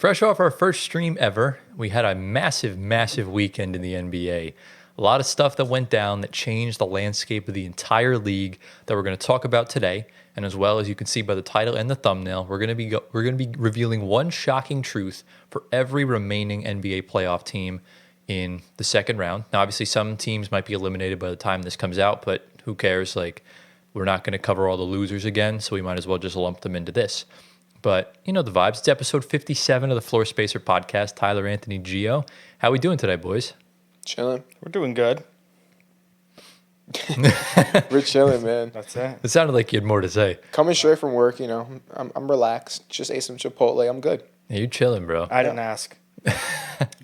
Fresh off our first stream ever, we had a massive weekend in the NBA. A lot of stuff that went down that changed the landscape of the entire league that we're going to talk about today. And as well as you can see by the title and the thumbnail, we're going to be revealing one shocking truth for every remaining NBA playoff team in the second round. Now, obviously, some teams might be eliminated by the time this comes out, but who cares? Like, we're not going to cover all the losers again, so we might as well just lump them into this. But you know the vibes. It's episode 57 of the Floor Spacer podcast. Tyler, Anthony, Gio. How we doing today, boys? Chilling. We're doing good. We're chilling, man. That's it. It sounded like you had more to say. Coming straight from work, I'm relaxed. Just ate some Chipotle. I'm good. Yeah, you chilling, bro. I didn't ask.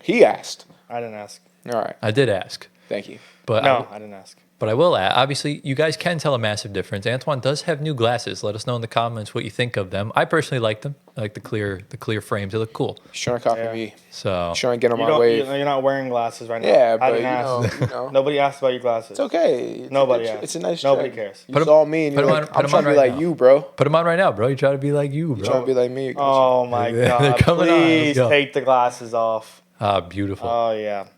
He asked. I didn't ask. All right. I did ask. Thank you. But No, I didn't ask. But I will add, obviously, you guys can tell a massive difference. Antoine does have new glasses. Let us know in the comments what you think of them. I personally like them. I like the clear frames. They look cool. He's trying to copy Yeah. me. So He's trying to get on my wave. You're not wearing glasses right now. Yeah, I but didn't ask. you know. Nobody asked about your glasses. It's okay. Nobody It's a nice Nobody check. cares. You Put 'em- saw me and put you're 'em like, on- put I'm 'em trying on to be right like now. you, bro. put them on right now, bro. You try to be like you, You're trying bro. to be like me. Oh my They're God! coming on. Let's Please go. take the glasses off. Ah, beautiful. Oh yeah.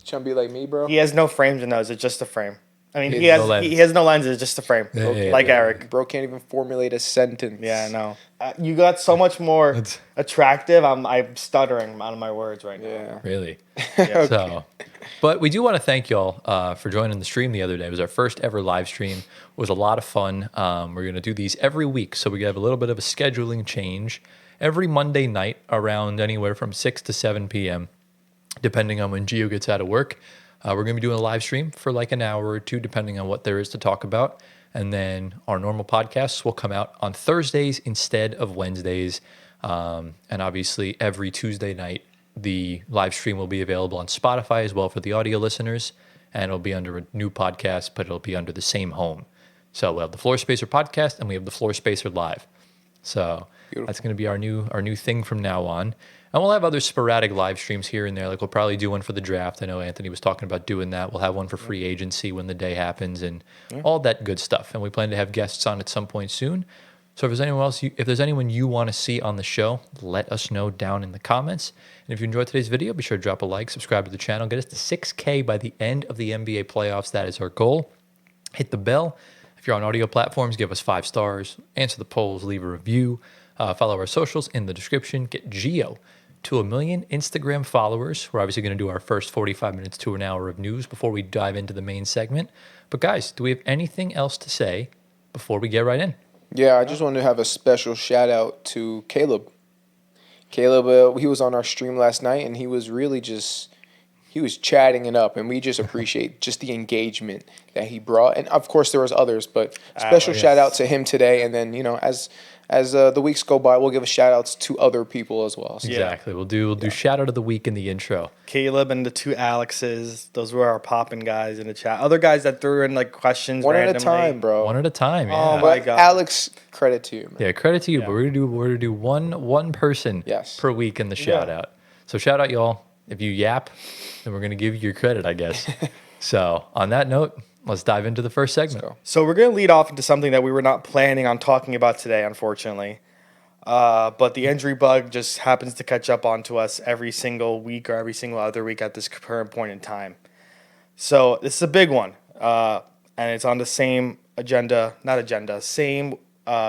Trying to be like me, bro. He has no frames in those. It's just a frame. I mean, He he has has no lens. he has no lenses. It's just a frame. Yeah, yeah, like yeah. Eric. Bro can't even formulate a sentence. Yeah, no. You got so much more That's- attractive. I'm stuttering out of my words right now. Yeah. Really? Yeah. So, but we do want to thank y'all for joining the stream the other day. It was our first ever live stream. It was a lot of fun. We're going to do these every week, so we have a little bit of a scheduling change. Every Monday night around anywhere from 6 to 7 p.m., depending on when Gio gets out of work. We're going to be doing a live stream for like an hour or two, depending on what there is to talk about. And then our normal podcasts will come out on Thursdays instead of Wednesdays. And obviously, every Tuesday night, the live stream will be available on Spotify as well for the audio listeners. And it'll be under a new podcast, but it'll be under the same home. So we'll have the Floor Spacer podcast and we have the Floor Spacer live. So Beautiful. that's going to be our new thing from now on. And we'll have other sporadic live streams here and there. Like we'll probably do one for the draft. I know Anthony was talking about doing that. We'll have one for free agency when the day happens and all that good stuff. And we plan to have guests on at some point soon. So if there's anyone you want to see on the show, let us know down in the comments. And if you enjoyed today's video, be sure to drop a like, subscribe to the channel, get us to 6K by the end of the NBA playoffs. That is our goal. Hit the bell. If you're on audio platforms, give us 5 stars, answer the polls, leave a review, follow our socials in the description. Get Gio to 1 million Instagram followers. We're obviously going to do our first 45 minutes to an hour of news before we dive into the main segment. But guys, do we have anything else to say before we get right in? Yeah, I just wanted to have a special shout out to Caleb. Caleb, he was on our stream last night, and he was really he was chatting it up, and we just appreciate just the engagement that he brought. And of course, there was others, but special yes. shout out to him today. And then as the weeks go by, we'll give a shout outs to other people as well. So. Yeah. Exactly. We'll do shout out of the week in the intro. Caleb and the 2 Alexes. Those were our popping guys in the chat. Other guys that threw in like questions One randomly. at a time, bro. One at a time. Yeah. Oh, my But God. Alex, credit to you, man. Yeah, credit to you, Yeah. but we're gonna do one person Yes. per week in the shout out. So shout out y'all. If you yap, then we're gonna give you your credit, I guess. So on that note, let's dive into the first segment. go. So we're going to lead off into something that we were not planning on talking about today, unfortunately. But the injury bug just happens to catch up onto us every single week or every single other week at this current point in time. So this is a big one. And it's on the same same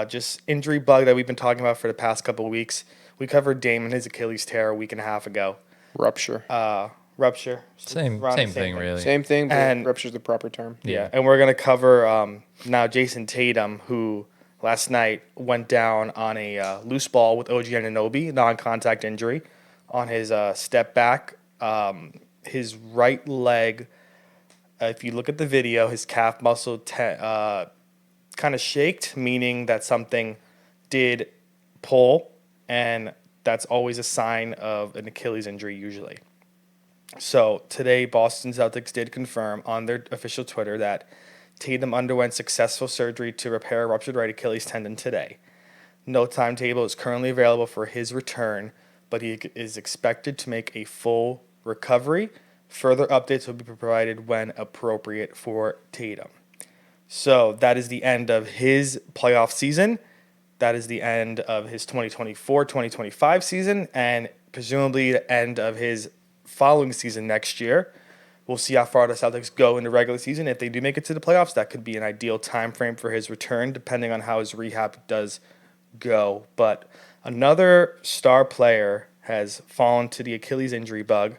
just injury bug that we've been talking about for the past couple of weeks. We covered Dame and his Achilles tear a week and a half ago. Rupture. Rupture. Same Around the thing, really. Same thing, but And- rupture's the proper term. Yeah, and we're going to cover now Jayson Tatum, who last night went down on a loose ball with OG Anunoby, non-contact injury, on his step back. His right leg, if you look at the video, his calf muscle kind of shaked, meaning that something did pull, and that's always a sign of an Achilles injury usually. So today, Boston Celtics did confirm on their official Twitter that Tatum underwent successful surgery to repair a ruptured right Achilles tendon today. No timetable is currently available for his return, but he is expected to make a full recovery. Further updates will be provided when appropriate for Tatum. So that is the end of his playoff season. That is the end of his 2024-2025 season, and presumably the end of his following season next year. We'll see how far the Celtics go in the regular season. If they do make it to the playoffs, that could be an ideal time frame for his return, depending on how his rehab does go. But another star player has fallen to the Achilles injury bug,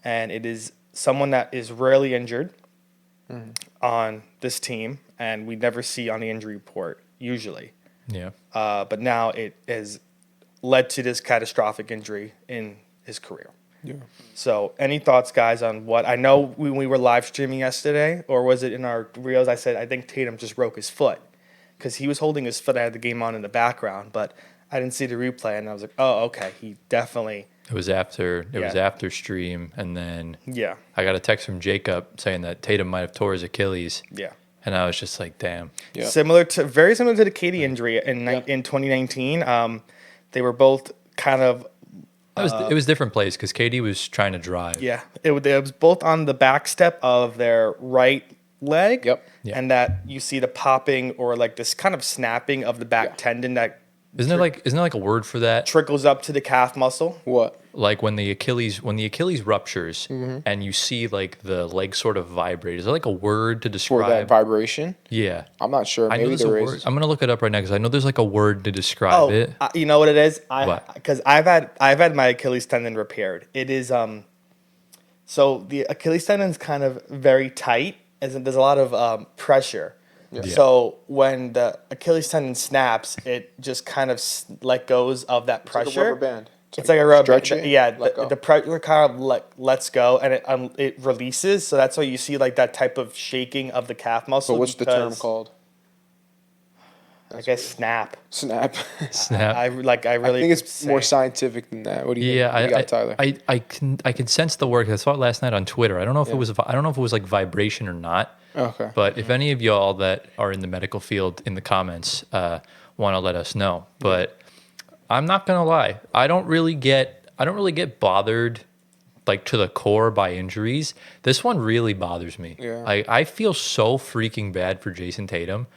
and it is someone that is rarely injured on this team, and we never see on the injury report, usually. Yeah. But now it has led to this catastrophic injury in his career. Yeah. So, any thoughts, guys, on what I know when we were live streaming yesterday, or was it in our reels? I said I think Tatum just broke his foot because he was holding his foot. I had the game on in the background, but I didn't see the replay, and I was like, oh, okay, he definitely. It was after stream, and then I got a text from Jacob saying that Tatum might have tore his Achilles. Yeah. And I was just like, damn. Yeah. Very similar to the KD injury in 2019. They were both kind of. It was different plays because KD was trying to drive. Yeah, it was both on the back step of their right leg. Yep. Yeah. And that you see the popping or like this kind of snapping of the back tendon that Isn't there like a word for that? trickles up to the calf muscle. What? Like when the Achilles ruptures and you see like the leg sort of vibrate. Is there like a word to For describe that vibration? Yeah. I'm not sure. I know Maybe there's a there word. is. I'm gonna look it up right now because I know there's like a word to describe Oh, it. you know what it is? What? Because I've had my Achilles tendon repaired. It is so the Achilles tendon is kind of very tight, as in there's a lot of pressure. Yeah. So when the Achilles tendon snaps, it just kind of let goes of that pressure. It's like a rubber band. It's like a rubber. Stretch it, Yeah, let go. the pressure kind of lets go, and it releases. So that's why you see like that type of shaking of the calf muscle. But what's the term because- called? I guess snap. Snap. Snap. I really. I think it's say- more scientific than that. What do you think? Yeah, You got Tyler. I can sense the word. I saw it last night on Twitter. I don't know if it was like vibration or not. Okay. But if any of y'all that are in the medical field in the comments want to let us know. But I'm not gonna lie, I don't really get bothered like to the core by injuries. This one really bothers me. Yeah. I feel so freaking bad for Jayson Tatum.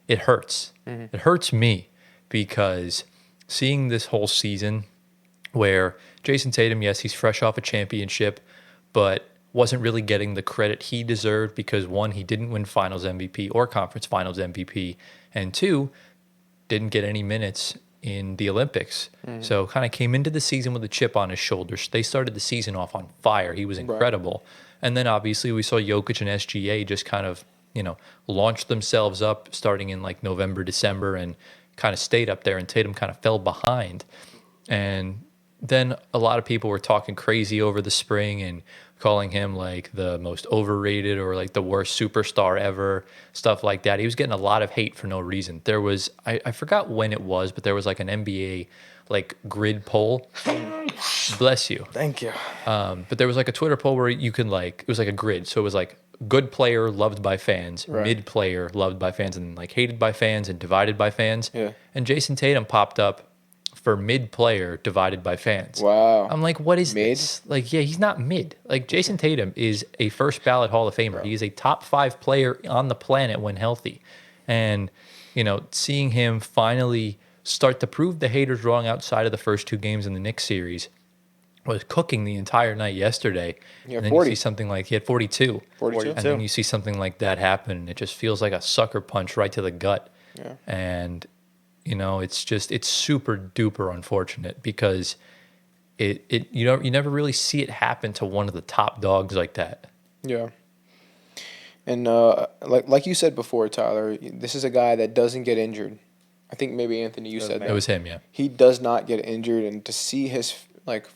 It hurts. It hurts me because seeing this whole season where Jayson Tatum, yes, he's fresh off a championship, but wasn't really getting the credit he deserved because one, he didn't win Finals MVP or Conference Finals MVP, and two, didn't get any minutes in the Olympics. So kind of came into the season with a chip on his shoulder. They started the season off on fire. He was incredible. And then obviously we saw Jokic and SGA just kind of, launch themselves up starting in like November, December, and kind of stayed up there, and Tatum kind of fell behind. And then a lot of people were talking crazy over the spring and calling him like the most overrated or like the worst superstar ever, stuff like that. He was getting a lot of hate for no reason. There was, I forgot when it was, but there was like an NBA like grid poll. Bless you. Thank you. But there was like a Twitter poll where you can like, it was like a grid. So it was like good player loved by fans, mid player loved by fans, and like hated by fans and divided by fans. Yeah. And Jayson Tatum popped up for mid player divided by fans. Wow. I'm like, what is Mid? this? Like, yeah, he's not mid. Like Jayson Tatum is a first ballot Hall of Famer. He is a top 5 player on the planet when healthy. And, seeing him finally start to prove the haters wrong outside of the first 2 games in the Knicks series, was cooking the entire night yesterday. Yeah, And then 40. you see something like, he had 42. 42. And then you see something like that happen, and it just feels like a sucker punch right to the gut. Yeah. And, it's super duper unfortunate because you never really see it happen to one of the top dogs like that. Yeah. And like you said before, Tyler, this is a guy that doesn't get injured. I think maybe Anthony, you said It that. was him, yeah. He does not get injured, and to see his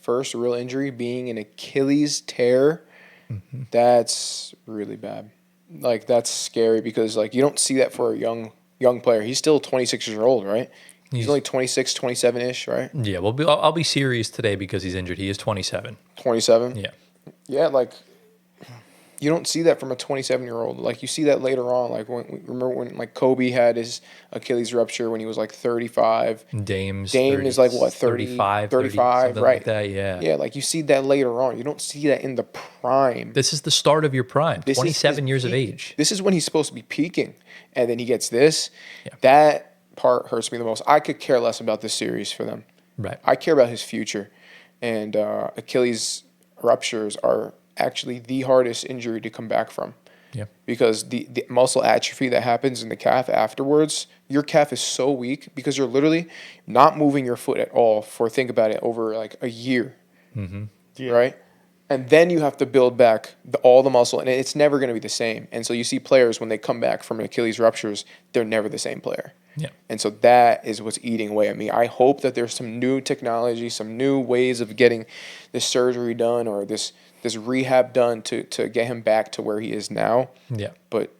first real injury being an Achilles tear, that's really bad. Like that's scary because you don't see that for a young player. He's still 26 years old, right? He's only 26, 27-ish, right? Yeah, I'll be serious today because he's injured. He is 27. 27? Yeah. Yeah, you don't see that from a 27-year-old. You see that later on. Remember when Kobe had his Achilles rupture when he was 35. Dame is 30, 35, 35, something right? like that, yeah. Yeah, you see that later on. You don't see that in the prime. This is the start of your prime, This is 27 his years of peak. age. This is when he's supposed to be peaking, and then he gets this. Yeah. That part hurts me the most. I could care less about this series for them. Right. I care about his future. And Achilles ruptures are actually the hardest injury to come back from. Yeah. Because the muscle atrophy that happens in the calf afterwards, your calf is so weak because you're literally not moving your foot at all for, think about it, over like a year. Yeah. Right? And then you have to build back all the muscle, and it's never going to be the same. And so you see players, when they come back from Achilles ruptures, they're never the same player. Yeah. And so that is what's eating away at me. I hope that there's some new technology, some new ways of getting this surgery done or this rehab done to get him back to where he is now. Yeah. But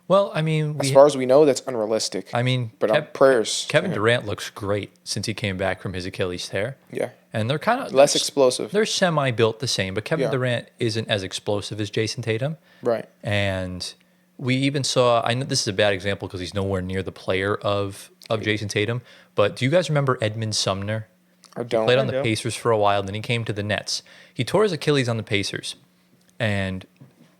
Well, I mean, as far as we know, that's unrealistic. I mean, but prayers. Kevin Durant looks great since he came back from his Achilles tear. Yeah. And they're kind of Less explosive. They're semi-built the same, but Kevin Yeah. Durant isn't as explosive as Jayson Tatum. Right. And we even saw, I know this is a bad example because he's nowhere near the player of Jayson Tatum, but do you guys remember Edmund Sumner? I don't. Played on I the do. Pacers for a while, and then he came to the Nets. He tore his Achilles on the Pacers, and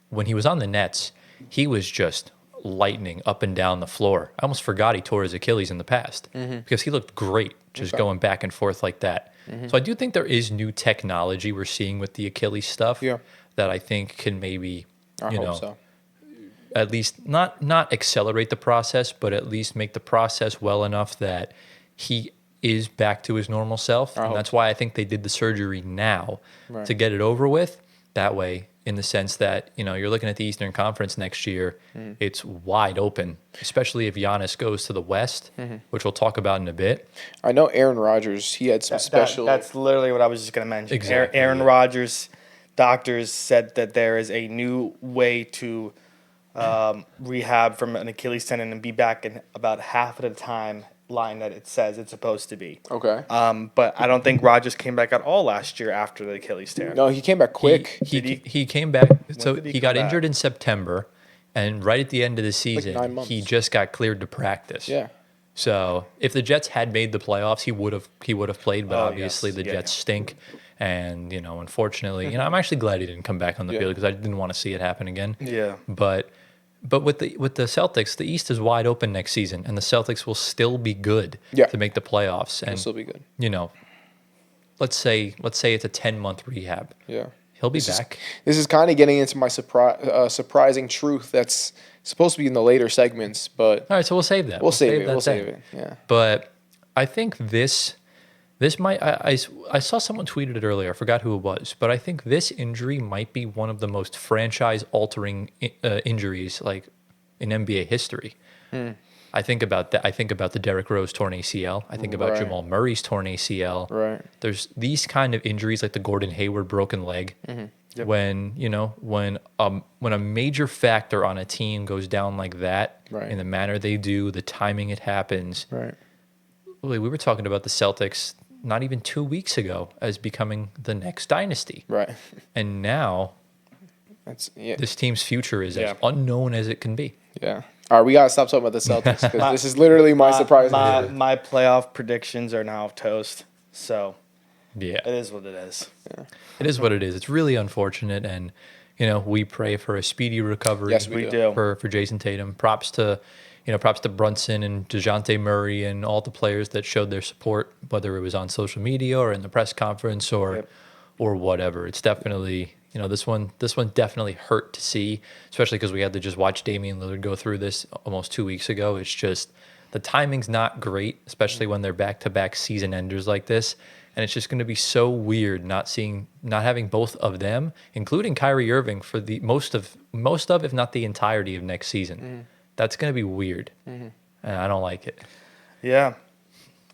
when he was on the Nets, he was just lightning up and down the floor. I almost forgot he tore his Achilles in the past because he looked great just going back and forth like that. So I do think there is new technology we're seeing with the Achilles stuff Yeah. that I think can maybe, I you hope know, so. at least not accelerate the process, but at least make the process well enough that he is back to his normal self. And hope that's why I think they did the surgery now Right. to get it over with. That way, in the sense that, you know, you're looking at the Eastern Conference next year, it's wide open, especially if Giannis goes to the West, which we'll talk about in a bit. I know Aaron Rodgers, he had some special. That's literally what I was just going to mention. Exactly, Aaron yeah. Rodgers, doctors said that there is a new way to rehab from an Achilles tendon and be back in about half of the time line that it says it's supposed to be. Okay. But I don't think Rodgers came back at all last year after the Achilles tear. No, he came back quick. He came back. So did he he come got back? injured in September, and right at the end of the season, 9 months. he just got cleared to practice. Yeah. So if the Jets had made the playoffs, he would have played. But Oh, obviously yes. the Yeah, Jets stink, and you know, unfortunately, you know, I'm actually glad he didn't come back on the Yeah. field because I didn't want to see it happen again. Yeah. But with the Celtics, the East is wide open next season, and the Celtics will still be good Yeah. to make the playoffs. He'll And still be good. you know, let's say it's a 10-month rehab. Yeah. He'll be back. This is kind of getting into my surprising truth that's supposed to be in the later segments, but All right, so we'll save that. we'll save it. that We'll thing. save it. Yeah. But I think this might. I saw someone tweeted it earlier. I forgot who it was, but I think this injury might be one of the most franchise-altering injuries like in NBA history. I think about that. I think about the Derrick Rose torn ACL. I think about Right. Jamal Murray's torn ACL. Right. There's these kind of injuries like the Gordon Hayward broken leg. When when a major factor on a team goes down like that Right. in the manner they do, the timing it happens. Right. We were talking about the Celtics not even 2 weeks ago as becoming the next dynasty. Right. And now That's yeah. this team's future is Yeah. as unknown as it can be. Yeah. All right, we gotta stop talking about the Celtics because this is literally my surprise. My playoff predictions are now toast. So Yeah. it is what it is. It is what it is. It's really unfortunate. And, you know, we pray for a speedy recovery Yes, We do. for Jayson Tatum. Props to Brunson and DeJounte Murray and all the players that showed their support, whether it was on social media or in the press conference or whatever. It's definitely, you know, this one definitely hurt to see, especially because we had to just watch Damian Lillard go through this almost 2 weeks ago. It's just the timing's not great, especially when they're back-to-back season enders like this. And it's just going to be so weird not having both of them, including Kyrie Irving, for the most of, if not the entirety of next season. That's going to be weird, and I don't like it. Yeah,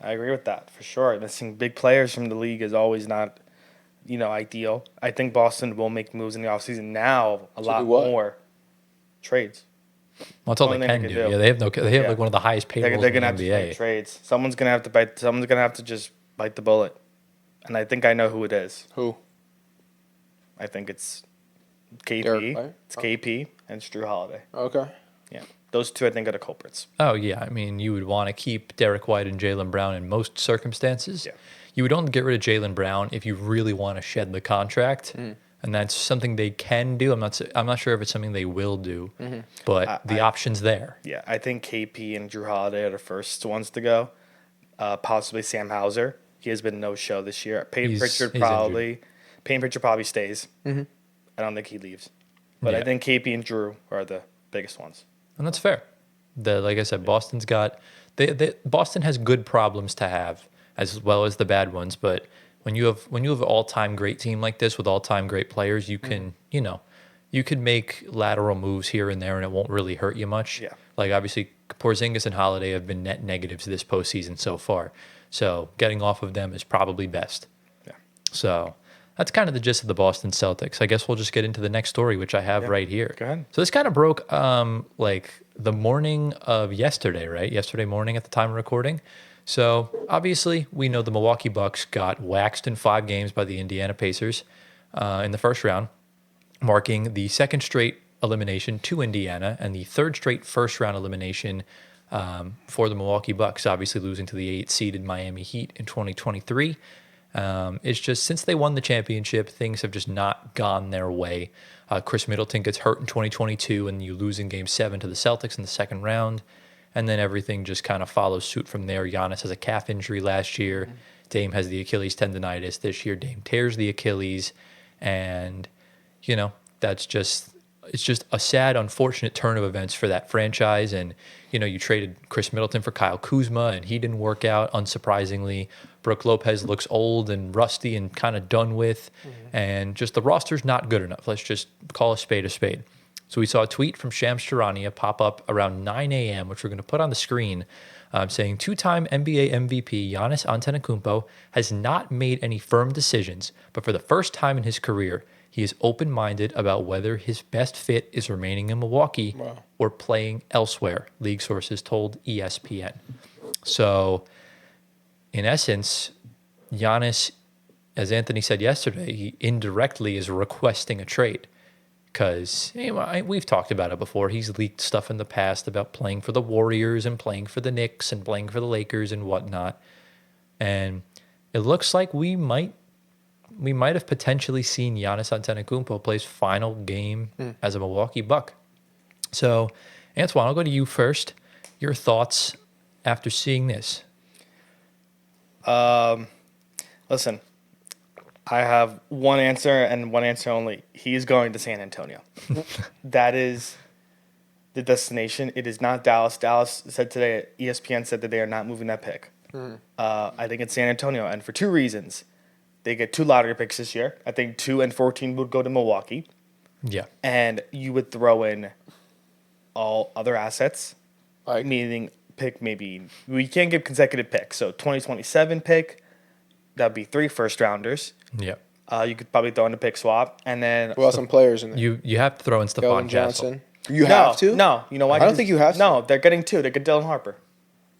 I agree with that for sure. Missing big players from the league is always not, ideal. I think Boston will make moves in the offseason now a lot do what? more. Trades. Well, that's all Only they thing can they do. can do. Yeah, they have Yeah. like one of the highest They're payrolls gonna in have the to make NBA. trades. Someone's gonna have to bite. Someone's gonna have to just bite the bullet, and I think I know who it is. Who? I think it's KP. Derek White? It's KP and it's Drew Holiday. Okay. Yeah, those two I think are the culprits. Oh yeah, I mean you would want to keep Derek White and Jaylen Brown in most circumstances. Yeah. You would only get rid of Jaylen Brown if you really want to shed the contract, and that's something they can do. I'm not sure if it's something they will do, but the option's there. Yeah, I think KP and Drew Holiday are the first ones to go. Possibly Sam Hauser. He has been no show this year. Payton He's Pritchard probably stays. Mm-hmm. I don't think he leaves. But I think KP and Drew are the biggest ones. And that's fair. Like I said, Boston's got Boston has good problems to have as well as the bad ones. But when you have an all-time great team like this with all-time great players, you can you can make lateral moves here and there, and it won't really hurt you much. Yeah. Like obviously, Porzingis and Holiday have been net negatives this postseason so far. So getting off of them is probably best. Yeah. So that's kind of the gist of the Boston Celtics. I guess we'll just get into the next story, which I have right here. Go ahead. So this kind of broke like the morning of yesterday, right? Yesterday morning at the time of recording. So obviously we know the Milwaukee Bucks got waxed in 5 games by the Indiana Pacers in the first round, marking the second straight elimination to Indiana and the third straight first round elimination for the Milwaukee Bucks, obviously losing to the 8th-seeded Miami Heat in 2023. It's just since they won the championship, things have just not gone their way. Chris Middleton gets hurt in 2022, and you lose in Game 7 to the Celtics in the second round. And then everything just kind of follows suit from there. Giannis has a calf injury last year. Dame has the Achilles tendonitis this year. Dame tears the Achilles. And, it's just a sad, unfortunate turn of events for that franchise. And, you traded Chris Middleton for Kyle Kuzma, and he didn't work out, unsurprisingly. Brooke Lopez looks old and rusty and kind of done with. And just the roster's not good enough. Let's just call a spade a spade. So we saw a tweet from Shams Charania pop up around 9 a.m., which we're going to put on the screen, saying 2-time NBA MVP Giannis Antetokounmpo has not made any firm decisions, but for the first time in his career, he is open-minded about whether his best fit is remaining in Milwaukee or playing elsewhere, league sources told ESPN. So, in essence, Giannis, as Anthony said yesterday, he indirectly is requesting a trade. Because we've talked about it before. He's leaked stuff in the past about playing for the Warriors and playing for the Knicks and playing for the Lakers and whatnot. And it looks like we might have potentially seen Giannis Antetokounmpo play his final game as a Milwaukee Buck. So, Antoine, I'll go to you first. Your thoughts after seeing this? Listen, I have one answer and one answer only. He's going to San Antonio. That is the destination. It is not Dallas. Dallas said today, ESPN said that they are not moving that pick. I think it's San Antonio, and for 2 reasons. They get 2 lottery picks this year. I think 2 and 14 would go to Milwaukee. Yeah. And you would throw in all other assets, Like, meaning pick maybe, we can't give consecutive picks. So 2027 pick, that would be 3 first-rounders. Yeah. You could probably throw in a pick swap, and then well, some players in there. You have to throw in Stephon Keldon Castle. Johnson. You have to? No, you know why? I don't think you have to. No, they're getting 2. They get Dylan Harper.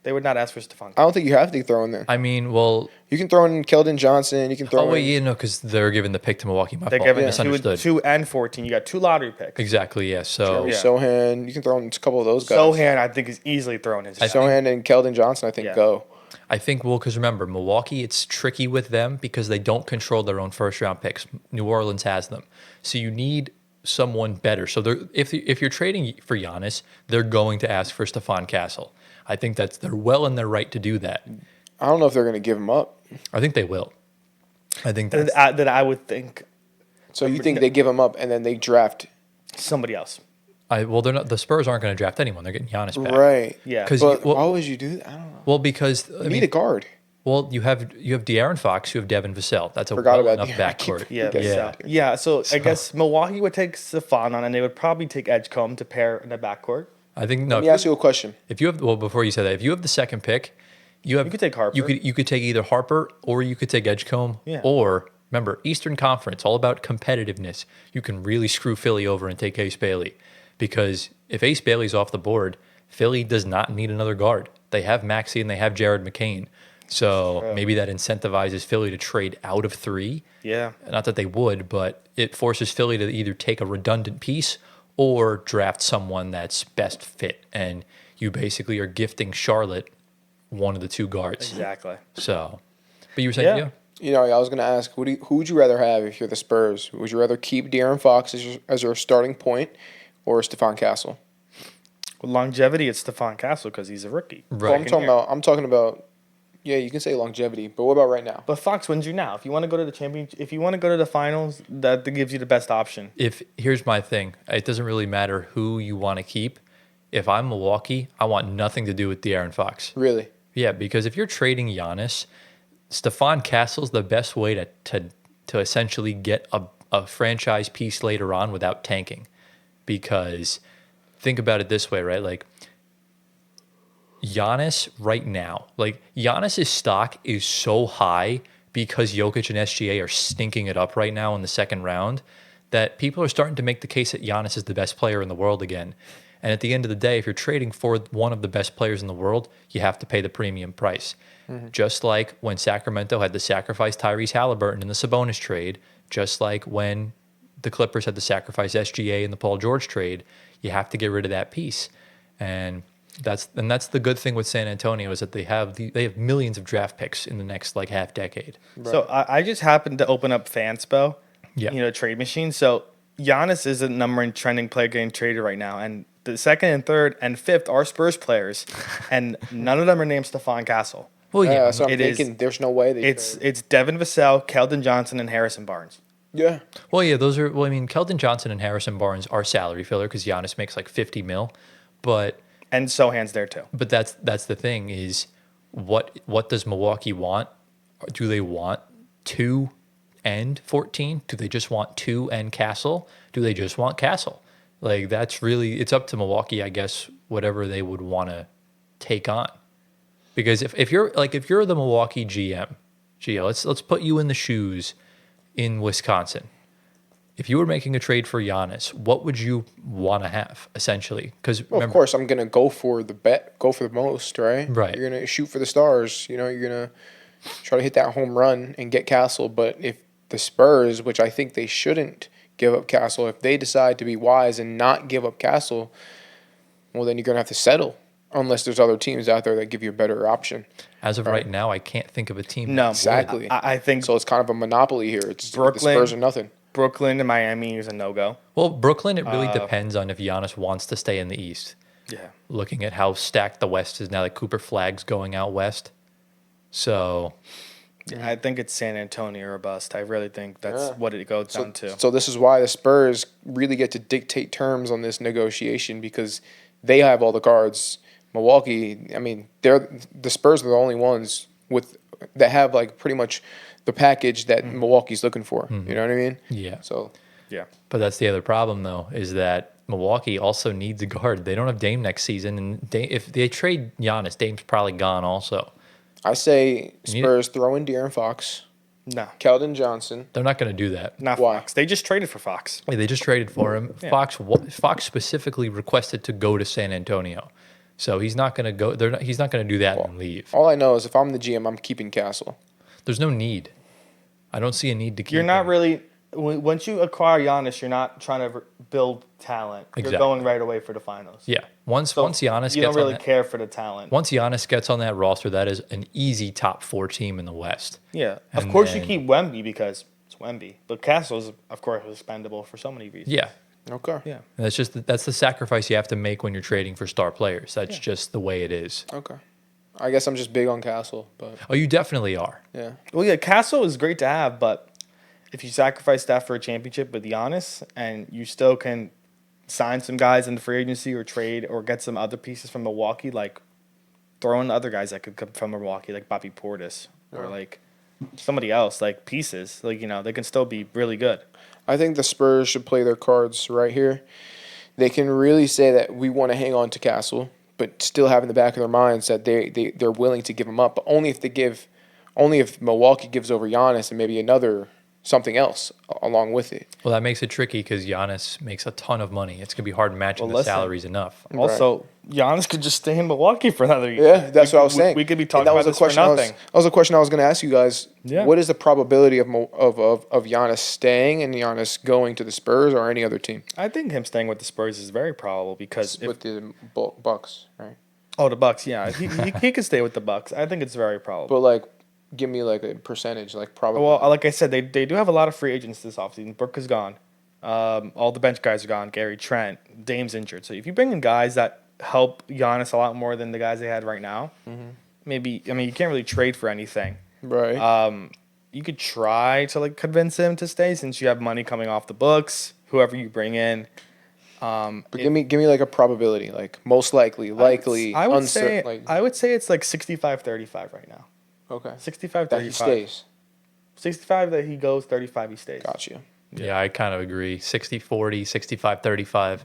They would not ask for Stephon. I don't think you have to throw in there. I mean, well... You can throw in Keldon Johnson. You can throw in... because they're giving the pick to Milwaukee. My They're fault. giving Misunderstood. 2 and 14. You got 2 lottery picks. Exactly, yeah. So, Yeah. Sohan. You can throw in a couple of those guys. Sohan, I think, is easily throwing his. Sohan and Keldon Johnson, I think, go. I think, because remember, Milwaukee, it's tricky with them because they don't control their own first-round picks. New Orleans has them. So you need someone better. So if you're trading for Giannis, they're going to ask for Stephon Castle. I think they're well in their right to do that. I don't know if they're going to give him up. I think they will. I think that I would think. So you think they give him up and then they draft somebody else? They're not. The Spurs aren't going to draft anyone. They're getting Giannis back, right? Yeah. But why would you do that? I don't know. Well, because you need a guard. Well, you have De'Aaron Fox, you have Devin Vassell. That's a Forgot well about enough De'Aaron. backcourt. Yeah. So I guess Milwaukee would take Stephon on, and they would probably take Edgecombe to pair in the backcourt. I think no. Let me ask you a question. If you have before you say that, if you have the second pick, you could take Harper. You could take either Harper or you could take Edgecombe. Yeah. Or remember, Eastern Conference, all about competitiveness. You can really screw Philly over and take Ace Bailey, because if Ace Bailey's off the board, Philly does not need another guard. They have Maxey and they have Jared McCain. So maybe that incentivizes Philly to trade out of 3. Yeah. Not that they would, but it forces Philly to either take a redundant piece or draft someone that's best fit. And you basically are gifting Charlotte one of the 2 guards. Exactly. So, but you were saying, I was going to ask, who would you rather have if you're the Spurs? Would you rather keep De'Aaron Fox as your starting point or Stephon Castle? With longevity, it's Stephon Castle because he's a rookie. Right. Well, I'm talking about Yeah, you can say longevity, but what about right now? But Fox wins you now. If you want to go to the championship, if you want to go to the finals, that gives you the best option. Here's my thing, it doesn't really matter who you want to keep. If I'm Milwaukee, I want nothing to do with De'Aaron Fox. Really? Yeah, because if you're trading Giannis, Stephon Castle's the best way to essentially get a franchise piece later on without tanking. Because think about it this way, right? Like Giannis right now, like Giannis's stock is so high because Jokic and SGA are stinking it up right now in the second round that people are starting to make the case that Giannis is the best player in the world again. And at the end of the day, if you're trading for one of the best players in the world, you have to pay the premium price. Just like when Sacramento had to sacrifice Tyrese Halliburton in the Sabonis trade, just like when the Clippers had to sacrifice SGA in the Paul George trade, you have to get rid of that piece. And that's the good thing with San Antonio is that they have millions of draft picks in the next like half decade. Right. So I just happened to open up Fanspo, Yeah. trade machine. So Giannis is the number one trending player getting traded right now, and the second and third and fifth are Spurs players, and none of them are named Stephon Castle. Well, yeah, So I'm thinking there's no way they It's Devin Vassell, Keldon Johnson, and Harrison Barnes. Yeah. Well, yeah, those are. Well, I mean, Keldon Johnson and Harrison Barnes are salary filler because Giannis makes like 50 mil, but And Sohan's there too. that's the thing is what does Milwaukee want? Do they want 2 and 14? Do they just want 2 and Castle? Do they just want Castle? Like that's really it's up to Milwaukee, I guess, whatever they would want to take on. Because if you're the Milwaukee GM, Gio, let's put you in the shoes in Wisconsin. If you were making a trade for Giannis, what would you want to have essentially? Because Of course, I'm gonna go for the most, right? Right. You're gonna shoot for the stars. You're gonna try to hit that home run and get Castle. But if the Spurs, which I think they shouldn't give up Castle, if they decide to be wise and not give up Castle, well, then you're gonna have to settle. Unless there's other teams out there that give you a better option. as of right now, I can't think of a team. No, that would. Exactly. I think So it's kind of a monopoly here. It's Brooklyn- the Spurs are nothing. Brooklyn and Miami is a no-go. Well, Brooklyn, it really depends on if Giannis wants to stay in the East. Yeah. Looking at how stacked the West is now, like Cooper Flag's going out west. So I think it's San Antonio or bust. I really think that's what it goes down to. So this is why the Spurs really get to dictate terms on this negotiation because they have all the cards. Milwaukee, I mean, the Spurs are the only ones that have like pretty much the package that Milwaukee's looking for. You know what I mean? yeah. So Yeah. But that's the other problem, though, is that Milwaukee also needs a guard. They don't have Dame next season, and if they trade Giannis, Dame's probably gone also. I say You need- Spurs throw in De'Aaron Fox, No, Keldon Johnson. They're not going to do that. not Why? Fox. They just traded for Fox. Hey, they just traded for him. Yeah. Fox specifically requested to go to San Antonio, so he's not going to go. He's not going to do that and leave. All I know is if I'm the GM, I'm keeping Castle. There's no need. I don't see a need to keep. You're not him. really once you acquire Giannis, you're not trying to build talent. You're Exactly. going right away for the finals. Yeah. Once So Giannis you gets don't really on that, care for the talent. once Giannis gets on that roster, that is an easy top 4 team in the West. Yeah, of And course then- you keep Wemby because it's Wemby, but Castle's of course expendable for so many reasons. Yeah. Okay. Yeah. And that's the sacrifice you have to make when you're trading for star players. That's just the way it is. Okay. I guess I'm just big on Castle, but Oh, you definitely are. yeah. Well, yeah, Castle is great to have, but if you sacrifice that for a championship with Giannis and you still can sign some guys in the free agency or trade or get some other pieces from Milwaukee, like throw in other guys that could come from Milwaukee, like Bobby Portis or like somebody else, like pieces, like, they can still be really good. I think the Spurs should play their cards right here. They can really say that we want to hang on to Castle, but still have in the back of their minds that they're willing to give him up, but only if Milwaukee gives over Giannis and maybe something else along with it. Well, that makes it tricky because Giannis makes a ton of money. It's going to be hard matching Well, the listen. salaries enough. Also, Giannis could just stay in Milwaukee for another year. Yeah, that's what I was saying. We could be And talking that about was a this for question nothing. that was a question I was going to ask you guys. Yeah. What is the probability of Giannis staying and Giannis going to the Spurs or any other team I think him staying with the Spurs is very probable because with the Bucks, right? the Bucks, yeah, he could stay with the Bucks. I think it's very probable. But like, give me like a percentage, like probably. Well, like I said, they do have a lot of free agents this offseason. Brooke is gone. All the bench guys are gone. Gary Trent, Dame's injured. So if you bring in guys that help Giannis a lot more than the guys they had right now, maybe, I mean, you can't really trade for anything. Right. You could try to like convince him to stay since you have money coming off the books, whoever you bring in. But give me like a probability, like most likely, I would say uncertain. Like, I would say it's like 65-35 right now. okay. 65-35. That he stays. 65 that he goes, 35 he stays. Gotcha. Yeah, I kind of agree. 60-40, 65-35.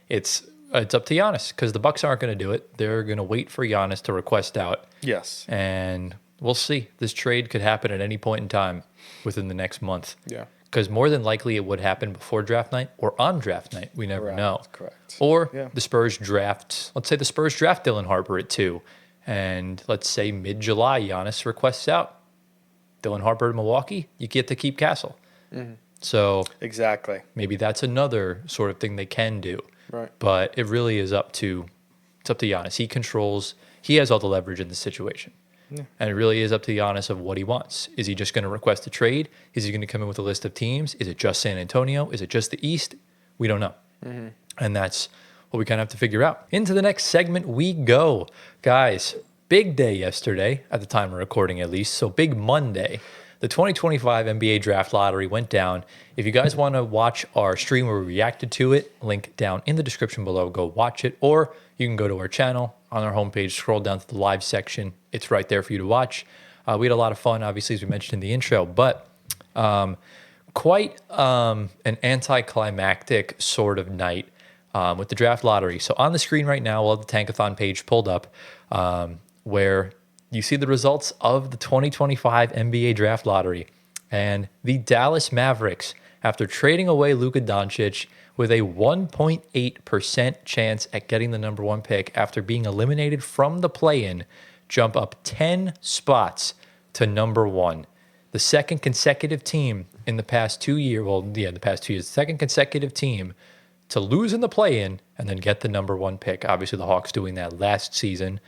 It's up to Giannis because the Bucks aren't going to do it. They're going to wait for Giannis to request out. Yes. And we'll see. This trade could happen at any point in time within the next month. Yeah. Because more than likely it would happen before draft night or on draft night. We never know. Correct. Or Yeah. the Spurs draft, let's say the Spurs draft Dylan Harper at 2. And let's say mid-July, Giannis requests out. Dylan Harper to Milwaukee, you get to keep Castle. Mm-hmm. So Exactly. maybe that's another sort of thing they can do. Right. But it really is up to Giannis. He has all the leverage in the situation. Yeah. And it really is up to Giannis of what he wants. Is he just going to request a trade? Is he going to come in with a list of teams? Is it just San Antonio? Is it just the East? We don't know. Mm-hmm. And that's what we kind of have to figure out. Into the next segment we go. Guys, big day yesterday, at the time of recording at least. So big Monday. The 2025 NBA Draft Lottery went down. If you guys want to watch our stream where we reacted to it, link down in the description below. Go watch it. Or you can go to our channel on our homepage, scroll down to the live section. It's right there for you to watch. We had a lot of fun, obviously, as we mentioned in the intro, but quite an anticlimactic sort of night with the draft lottery. So on the screen right now, we'll have the Tankathon page pulled up where you see the results of the 2025 NBA Draft Lottery. And the Dallas Mavericks, after trading away Luka Doncic with a 1.8% chance at getting the number 1 pick after being eliminated from the play-in, jump up 10 spots to number 1. The second consecutive team in the past 2 years, the second consecutive team to lose in the play-in and then get the number 1 pick. Obviously, the Hawks doing that last season.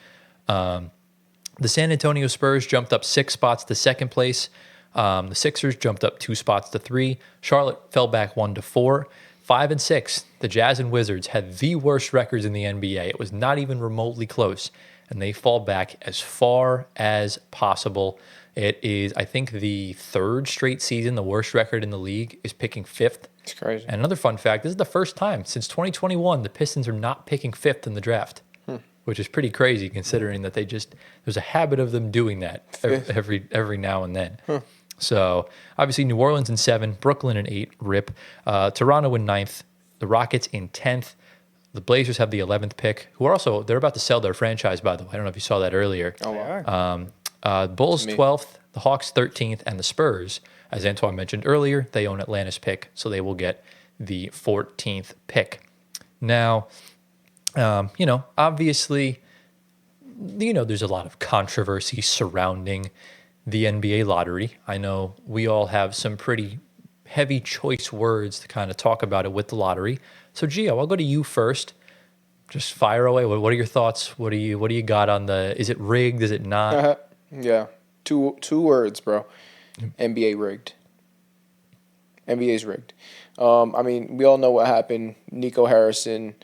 The San Antonio Spurs jumped up 6 spots to second place. The Sixers jumped up 2 spots to 3. Charlotte fell back 1 to 4. 5 and 6, the Jazz and Wizards had the worst records in the NBA. It was not even remotely close, and they fall back as far as possible. It is, I think, the 3rd straight season the worst record in the league is picking 5th. It's crazy. And another fun fact, this is the first time since 2021 the Pistons are not picking 5th in the draft, which is pretty crazy considering that there's a habit of them doing that every now and then. So obviously New Orleans in 7, Brooklyn in 8, rip. Toronto in 9th, the Rockets in 10th. The Blazers have the 11th pick, they're about to sell their franchise, by the way. I don't know if you saw that earlier. Oh, wow. Bulls 12th, the Hawks 13th, and the Spurs, as Antoine mentioned earlier, they own Atlanta's pick, so they will get the 14th pick. Now, obviously, there's a lot of controversy surrounding the NBA lottery. I know we all have some pretty heavy choice words to kind of talk about it with the lottery. So Gio, I'll go to you first. Just fire away. What are your thoughts? What do you got on is it rigged? Is it not? Yeah. Two words, bro. NBA rigged. NBA's rigged. I mean, we all know what happened. Nico Harrison,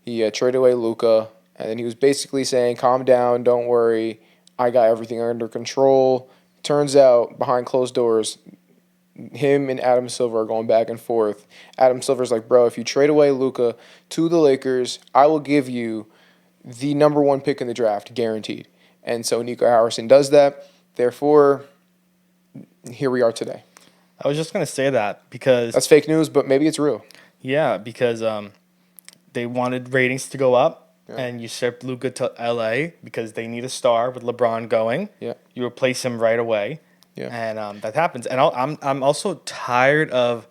he traded away Luka, and then he was basically saying, calm down, don't worry, I got everything under control. Turns out, behind closed doors, him and Adam Silver are going back and forth. Adam Silver's like, bro, if you trade away Luka to the Lakers, I will give you the number 1 pick in the draft, guaranteed. And so Nico Harrison does that. Therefore, here we are today. I was just going to say that because... That's fake news, but maybe it's real. Yeah, because they wanted ratings to go up. Yeah. And you shipped Luka to LA because they need a star with LeBron going. Yeah. You replace him right away. Yeah. And that happens. And I'm also tired of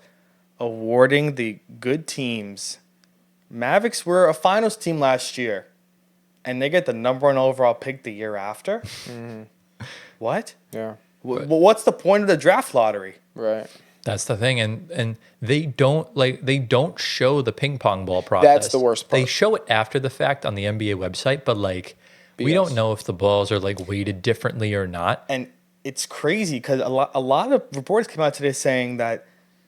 awarding the good teams. Mavericks were a finals team last year, and they get the number 1 overall pick the year after. Mm-hmm. What? Yeah. What's the point of the draft lottery? Right. That's the thing, and they don't show the ping pong ball process. That's the worst part. They show it after the fact on the NBA website, but we don't know if the balls are weighted differently or not. And it's crazy because a lot of reports came out today saying that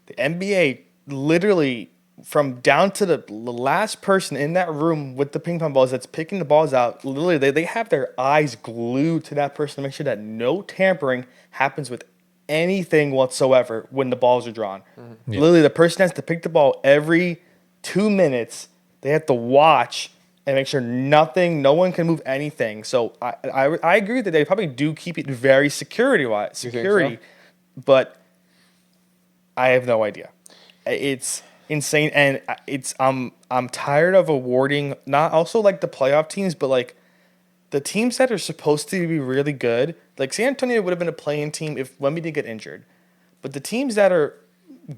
the NBA literally from down to the last person in that room with the ping pong balls that's picking the balls out, literally they have their eyes glued to that person to make sure that no tampering happens with anything whatsoever when the balls are drawn. Yeah. Literally, the person has to pick the ball every 2 minutes. They have to watch and make sure no one can move anything. So I agree that they probably do keep it very security, so? but I have no idea. It's insane, and I'm tired of awarding not also like the playoff teams, but like the teams that are supposed to be really good. Like San Antonio would have been a play-in team if Wemby didn't get injured, but the teams that are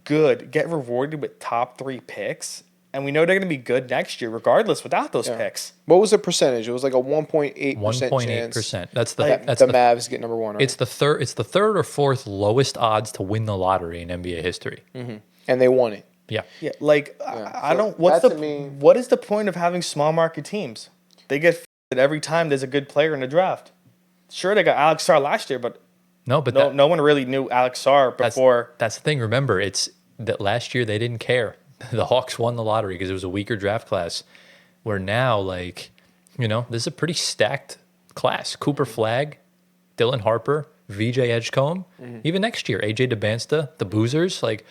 good get rewarded with top 3 picks, and we know they're going to be good next year regardless without those picks. What was the percentage? It was like a 1.8% 1.8%. That's the Mavs get number 1. Right? It's the third or fourth lowest odds to win the lottery in NBA history. And they won it. Yeah. Yeah, like I So don't. that What is the point of having small market teams? They get every time there's a good player in the draft. Sure, they got Alex Sarr last year, but no one really knew Alex Sarr before. That's the thing. Remember, it's that last year they didn't care. The Hawks won the lottery because it was a weaker draft class. Where now, like, this is a pretty stacked class. Cooper Flagg, Dylan Harper, VJ Edgecombe. Even next year, AJ DeBansta, the Boozers, like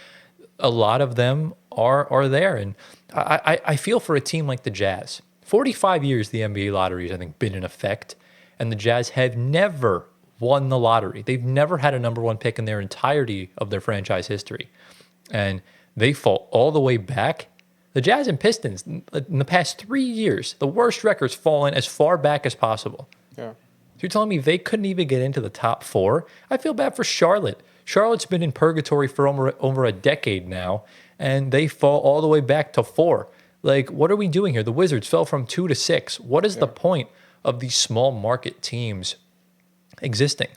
a lot of them are there. And I feel for a team like the Jazz. 45 years the NBA lottery has, I think, been in effect. And the Jazz have never won the lottery. They've never had a number 1 pick in their entirety of their franchise history. And they fall all the way back. The Jazz and Pistons, in the past 3 years, the worst record's fallen as far back as possible. Yeah. So you're telling me they couldn't even get into the top 4? I feel bad for Charlotte. Charlotte's been in purgatory for over a decade now, and they fall all the way back to 4. Like, what are we doing here? The Wizards fell from 2 to 6. What is the point of these small market teams existing?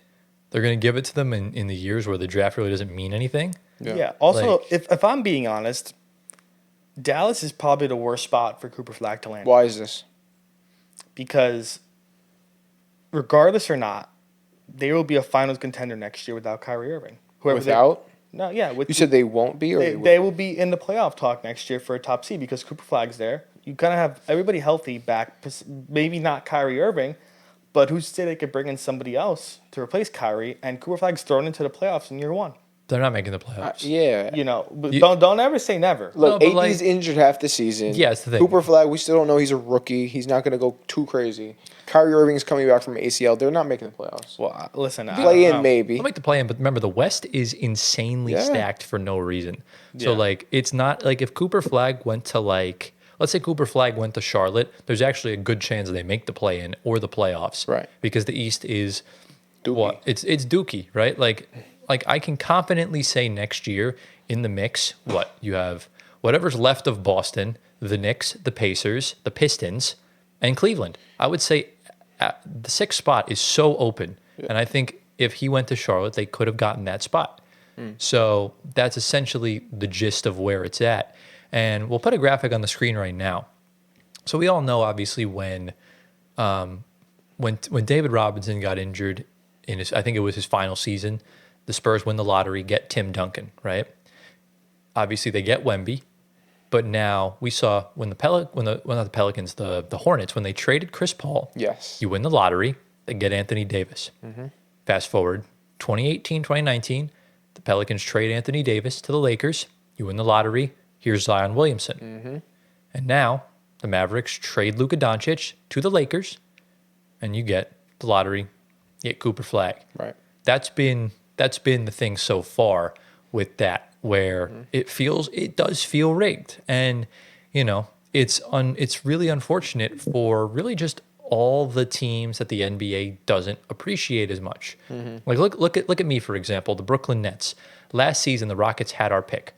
They're going to give it to them in the years where the draft really doesn't mean anything? Yeah. Also, if I'm being honest, Dallas is probably the worst spot for Cooper Flagg to land. Why is this? Because regardless or not, they will be a finals contender next year without Kyrie Irving. You said they won't be, or they will be in the playoff talk next year for a top seed because Cooper Flagg's there. You kind of have everybody healthy back, maybe not Kyrie Irving, but who's to say they could bring in somebody else to replace Kyrie, and Cooper Flagg's thrown into the playoffs in year 1. They're not making the playoffs. But don't ever say never. Look, AD's injured half the season. Yeah, it's the thing. Cooper Flagg, we still don't know. He's a rookie. He's not going to go too crazy. Kyrie Irving's coming back from ACL. They're not making the playoffs. Well, listen, play in maybe. They'll make the play in, but remember, the West is insanely stacked for no reason. So, it's not like if Cooper Flagg went to let's say Cooper Flagg went to Charlotte, there's actually a good chance they make the play in or the playoffs. Right. Because the East is Dookie. what? It's dookie, right? Like I can confidently say next year in the mix, you have whatever's left of Boston, the Knicks, the Pacers, the Pistons, and Cleveland. I would say the 6th spot is so open. And I think if he went to Charlotte, they could have gotten that spot. So that's essentially the gist of where it's at. And we'll put a graphic on the screen right now. So we all know, obviously, when David Robinson got injured I think it was his final season, the Spurs win the lottery, get Tim Duncan, right? Obviously, they get Wemby, but now we saw when the Hornets, when they traded Chris Paul, you win the lottery, they get Anthony Davis. Fast forward, 2018, 2019, the Pelicans trade Anthony Davis to the Lakers, you win the lottery, here's Zion Williamson. And now the Mavericks trade Luka Doncic to the Lakers, and you get the lottery, you get Cooper Flagg. Right. That's been the thing so far with that, where it does feel rigged, and it's really unfortunate for really just all the teams that the NBA doesn't appreciate as much. Like look at me, for example, the Brooklyn Nets. Last season, the Rockets had our pick.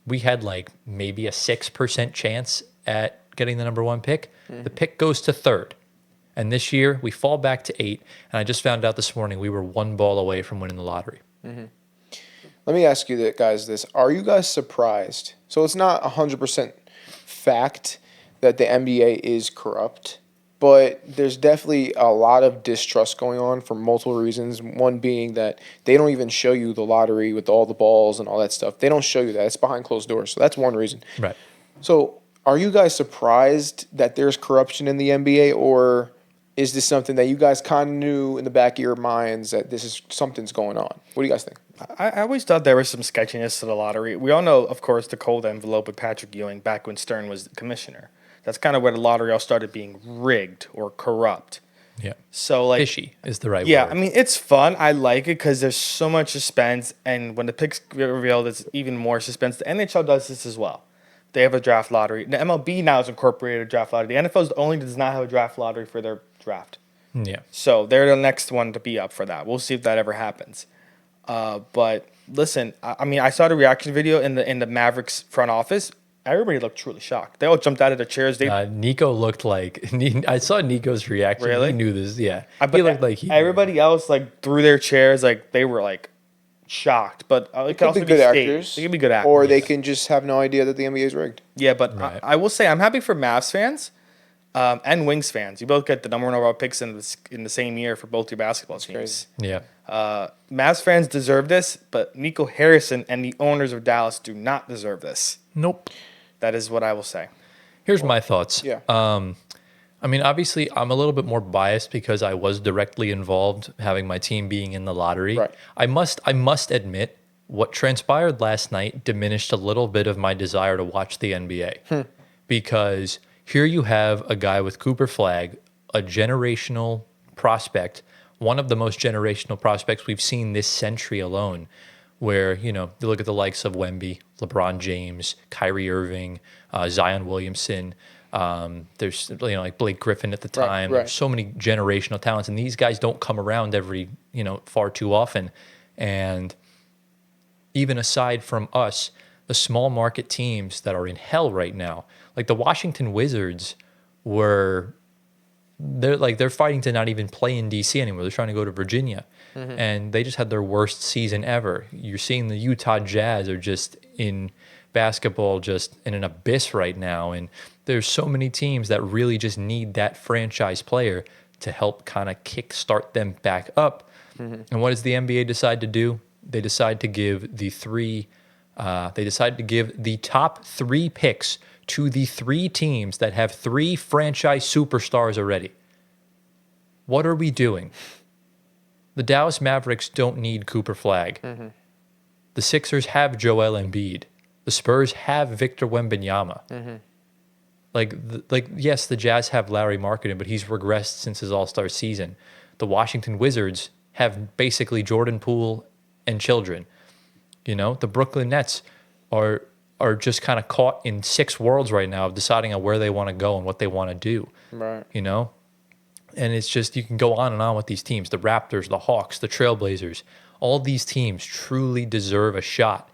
We had maybe a 6% chance at getting the number 1 pick. The pick goes to 3rd. And this year, we fall back to 8. And I just found out this morning we were 1 ball away from winning the lottery. Let me ask you guys this. Are you guys surprised? So it's not 100% fact that the NBA is corrupt, but there's definitely a lot of distrust going on for multiple reasons. One being that they don't even show you the lottery with all the balls and all that stuff. They don't show you that. It's behind closed doors. So that's one reason. Right. So, are you guys surprised that there's corruption in the NBA, or is this something that you guys kind of knew in the back of your minds that this is something's going on? What do you guys think? I always thought there was some sketchiness to the lottery. We all know, of course, the cold envelope with Patrick Ewing back when Stern was the commissioner. That's kind of where the lottery all started being rigged or corrupt. Yeah. So like Fishy is the right yeah, word. I mean it's fun. I like it because there's so much suspense, and when the picks get revealed, it's even more suspense. The NHL does this as well. They have a draft lottery. The MLB now has incorporated a draft lottery. The NFL is the only does not have a draft lottery for their draft. Yeah. So they're the next one to be up for that. We'll see if that ever happens. But listen, I mean, I saw the reaction video in the Mavericks front office. Everybody looked truly shocked. They all jumped out of their chairs. Nico looked like I saw Nico's reaction. Really? He knew this. Yeah, But he looked like he. everybody else like threw their chairs, like they were like shocked. But it could also be good staged. actors. They could be good actors, Or they can just have no idea that the NBA is rigged. Yeah, but Right. I will say I'm happy for Mavs fans and Wings fans. You both get the number one overall picks in the same year for both your basketball teams. Yeah. Mavs fans deserve this, but Nico Harrison and the owners of Dallas do not deserve this. Nope. That is what I will say. Here's my thoughts. Yeah. I mean, obviously, I'm a little bit more biased because I was directly involved, having my team being in the lottery. Right. I must admit, what transpired last night diminished a little bit of my desire to watch the NBA, because here you have a guy with Cooper Flag, a generational prospect, one of the most generational prospects we've seen this century alone, where, you look at the likes of Wemby, LeBron James, Kyrie Irving, Zion Williamson. There's like Blake Griffin at the time. right. There's so many generational talents, and these guys don't come around far too often. And even aside from us, the small market teams that are in hell right now, like the Washington Wizards, they're fighting to not even play in DC anymore. They're trying to go to Virginia, and they just had their worst season ever. You're seeing the Utah Jazz are just in basketball, just in an abyss right now, and there's so many teams that really just need that franchise player to help kind of kickstart them back up. And what does the NBA decide to do? They decide to give the top 3 picks to the 3 teams that have 3 franchise superstars already. What are we doing? The Dallas Mavericks don't need Cooper Flag. The Sixers have Joel Embiid. The Spurs have Victor Wembanyama. Yes, the Jazz have Larry Markkinen, but he's regressed since his All-Star season. The Washington Wizards have basically Jordan Poole and children. The Brooklyn Nets are just kind of caught in 6 worlds right now of deciding on where they want to go and what they want to do. Right. And it's just, you can go on and on with these teams. The Raptors, the Hawks, the Trailblazers, all these teams truly deserve a shot.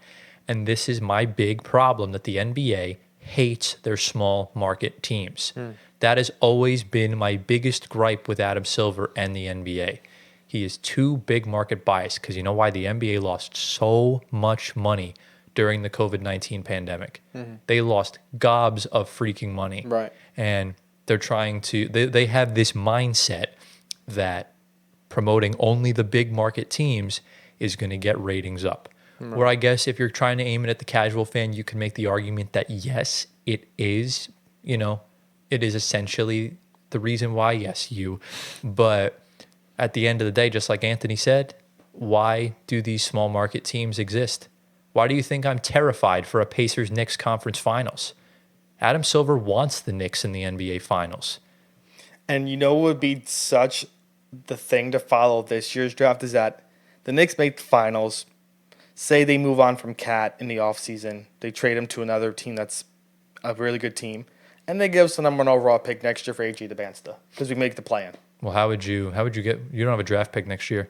And this is my big problem, that the NBA hates their small market teams. That has always been my biggest gripe with Adam Silver and the NBA. He is too big market biased, because you know why? The NBA lost so much money during the COVID-19 pandemic. They lost gobs of freaking money. Right. And they're trying to, they have this mindset that promoting only the big market teams is going to get ratings up. Where I guess if you're trying to aim it at the casual fan, you can make the argument that yes, it is, it is essentially the reason why, yes, but at the end of the day, just like Anthony said, why do these small market teams exist? Why do you think I'm terrified for a Pacers-Knicks conference finals? Adam Silver wants the Knicks in the NBA finals. And what would be such the thing to follow this year's draft is that the Knicks make the finals. Say they move on from Cat in the offseason. They trade him to another team that's a really good team. And they give us the number 1 overall pick next year for AJ DeBansta because we make the play-in. Well, how would you get? You don't have a draft pick next year.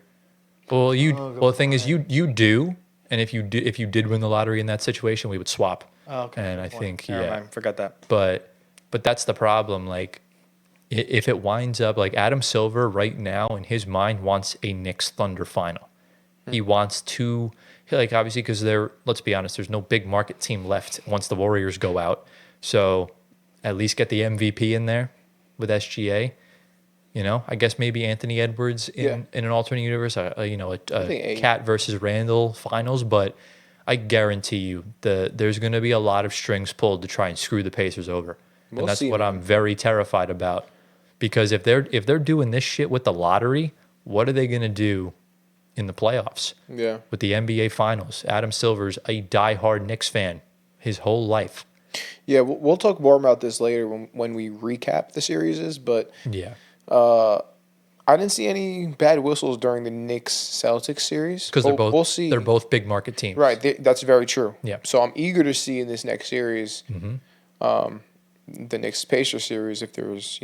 Well, the thing is, you do, and if you did win the lottery in that situation, we would swap. Oh, okay. And I think Never mind, forgot that. But that's the problem. Like, if it winds up like Adam Silver right now in his mind wants a Knicks Thunder final. He wants to, obviously, because let's be honest, there's no big market team left once the Warriors go out. So at least get the MVP in there with SGA. I guess maybe Anthony Edwards in an alternate universe, a Cat versus Randall finals. But I guarantee you there's going to be a lot of strings pulled to try and screw the Pacers over. We'll And that's see, what man. I'm very terrified about. Because if they're doing this shit with the lottery, what are they going to do in the playoffs? Yeah. With the NBA Finals. Adam Silver's a diehard Knicks fan his whole life. Yeah, we'll talk more about this later when we recap the series. But Yeah. I didn't see any bad whistles during the Knicks-Celtics series. Because We'll see. they're both big market teams. Right, that's very true. Yeah. So I'm eager to see in this next series, the Knicks-Pacers series, if there was,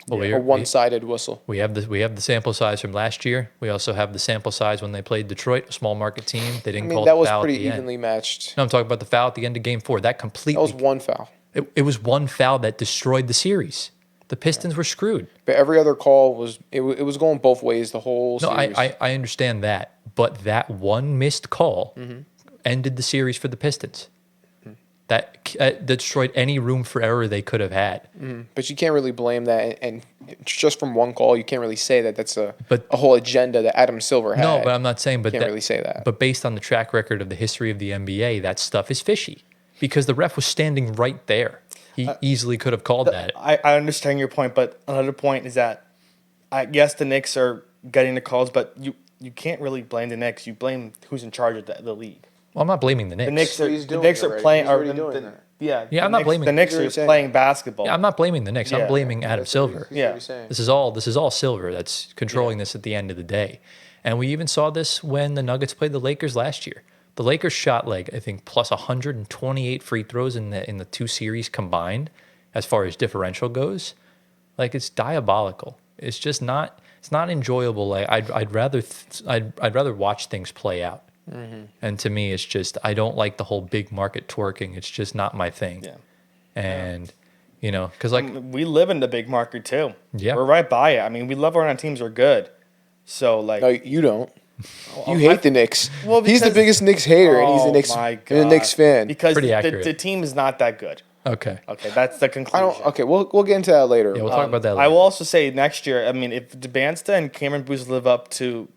Well, a one-sided whistle. We have the sample size from last year. We also have the sample size when they played Detroit, a small market team. They didn't call that the was foul at pretty the end. evenly matched. No, I'm talking about the foul at the end of Game 4. That completely. That was one foul. It was one foul that destroyed the series. The Pistons were screwed. But every other call was it was going both ways the whole No, series. I understand that, but that one missed call ended the series for the Pistons. That destroyed any room for error they could have had. But you can't really blame that, and just from one call, you can't really say that that's a But- whole agenda that Adam Silver had. No, but I'm not saying. But Can't really say that. But based on the track record of the history of the NBA, that stuff is fishy because the ref was standing right there. He easily could have called that. I understand your point, but another point is that, yes, the Knicks are getting the calls, but you can't really blame the Knicks. You blame who's in charge of the league. Well, I'm not blaming the Knicks. The Knicks are He's the doing Knicks it are already. playing. He's already Or doing the, that. yeah, Yeah, I'm the not blaming- The Knicks You're are saying- playing basketball. Yeah, I'm not blaming the Knicks. Yeah. I'm blaming Adam That's what Silver. he's Yeah. saying. This is all Silver that's controlling this at the end of the day. And we even saw this when the Nuggets played the Lakers last year. The Lakers shot I think plus 128 free throws in the two series combined as far as differential goes. It's diabolical. It's just not enjoyable. I'd rather watch things play out. And to me, it's just I don't like the whole big market twerking. It's just not my thing. Yeah. And because We live in the big market too. Yeah. We're right by it. I mean, we love when our teams are good. So No, you don't. You hate the Knicks. Well, he's the because- biggest Knicks hater, and he's a Knicks my and a Knicks God. fan. Because Pretty the accurate. team is not that good. okay. Okay, that's the I conclusion. don't. Okay, we'll get into that later. Yeah, we'll talk about that later. I will also say next year, I mean, if DeBansta and Cameron Booth live up to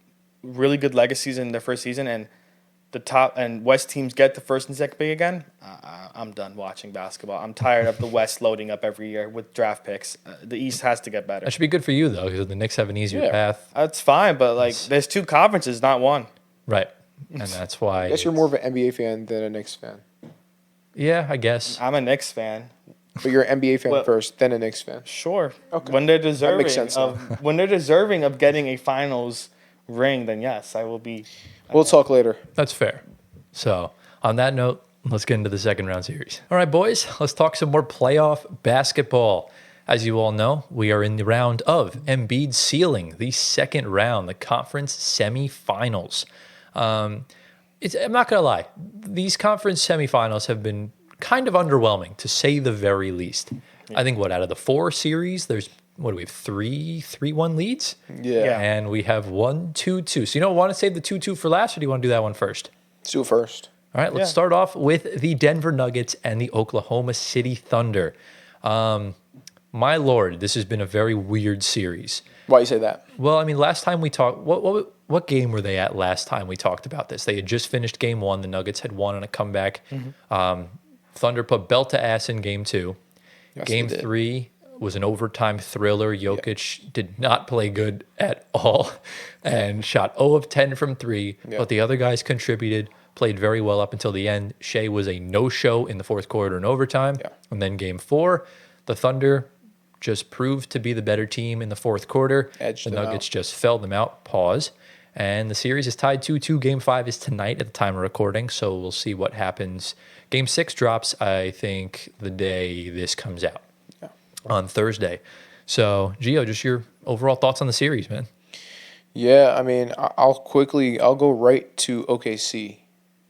really good legacies in their first season and the top and West teams get the first and second pick again, I'm done watching basketball. I'm tired of the West loading up every year with draft picks. The East has to get better. That should be good for you though, because the Knicks have an easier Yeah. path. That's fine, but there's two conferences, not one. Right. And that's why I guess you're more of an NBA fan than a Knicks fan, Yeah, I guess. I'm a Knicks fan. but you're an NBA fan Well- first, then a Knicks fan. Sure. Okay. When they're That makes deserving sense of when they're deserving of getting a finals ring, then yes, I will be. We'll talk later. That's fair. So, on that note, let's get into the second round series. All right, boys, let's talk some more playoff basketball. As you all know, we are in the round of Embiid sealing the second round, the conference semifinals. I'm not going to lie. These conference semifinals have been kind of underwhelming, to say the very least. I think, out of the 4 series, there's, what do we have, 3-1 leads? Yeah. And we have 1-2-2. So, want to save the 2-2 for last, or do you want to do that one first? Let's do it first. All right, let's Yeah. start off with the Denver Nuggets and the Oklahoma City Thunder. My lord, this has been a very weird series. Why you say that? Well, I mean, last time we talked, what game were they at last time we talked about this? They had just finished game 1. The Nuggets had won on a comeback. Thunder put belt to ass in game 2. Yes, Game they did. 3 was an overtime thriller. Jokic did not play good at all and shot 0 of 10 from 3. Yeah. But the other guys contributed, played very well up until the end. Shea was a no-show in the fourth quarter in overtime. Yeah. And then game 4, the Thunder just proved to be the better team in the fourth quarter. Edged the them Nuggets out. just fell them out. Pause. And the series is tied 2-2. Game 5 is tonight at the time of recording, so we'll see what happens. Game 6 drops, I think, the day this comes out on Thursday. So, Gio, just your overall thoughts on the series, man. Yeah, I mean, I'll go right to OKC.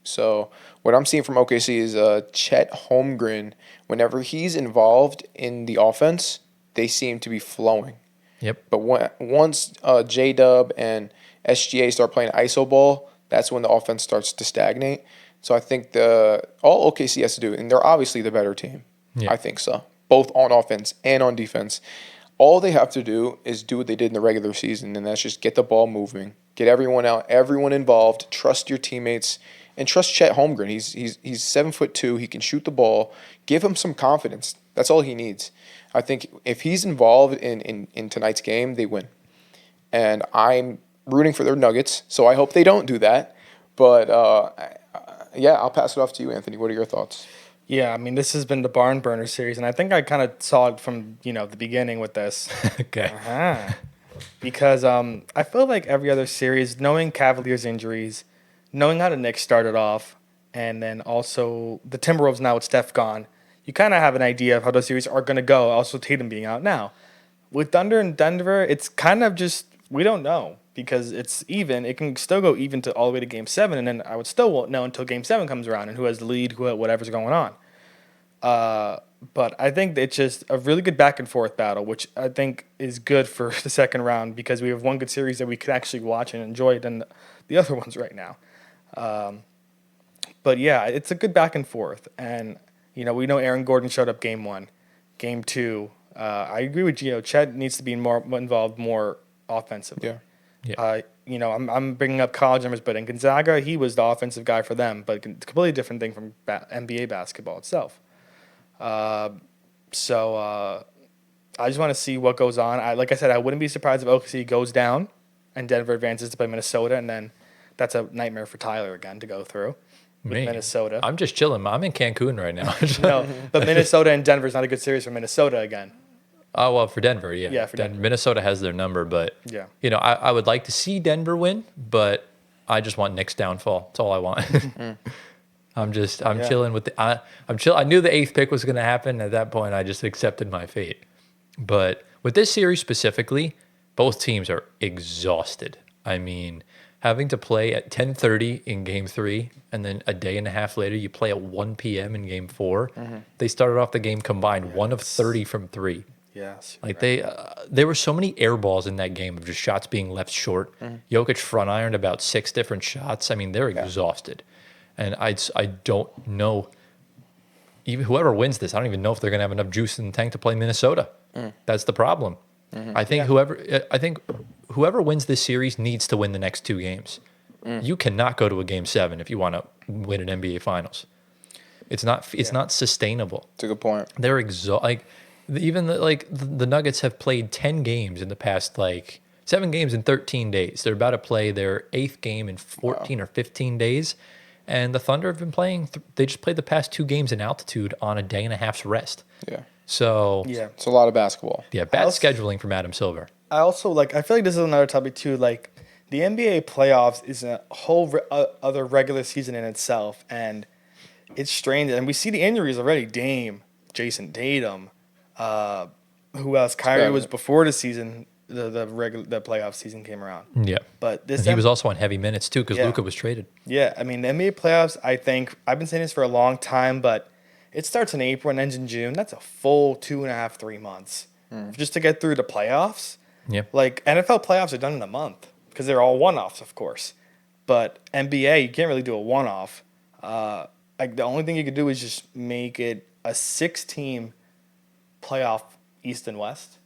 So what I'm seeing from OKC is Chet Holmgren. Whenever he's involved in the offense, they seem to be flowing. Yep. But once J-Dub and SGA start playing iso ball, that's when the offense starts to stagnate. So I think all OKC has to do, and they're obviously the better team. Yeah. I think so, both on offense and on defense. All they have to do is do what they did in the regular season, and that's just get the ball moving, get everyone out, everyone involved, trust your teammates, And trust Chet Holmgren. He's 7'2". He can shoot the ball. Give him some confidence. That's all he needs. I think if he's involved in tonight's game, they win. And I'm rooting for their Nuggets, so I hope they don't do that. But yeah, I'll pass it off to you, Anthony. What are your thoughts? Yeah, I mean, this has been the barn burner series, and I think I kind of saw it from the beginning with this. Okay. Because I feel like every other series, knowing Cavaliers' injuries, knowing how the Knicks started off, and then also the Timberwolves now with Steph gone, you kind of have an idea of how those series are going to go. Also, Tatum being out now. With Thunder and Denver, it's kind of just we don't know because it's even. It can still go even to all the way to Game 7, and then I would still won't know until Game 7 comes around and who has the lead, whatever's going on. But I think it's just a really good back and forth battle, which I think is good for the second round because we have one good series that we could actually watch and enjoy than the other ones right now. But yeah, it's a good back and forth. And, we know Aaron Gordon showed up Game 1. Game 2, I agree with Gio. Chet needs to be more involved more offensively. Yeah. I'm bringing up college numbers, but in Gonzaga, he was the offensive guy for them, but completely different thing from NBA basketball itself. So I just want to see what goes on. Like I said, I wouldn't be surprised if OKC goes down and Denver advances to play Minnesota, and then that's a nightmare for Tyler again to go through with Minnesota. I'm just chilling. I'm in Cancun right now. No, but Minnesota and Denver is not a good series for Minnesota again. Oh, well, for Denver, yeah. Yeah, for Denver. Minnesota has their number, but, yeah. I would like to see Denver win, but I just want Knicks downfall. That's all I want. I'm chilling with I knew the 8th pick was going to happen. At that point, I just accepted my fate. But with this series specifically, both teams are exhausted. I mean, having to play at 10:30 in Game 3, and then a day and a half later, you play at 1 p.m. in Game 4. Mm-hmm. They started off the game combined 1 of 30 from 3. Yes. Like there were so many air balls in that game of just shots being left short. Mm-hmm. Jokic front ironed about 6 different shots. I mean, they're exhausted. And I don't know, even whoever wins this, I don't even know if they're going to have enough juice in the tank to play Minnesota. That's the problem. Mm-hmm. I think whoever wins this series needs to win the next 2 games. You cannot go to a Game 7 if you want to win an NBA Finals. It's not sustainable. That's a good point. They're exhausted. The Nuggets have played 10 games in the past 7 games in 13 days. They're about to play their 8th game in 14 or 15 days. And the Thunder have been playing. They just played the past 2 games in altitude on a day and a half's rest. Yeah. So it's a lot of basketball. Yeah, bad scheduling from Adam Silver. I also I feel like this is another topic too. Like the NBA playoffs is a whole other regular season in itself, and it's strange. And we see the injuries already. Dame, Jayson Tatum, who else? Kyrie was before the season. The playoff season came around. Yeah. But he was also on heavy minutes too because Luka was traded. Yeah, I mean the NBA playoffs, I think I've been saying this for a long time, but it starts in April and ends in June. That's a full 2.5, 3 months just to get through the playoffs. Yeah. Like NFL playoffs are done in a month because they're all one-offs, of course. But NBA, you can't really do a one-off. The only thing you could do is just make it a 6-team playoff East and West.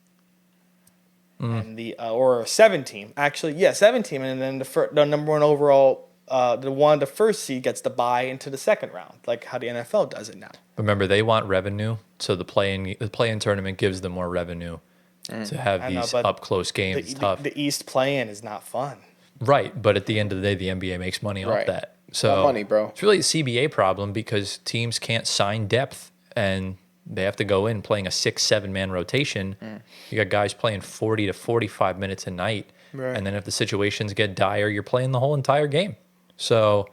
And or a 7-team, actually, 7-team, and then the number 1 overall, the first seed gets the bye into the second round, like how the NFL does it now. Remember, they want revenue, so the play-in tournament gives them more revenue to have these up-close games. It's tough. The East play-in is not fun. Right, but at the end of the day, the NBA makes money off that. So money, bro. It's really a CBA problem because teams can't sign depth and they have to go in playing a 6-7 man rotation. You got guys playing 40 to 45 minutes a night. Right. And then if the situations get dire, you're playing the whole entire game. So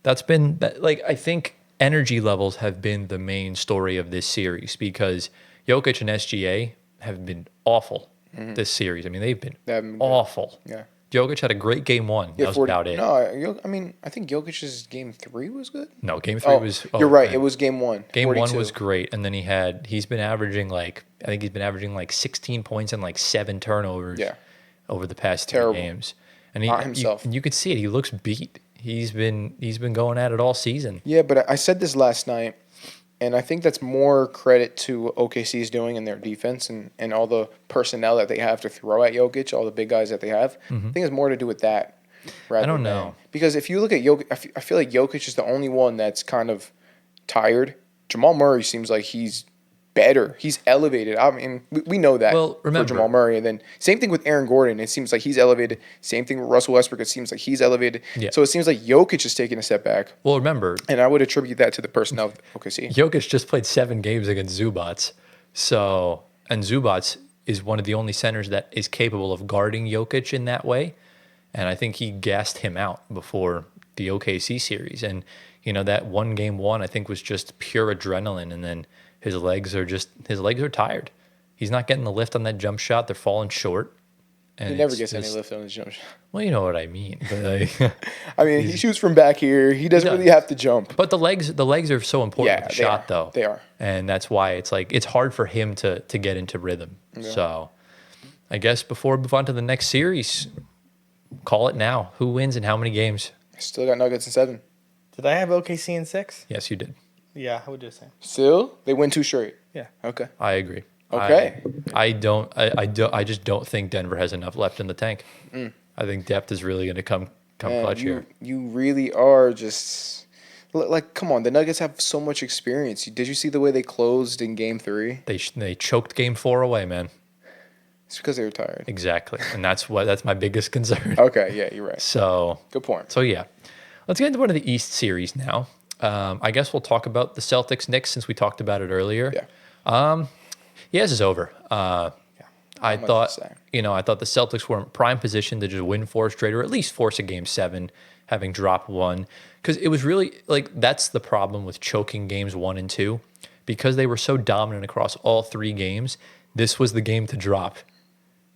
that's been I think energy levels have been the main story of this series because Jokic and SGA have been awful this series. I mean, they've been awful. Yeah. Jokic had a great Game 1. That was about it. No, I mean, I think Jokic's Game 3 was good. No, Game 3 was... you're right. It was Game 1. Game 1 was great. And then he's been averaging 16 points and 7 turnovers over the past 3 games. And not himself. You could see it. He looks beat. He's been going at it all season. Yeah, but I said this last night, and I think that's more credit to OKC's doing in their defense and all the personnel that they have to throw at Jokic, all the big guys that they have. I think it's more to do with that. rather I don't than- know. Because if you look at Jokic, I feel like Jokic is the only one that's kind of tired. Jamal Murray seems like he's better. He's elevated. I mean, we know that Well, remember- for Jamal Murray. And then same thing with Aaron Gordon. It seems like he's elevated. Same thing with Russell Westbrook. It seems like he's elevated. Yeah. So it seems like Jokic is taking a step back. Well, remember, And I would attribute that to the personnel of OKC. Jokic just played 7 games against Zubats. And Zubats is one of the only centers that is capable of guarding Jokic in that way. And I think he gassed him out before the OKC series. And, that game one, I think, was just pure adrenaline. And then his legs are tired. He's not getting the lift on that jump shot. They're falling short. And He never it's gets any just- lift on his jump shot. Well, you know what I mean. But, I mean, he shoots from back here. He doesn't does. really have to jump. but the legs are so important Yeah, with the they shot, are. though. They are. And that's why it's hard for him to get into rhythm. So I guess before we move on to the next series, call it now. Who wins and how many games? Still got Nuggets in 7. Did I have OKC in 6? Yes, you did. Yeah, I would do the same. Still, they win 2 straight. Yeah. Okay. I agree. Okay. I just don't think Denver has enough left in the tank. I think depth is really going to come Man, clutch here. you really are just like, come on. The Nuggets have so much experience. Did you see the way they closed in Game 3? They choked game 4 away, man. It's because they were tired. Exactly. And that's my biggest concern. Okay, yeah, you're right. So Good point. So yeah, let's get into one of the East series now. I guess we'll talk about the Celtics Knicks since we talked about it earlier. Yeah. Yeah, this is over. I much thought to say. I thought the Celtics were in prime position to just win 4 straight, or at least force a game 7, having dropped 1. Because it was really that's the problem with choking games 1 and 2, because they were so dominant across all 3 games. This was the game to drop,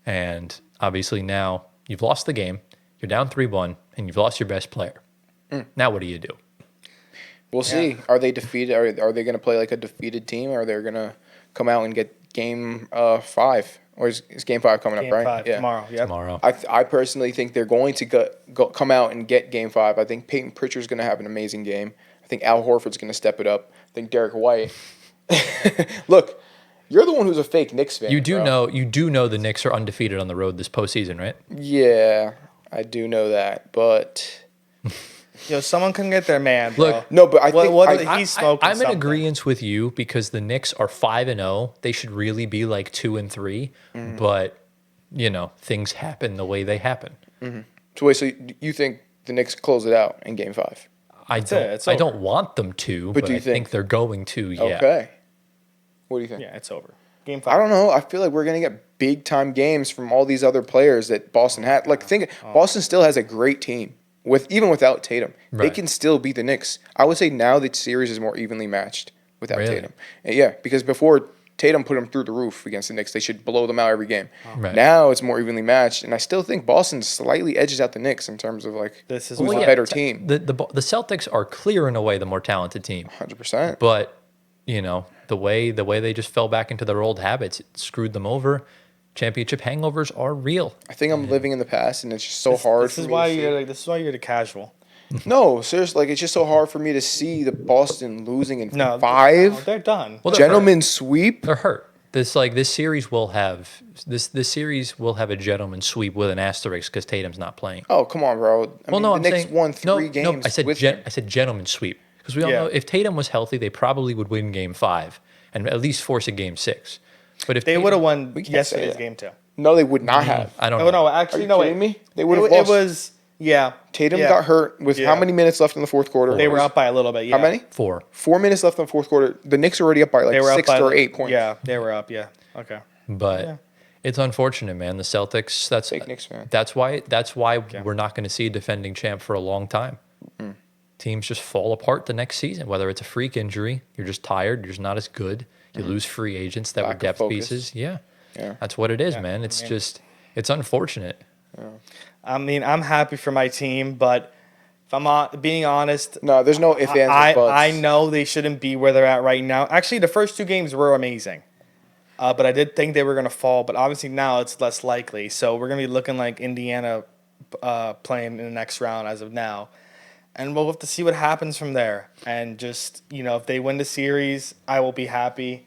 and obviously now you've lost the game. You're down 3-1, and you've lost your best player. Now what do you do? We'll see. Are they defeated? Are they going to play like a defeated team? Or are they going to come out and get Game 5? Or is Game 5 coming Game up, right? 5 tomorrow. Yep. Tomorrow. I personally think they're going to come out and get Game 5. I think Peyton Pritchard's going to have an amazing game. I think Al Horford's going to step it up. I think Derek White. Look, you're the one who's a fake Knicks fan. You do bro. know the Knicks are undefeated on the road this postseason, right? Yeah, I do know that, but Yo, someone can get their man, bro. Look, no, but I think he's smoking I'm in something. agreement with you because the Knicks are 5-0. They should really be like 2-3, but things happen the way they happen. So wait, so you think the Knicks close it out in Game 5? I it's don't want them to, but do you I think think- they're going to. Yeah. Okay. What do you think? Yeah, it's over. Game 5. I don't know. I feel like we're gonna get big time games from all these other players that Boston had. Like, Boston still has a great team even without Tatum. They Right. can still beat the Knicks. I would say now the series is more evenly matched without Really? Tatum. Yeah, because before Tatum put them through the roof against the Knicks, they should blow them out every game. Right. Now it's more evenly matched, and I still think Boston slightly edges out the Knicks in terms of like This is who's why- a better team. The Celtics are clear in a way the more talented team, 100%. but the way they just fell back into their old habits, it screwed them over. Championship hangovers are real. I think I'm living in the past, and it's just so hard. This for is me why to see. this is why you're the casual. No, seriously, like it's just so hard for me to see the Boston losing in No, 5. no, they're done. Well, they're Gentlemen sweep. They're hurt. This series will have a gentleman sweep with an asterisk because Tatum's not playing. Oh, come on, bro. I mean, the I'm Knicks saying won 3 games No, I said with him. I said gentleman sweep because we all Yeah. know if Tatum was healthy, they probably would win Game 5 and at least force a Game 6. But if They Tatum- would have won We can't yesterday's say game 2. No, they would not have. I don't Oh know. no, Are actually you no. kidding Wait. me? They would have It lost. was Tatum yeah. got hurt with Yeah. how many minutes left in the fourth quarter? They were up by a little bit. Yeah. How many? 4. 4 minutes left in the fourth quarter. The Knicks are already up by like They were 6 up by or 8 points. Yeah, they were up. Yeah. Okay. But it's unfortunate, man. The Celtics. Fake Knicks fan. That's why we're not going to see a defending champ for a long time. Teams just fall apart the next season. Whether it's a freak injury, you're just tired, you're just not as good. You lose free agents that Lack were of depth focus. pieces. Yeah, Yeah. that's what it is, man. It's just it's unfortunate. I mean, I'm happy for my team, but if I'm being honest, No, there's no ifs, ands, or buts. I know they shouldn't be where they're at right now. Actually, the first 2 games were amazing. But I did think they were going to fall, but obviously now it's less likely. So we're going to be looking like Indiana playing in the next round as of now. And we'll have to see what happens from there. And just, if they win the series, I will be happy.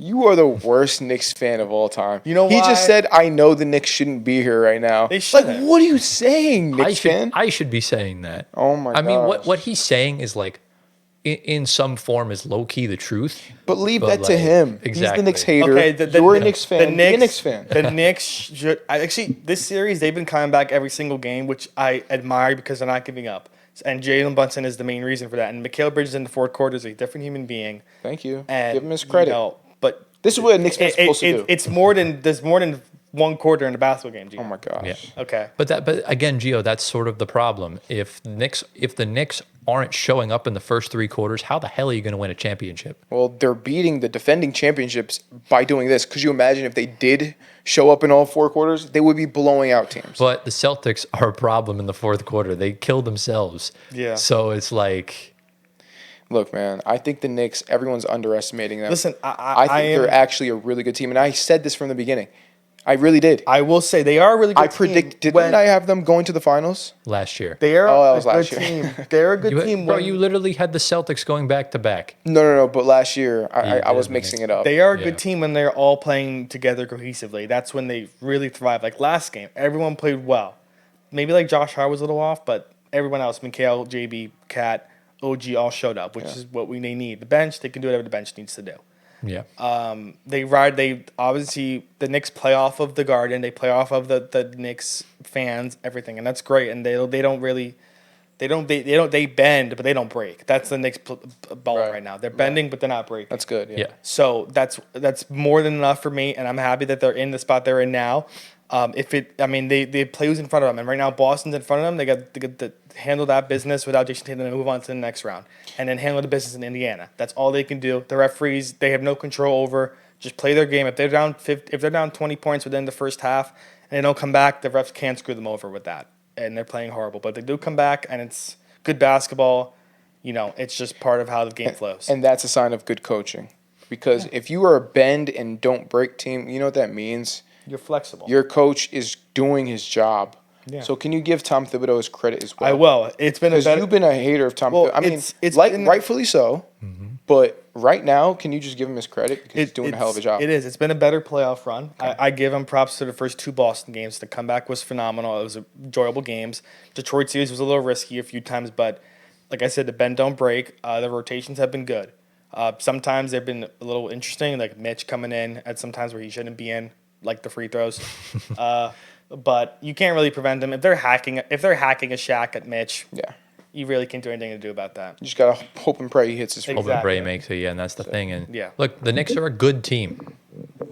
You are the worst Knicks fan of all time. You know he why? just said, "I know the Knicks shouldn't be here right now." They shouldn't. Like, what are you saying, Knicks fan? I should be saying that. Oh my I mean, gosh. what he's saying is like, in some form, is low key the truth. But leave But, that to like, him. He's exactly. the Knicks hater. Okay, You're a Knicks fan. Be a Knicks fan. The Knicks should actually this series they've been coming back every single game, which I admire because they're not giving up. And Jalen Brunson is the main reason for that. And Mikal Bridges in the fourth quarter is a different human being. Thank you. And, Give him his credit. But This is what a Knicks fan's supposed to do. It's more than there's more than one quarter in a basketball game. Gio. Oh my gosh. Yeah. Okay. But again, Gio, that's sort of the problem. If the Knicks aren't showing up in the first three quarters, how the hell are you going to win a championship? Well, they're beating the defending championships by doing this. Could you imagine if they did show up in all four quarters? They would be blowing out teams. But the Celtics are a problem in the fourth quarter. They killed themselves. Yeah. So it's like, Look, man, I think the Knicks, everyone's underestimating them. Listen, I think they're actually a really good team. And I said this from the beginning. I really did. I will say they are a really good I team. predicted, when didn't I have them going to the finals? last year. They are Oh, that a was good last year. team. They're a good team. Bro, when you literally had the Celtics going back to back. No. But last year, Yeah, I was the mixing Knicks. it up. They are a Yeah. good team when they're all playing together cohesively. That's when they really thrive. Like last game, everyone played well. Maybe like Josh Hart was a little off, but everyone else, Mikal, JB, Kat, OG, all showed up, which is what they need. The bench, they can do whatever the bench needs to do. Yeah. They obviously the Knicks play off of the Garden. They play off of the Knicks fans, everything, and that's great. And they bend, but they don't break. That's the Knicks ball right now. They're bending, but they're not breaking. That's good. Yeah. So that's more than enough for me, and I'm happy that they're in the spot they're in now. They play who's in front of them, and right now Boston's in front of them. They got to handle that business without Jayson Tatum and move on to the next round, and then handle the business in Indiana. That's all they can do. The referees, they have no control over. Just play their game. If they're down 20 points within the first half and they don't come back, the refs can't screw them over with that. And they're playing horrible, but they do come back, and it's good basketball. It's just part of how the game flows. And that's a sign of good coaching. Because if you are a bend and don't break team, you know what that means? You're flexible. Your coach is doing his job. Yeah. So can you give Tom Thibodeau his credit as well? I will. It's been a Because better. you've been a hater of Tom Well, Thibodeau. I mean, it's been- rightfully so. But right now, can you just give him his credit? Because he's doing a hell of a job. It is. It's been a better playoff run. I give him props to the first two Boston games. The comeback was phenomenal. It was enjoyable games. Detroit series was a little risky a few times, but like I said, the bend don't break. The rotations have been good. Sometimes they've been a little interesting, like Mitch coming in at some times where he shouldn't be in, like the free throws. But you can't really prevent them if they're hacking a Shaq at Mitch. Yeah. You really can't do anything to do about that. You just got to hope and pray he hits his Hope free and Exactly. pray makes it, and that's the thing. And Yeah. look, the Knicks are a good team.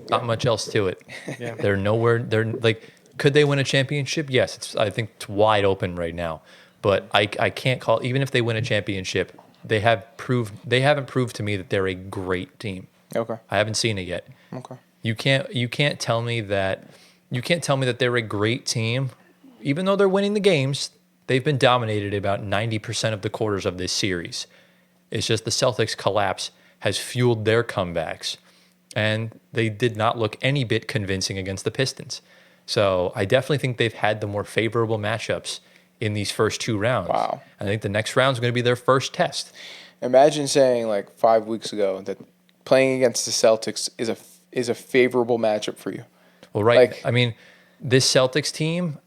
Not much else to it. Yeah. They're nowhere. They're like, could they win a championship? Yes, I think it's wide open right now. But I can't call. Even if they win a championship, they haven't proved to me that they're a great team. Okay. I haven't seen it yet. Okay. You can't tell me that they're a great team, even though they're winning the games. They've been dominated about 90% of the quarters of this series. It's just the Celtics' collapse has fueled their comebacks, and they did not look any bit convincing against the Pistons. So I definitely think they've had the more favorable matchups in these first two rounds. Wow. I think the next round is going to be their first test. Imagine saying like 5 weeks ago that playing against the Celtics is a favorable matchup for you. Well, right. Like- I mean, this Celtics team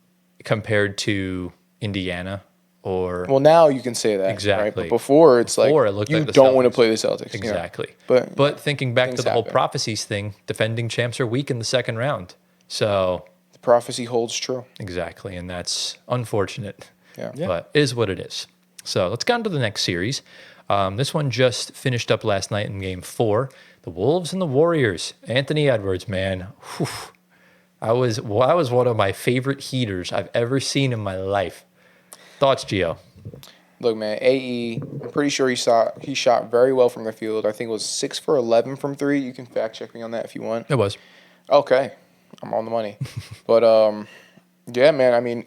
compared to Indiana or Well, now you can say that. Right? Exactly. But before, it looked you like you don't want to Celtics. play the Celtics. you know? Exactly. But thinking back to things the whole happen. prophecies thing, defending champs are weak in the second round. So the prophecy holds true. exactly, and that's unfortunate. Yeah. But it is what it is. So let's get on to the next series. This one just finished up last night in Game 4. The Wolves and the Warriors. Anthony Edwards, man. Whew. I was one of my favorite heaters I've ever seen in my life. Thoughts, Gio? Look, man, AE, I'm pretty sure he shot very well from the field. I think it was 6 for 11 from 3. You can fact check me on that if you want. It was. Okay. I'm on the money. But yeah, man, I mean,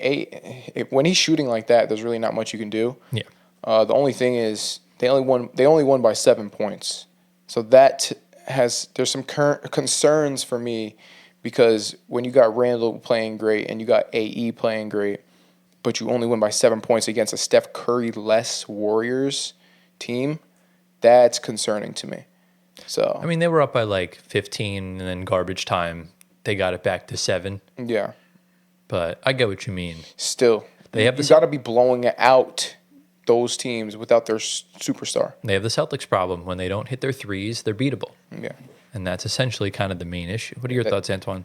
when he's shooting like that, there's really not much you can do. Yeah. The only thing is they only won by 7 points. So there's some current concerns for me because when you got Randall playing great and you got AE playing great, but you only win by 7 points against a Steph Curry-less Warriors team, that's concerning to me. So I mean, they were up by like 15, and then garbage time, they got it back to 7. yeah, But I get what you mean. still They have you the got to be blowing out those teams without their superstar. They have the Celtics problem. When they don't hit their threes, they're beatable. Yeah, And that's essentially kind of the main issue. What are your thoughts, Antoine?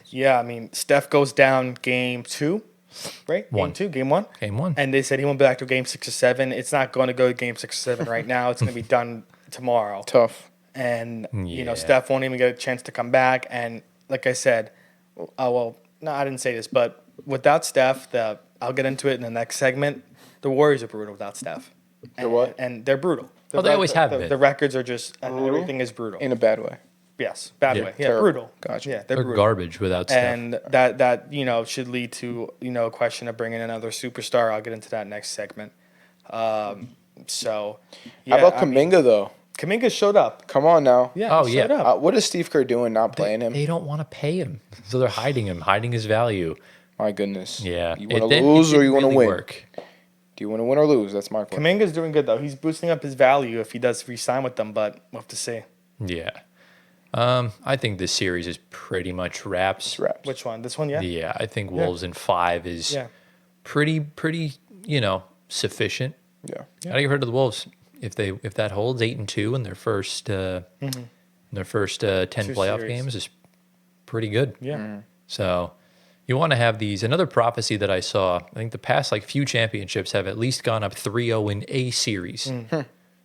Yeah, I mean, Steph goes down game 2, right? Game 1. Game 1. And they said he won't be back to game 6 or 7. It's not going to go to game 6 or 7 right now. It's going to be done tomorrow. tough. And, Yeah. Steph won't even get a chance to come back. And like I said, no, I didn't say this, but without Steph, I'll get into it in the next segment. The Warriors are brutal without Steph. They're what? And they're brutal. They always have been. The records are just, everything is brutal. In a bad way. Yes, bad Yeah. way. Yeah, Terrible. brutal. Gotcha. Yeah, They're brutal. garbage without Steph. And that should lead to a question of bringing another superstar. I'll get into that next segment. So, yeah, How about Kuminga though? Kuminga showed up. Come on now. Yeah, Oh, he showed yeah. up. What is Steve Kerr doing? Not playing him? They don't want to pay him. So they're hiding him, hiding his value. My goodness. Yeah. You want It to didn't- lose it or you didn't want to really win? work. Do you want to win or lose? That's my question. Kuminga's doing good though. He's boosting up his value if he does re-sign with them, but we'll have to see. Yeah. I think this series is pretty much wraps. Raps. Which one? This one? Yeah. Yeah, I think Wolves in 5 is Yeah. pretty, sufficient. Yeah. How do you heard of the Wolves? If that holds 8-2 in their first 10 playoff series. games is pretty good. Yeah. So you want to have these. Another prophecy that I saw, I think the past few championships have at least gone up 3-0 in a series.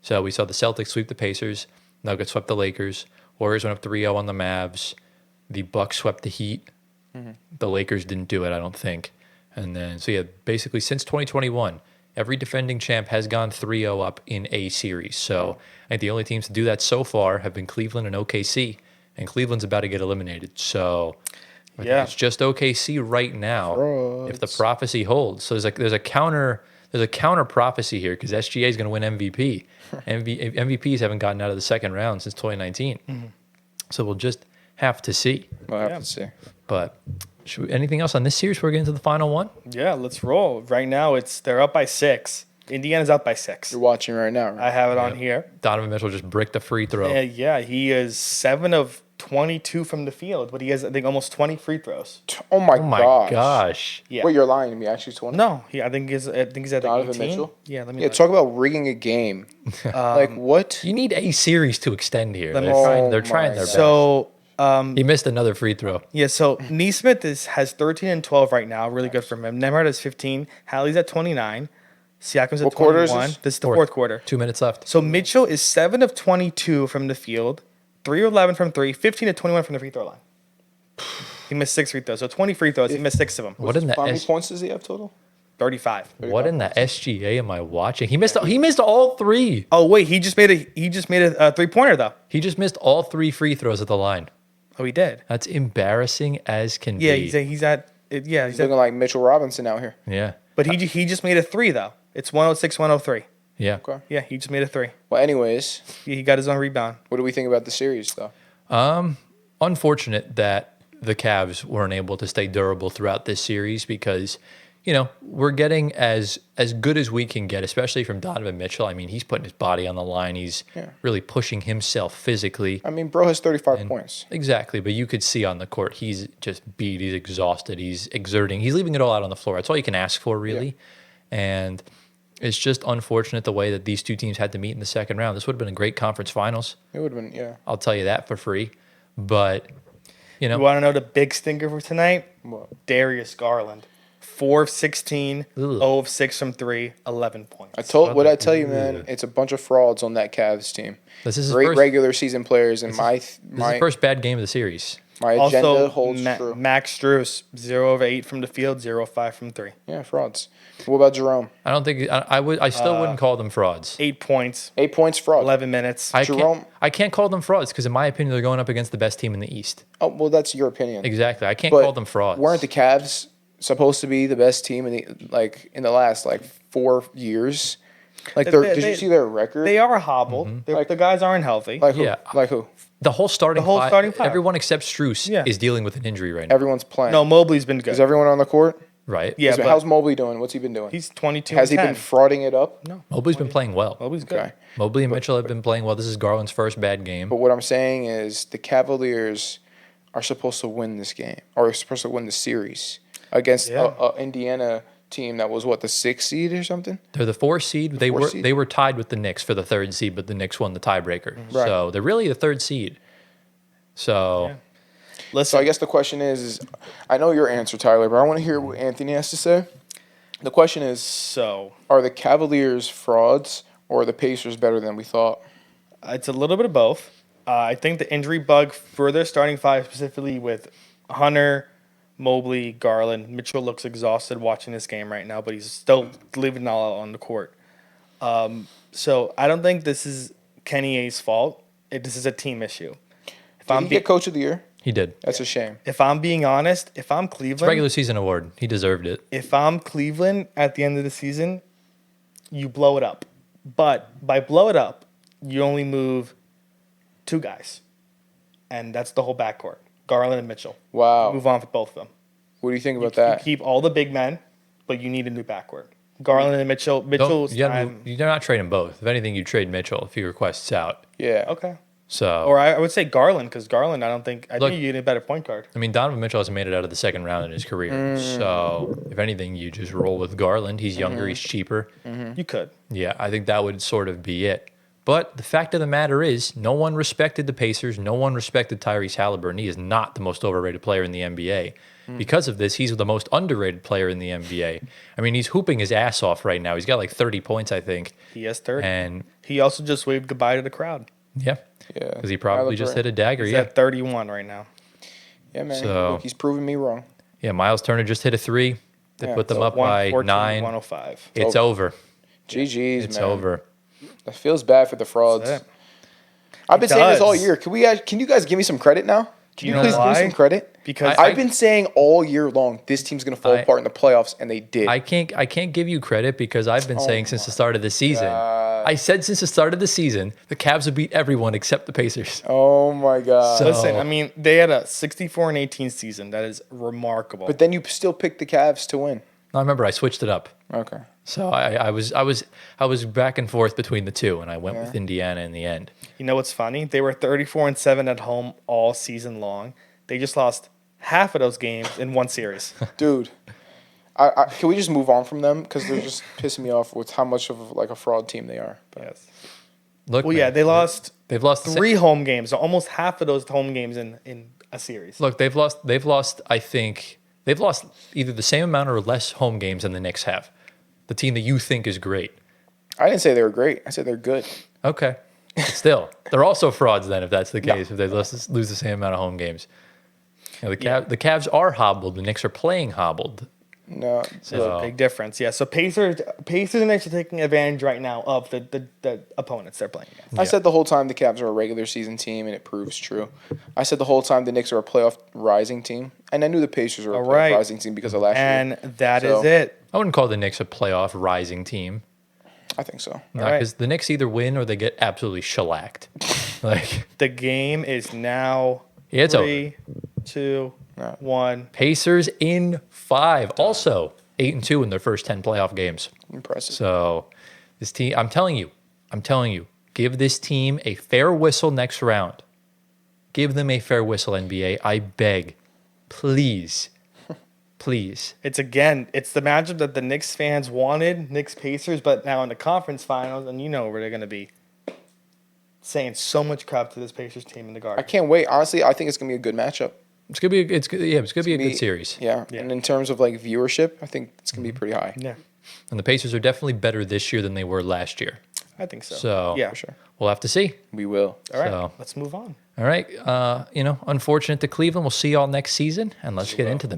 So we saw the Celtics sweep the Pacers, Nuggets swept the Lakers, Warriors went up 3-0 on the Mavs, the Bucks swept the Heat. The Lakers didn't do it, I don't think. And then, basically since 2021, every defending champ has gone 3-0 up in a series. So I think the only teams to do that so far have been Cleveland and OKC, and Cleveland's about to get eliminated. So I think it's just OKC right now. Frauds. If the prophecy holds, so there's a counter prophecy here because SGA is going to win MVP. MVPs haven't gotten out of the second round since 2019. So we'll just have to see. We'll have to see. But anything else on this series before we get into the final one? Yeah, let's roll. Right now, they're up by 6. Indiana's up by 6. You're watching right now, right? I have it on here. Donovan Mitchell just bricked a free throw. Yeah, he is 7 of 22 from the field, but he has, I think, almost 20 free throws. Oh my, Oh my gosh. Yeah. Wait, you're lying to me. Actually, 20. No, I think he's at Donovan 18. Mitchell? Yeah, let me Yeah, look. talk about rigging a game. Like what? You need a series to extend here. Let me- They're trying my their best. So, He missed another free throw. so Neesmith has 13 and 12 right now. Really good for him. Nemhard has 15. Hallie's at 29. Siakam's at What quarter is 21. this? This is the fourth quarter. 2 minutes left. So Mitchell is 7 of 22 from the field, 3 of 11 from 3, 15 of 21 from the free throw line. He missed 6 free throws. So 20 free throws. He missed 6 of them. What in the How many points does he have total? 35. What in the SGA am I watching? He missed all 3. Oh wait, he just made a 3-pointer though. He just missed all 3 free throws at the line. Oh, he did. That's embarrassing as can Yeah, be. he's at He's looking like Mitchell Robinson out here. Yeah. but he just made a 3 though. It's 106, 103. Yeah. Okay. Yeah, he just made a 3. Well, anyways, He got his own rebound. what do we think about the series, though? Unfortunate that the Cavs weren't able to stay durable throughout this series because, we're getting as good as we can get, especially from Donovan Mitchell. I mean, he's putting his body on the line. He's really pushing himself physically. I mean, bro has 35 points. Exactly, but you could see on the court, he's just beat. He's exhausted. He's exerting. He's leaving it all out on the floor. That's all you can ask for, really. And it's just unfortunate the way that these two teams had to meet in the second round. This would have been a great conference finals. It would have been, yeah. I'll tell you that for free. But, You want to know the big stinker for tonight? What? Darius Garland. 4 of 16, Ugh. 0 of 6 from 3, 11 points. What I tell you, man, it's a bunch of frauds on that Cavs team. this is his Great first, regular season players, and this is the first bad game of the series. my agenda Also, holds true. Max Strus, 0 of 8 from the field, 0 of 5 from 3. Yeah, frauds. What about Jerome? I don't think I still wouldn't call them frauds. 8 points, 8 points, fraud. 11 minutes. Jerome- I can't call them frauds because in my opinion they're going up against the best team in the East. Oh, well, that's your opinion. Exactly. I can't But call them frauds. Weren't the Cavs supposed to be the best team in the last 4 years? Did you see their record? They are hobbled. Like- The guys aren't healthy. Like who? Yeah. Like who? The whole starting whole starting five. everyone except Strus Yeah. is dealing with an injury right now. Everyone's playing. No, Mobley's been good. Is everyone on the court? Right. Yeah, So but how's Mobley doing? What's he been doing? he's 22 Has he and been 10. frauding it up? No. Mobley's been playing well. Mobley's good. Okay. Mobley and Mitchell have been playing well. This is Garland's first bad game. But what I'm saying is the Cavaliers are supposed to win this game, or are supposed to win the series against a Indiana team that was what, the 6th seed or something? They're the 4th seed. They fourth were seed? they were tied with the Knicks for the 3rd seed, but the Knicks won the tiebreaker. Right. So they're really the 3rd seed. So Listen, So I guess the question is I know your answer, Tyler, but I want to hear what Anthony has to say. The question is, so are the Cavaliers frauds or are the Pacers better than we thought? it's a little bit of both. I think the injury bug for their starting five, specifically with Hunter, Mobley, Garland. Mitchell looks exhausted watching this game right now, but he's still leaving it all out on the court. So I don't think this is Kenny A's fault. This is a team issue. Did he get Coach of the Year? he did. That's a shame. If I'm being honest, if I'm It's a Cleveland, regular season award. He deserved it. if I'm Cleveland at the end of the season, you blow it up. But by blow it up, you only move 2 guys. And that's the whole backcourt. Garland and Mitchell. Wow. Move on for both of them. What do you think about You that? keep all the big men, but you need a new backcourt. Garland and Mitchell. Mitchell's You're time. not trading both. If anything, you trade Mitchell if he requests out. Yeah. Okay. So Or I would say Garland, because Garland, I Look- think you need a better point guard. I mean, Donovan Mitchell hasn't made it out of the 2nd round in his career. So if anything, you just roll with Garland. He's younger. He's cheaper. You could. Yeah, I think that would sort of be it. But the fact of the matter is, no one respected the Pacers. No one respected Tyrese Halliburton. He is not the most overrated player in the NBA. Because of this, he's the most underrated player in the NBA. I mean, he's hooping his ass off right now. He's got like 30 points, I think. He has 30. And He also just waved goodbye to the crowd. yeah, Yeah. because he probably just hit a dagger. He's Yeah, at 31 right now. Yeah, man. So- Look, he's proving me wrong. yeah. Miles Turner just hit a 3 to Yeah, put them so up by 114, 9. 105. It's over. GG's, It's man. over. That feels bad for the frauds. That's it. I've been saying this all does. year. Can you guys give me some credit now? Can you know please give me why? some credit? Because I've been saying all year long this team's gonna fall I- apart in the playoffs, and they did. I can't give you credit because I've been saying since the start of the season. God. I said since the start of the season, the Cavs would beat everyone except the Pacers. Oh my god! So- Listen, I mean, they had a 64-18 season. That is remarkable. But then you still picked the Cavs to win. I remember I switched it up. Okay. So I was back and forth between the two, and I went with Indiana in the end. You know what's funny? They were 34-7 at home all season long. They just lost half of those games in one series. Dude, can we just move on from them because they're just pissing me off with how much of like a fraud team they are. But Yes. Look, Well, man, yeah, they've lost the 3 home games, so almost half of those home games in a series. Look, they've lost. I think they've lost either the same amount or less home games than the Knicks have. The team that you think is great. I didn't say they were great. I said they're good. Okay, but still, they're also frauds then if that's the case. If they lose the same amount of home games. You know, the Cavs are hobbled. The Knicks are playing hobbled. No. So Big difference. Yeah, so Pacers and Knicks are taking advantage right now of the opponents they're playing against. I said the whole time the Cavs are a regular season team, and it proves true. I said the whole time the Knicks are a playoff rising team, and I knew the Pacers were a playoff right. rising team because of last year. And that is So- it. I wouldn't call the Knicks a playoff rising team. I think so. Because right. the Knicks either win or they get absolutely shellacked. Like The game is now Yeah, it's 3, 2, No. 1. Pacers in 5. Also 8-2 in their first 10 playoff games. Impressive. So this team, I'm telling you, give this team a fair whistle next round. Give them a fair whistle, NBA. I beg. Please. Please. It's the matchup that the Knicks fans wanted, Knicks Pacers, but now in the conference finals, and you know where they're going to be saying so much crap to this Pacers team in the I Garden. can't wait. Honestly, I think it's gonna be a good matchup. It's gonna be a good series. Yeah. Yeah. And in terms of like viewership, I think it's gonna be pretty high. Yeah, And the Pacers are definitely better this year than they were last year. I think so. So yeah, For sure. we'll have to see. We will. All right, So- let's move on. All right. Unfortunate to Cleveland. We'll see y'all next season. And let's get into the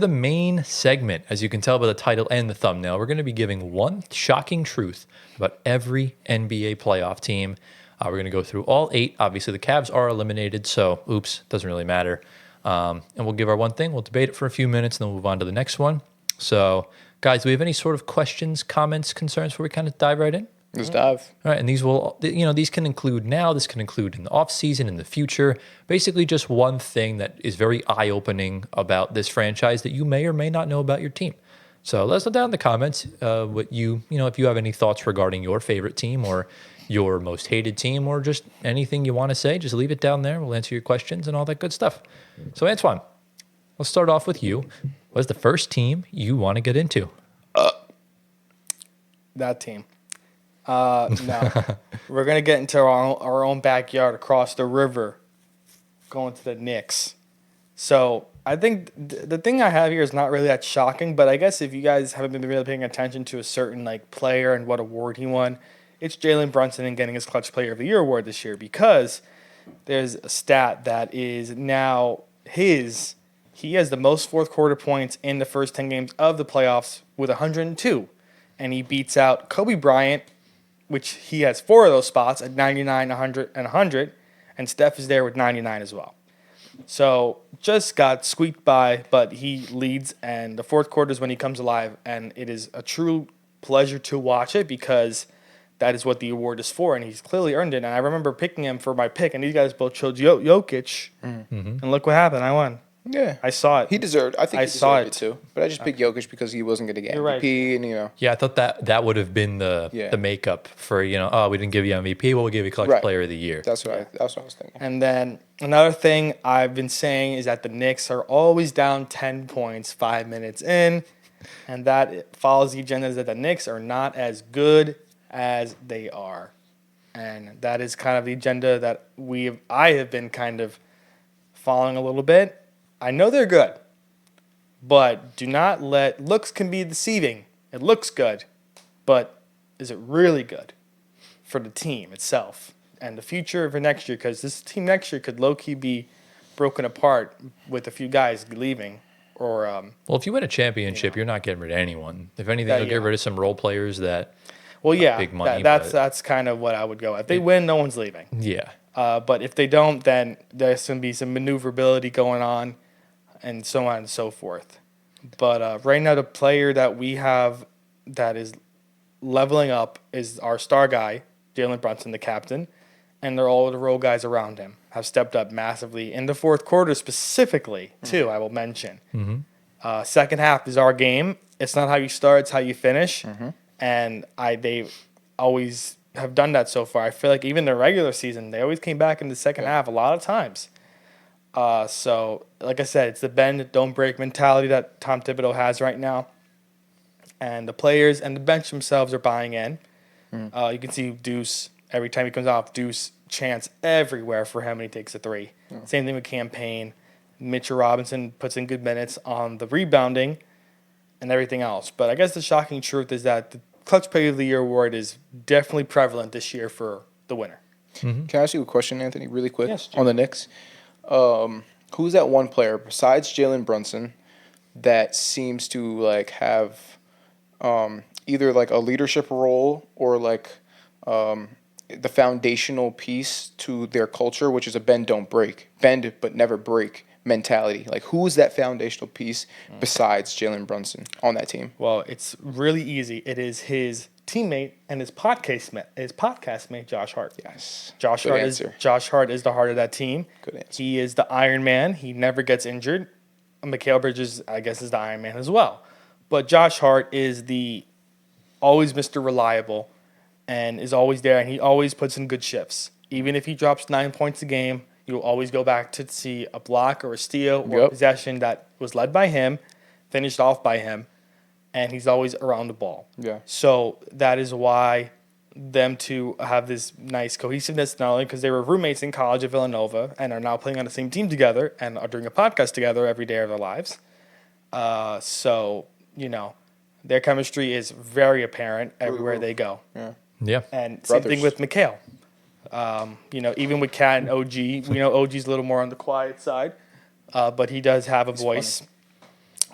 main segment. As you can tell by the title and the thumbnail, we're going to be giving one shocking truth about every NBA playoff team. We're going to go through all 8. Obviously, the Cavs are eliminated, so oops, doesn't really matter. And we'll give our one thing. We'll debate it for a few minutes, and then we'll move on to the next one. So, guys, do we have any sort of questions, comments, concerns before we kind of dive right in? Let's dive. All right, and these can include now, this can include in the off season, in the future. Basically, just one thing that is very eye-opening about this franchise that you may or may not know about your team. So let us know down in the comments what if you have any thoughts regarding your favorite team or your most hated team or just anything you want to say. Just leave it down there. We'll answer your questions and all that good stuff. So Antoine, let's start off with you. What's the first team you want to get into? That team. No. We're going to get into our own backyard across the river, going to the Knicks. So I think the thing I have here is not really that shocking, but I guess if you guys haven't been really paying attention to a certain player and what award he won, it's Jalen Brunson and getting his Clutch Player of the Year award this year, because there's a stat that is now his. He has the most fourth quarter points in the first 10 games of the playoffs with 102, and he beats out Kobe Bryant, which he has 4 of those spots at 99, 100, and 100, and Steph is there with 99 as well. So just got squeaked by, but he leads, and the fourth quarter is when he comes alive, and it is a true pleasure to watch it because that is what the award is for, and he's clearly earned it. And I remember picking him for my pick, and these guys both chose Jokic, and look what happened. I won. Yeah. I saw it. He deserved. I think I he saw deserved it too. But I just picked Jokic because he wasn't going to get You're right. MVP, and Yeah, I thought that would have been the makeup for we didn't give you MVP, we'll give you Clutch Player of the Year. That's what I was thinking. And then another thing I've been saying is that the Knicks are always down 10 points 5 minutes in, and that follows the agenda that the Knicks are not as good as they are. And that is kind of the agenda that I have been kind of following a little bit. I know they're good, but do not looks can be deceiving. It looks good, but is it really good for the team itself and the future for next year? Because this team next year could low-key be broken apart with a few guys leaving. Or well, if you win a championship, you're not getting rid of anyone. If anything, you'll get rid of some role players that big money. That's kind of what I would go. If they win, no one's leaving. Yeah. But if they don't, then there's going to be some maneuverability going on and so on and so forth. But right now, the player that we have that is leveling up is our star guy, Jalen Brunson, the captain, and all the role guys around him have stepped up massively in the fourth quarter specifically, too, I will mention. Mm-hmm. Second half is our game. It's not how you start, it's how you finish. Mm-hmm. And they always have done that so far. I feel like even the regular season, they always came back in the second half a lot of times. So, like I said, it's the bend, don't break mentality that Tom Thibodeau has right now. And the players and the bench themselves are buying in. You can see Deuce, every time he comes off, Deuce chants everywhere for him when he takes a three. Same thing with Campaign. Mitchell Robinson puts in good minutes on the rebounding and everything else. But I guess the shocking truth is that the Clutch Player of the Year award is definitely prevalent this year for the winner. Mm-hmm. Can I ask you a question, Anthony, really quick? Yes, on the Knicks? Who's that one player besides Jalen Brunson that seems to have either a leadership role or the foundational piece to their culture, which is a bend don't break, bend but never break mentality? Who's that foundational piece besides Jalen Brunson on that team? Well, it's really easy. It is his teammate and his podcast mate, Josh Hart. Yes. Josh Hart is the heart of that team. Good answer. He is the Iron Man. He never gets injured. Mikal Bridges, I guess, is the Iron Man as well. But Josh Hart is always Mr. Reliable and is always there, and he always puts in good shifts. Even if he drops 9 points a game, you'll always go back to see a block or a steal or a possession that was led by him, finished off by him, and he's always around the ball. Yeah. So that is why them two have this nice cohesiveness, not only because they were roommates in college at Villanova and are now playing on the same team together and are doing a podcast together every day of their lives. So, their chemistry is very apparent everywhere they go. Yeah. And same thing with Mikal. Even with Kat and OG, we know OG's a little more on the quiet side, but he does have a voice. Funny.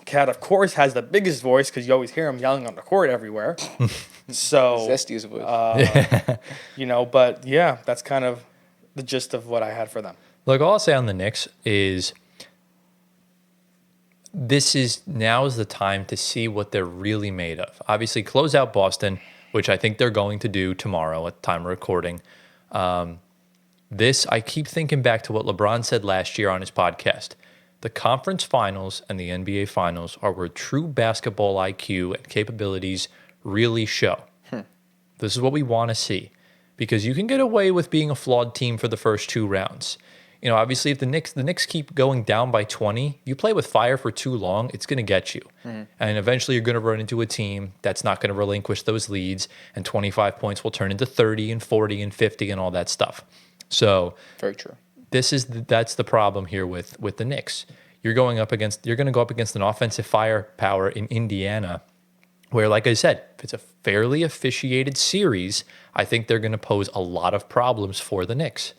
Kat, of course, has the biggest voice because you always hear him yelling on the court everywhere. So zesty as a voice. But yeah, that's kind of the gist of what I had for them. Look, all I'll say on the Knicks is now is the time to see what they're really made of. Obviously, close out Boston which I think they're going to do tomorrow at the time of recording. I keep thinking back to what LeBron said last year on his podcast. The conference finals and the NBA finals are where true basketball IQ and capabilities really show. This is what we want to see, because you can get away with being a flawed team for the first 2 rounds. You know, obviously, if the Knicks keep going down by 20, you play with fire for too long, it's going to get you. And eventually, you're going to run into a team that's not going to relinquish those leads, and 25 points will turn into 30 and 40 and 50 and all that stuff. So, very true. That's the problem here with the Knicks. You're going to go up against an offensive firepower in Indiana, where, like I said, if it's a fairly officiated series, I think they're going to pose a lot of problems for the Knicks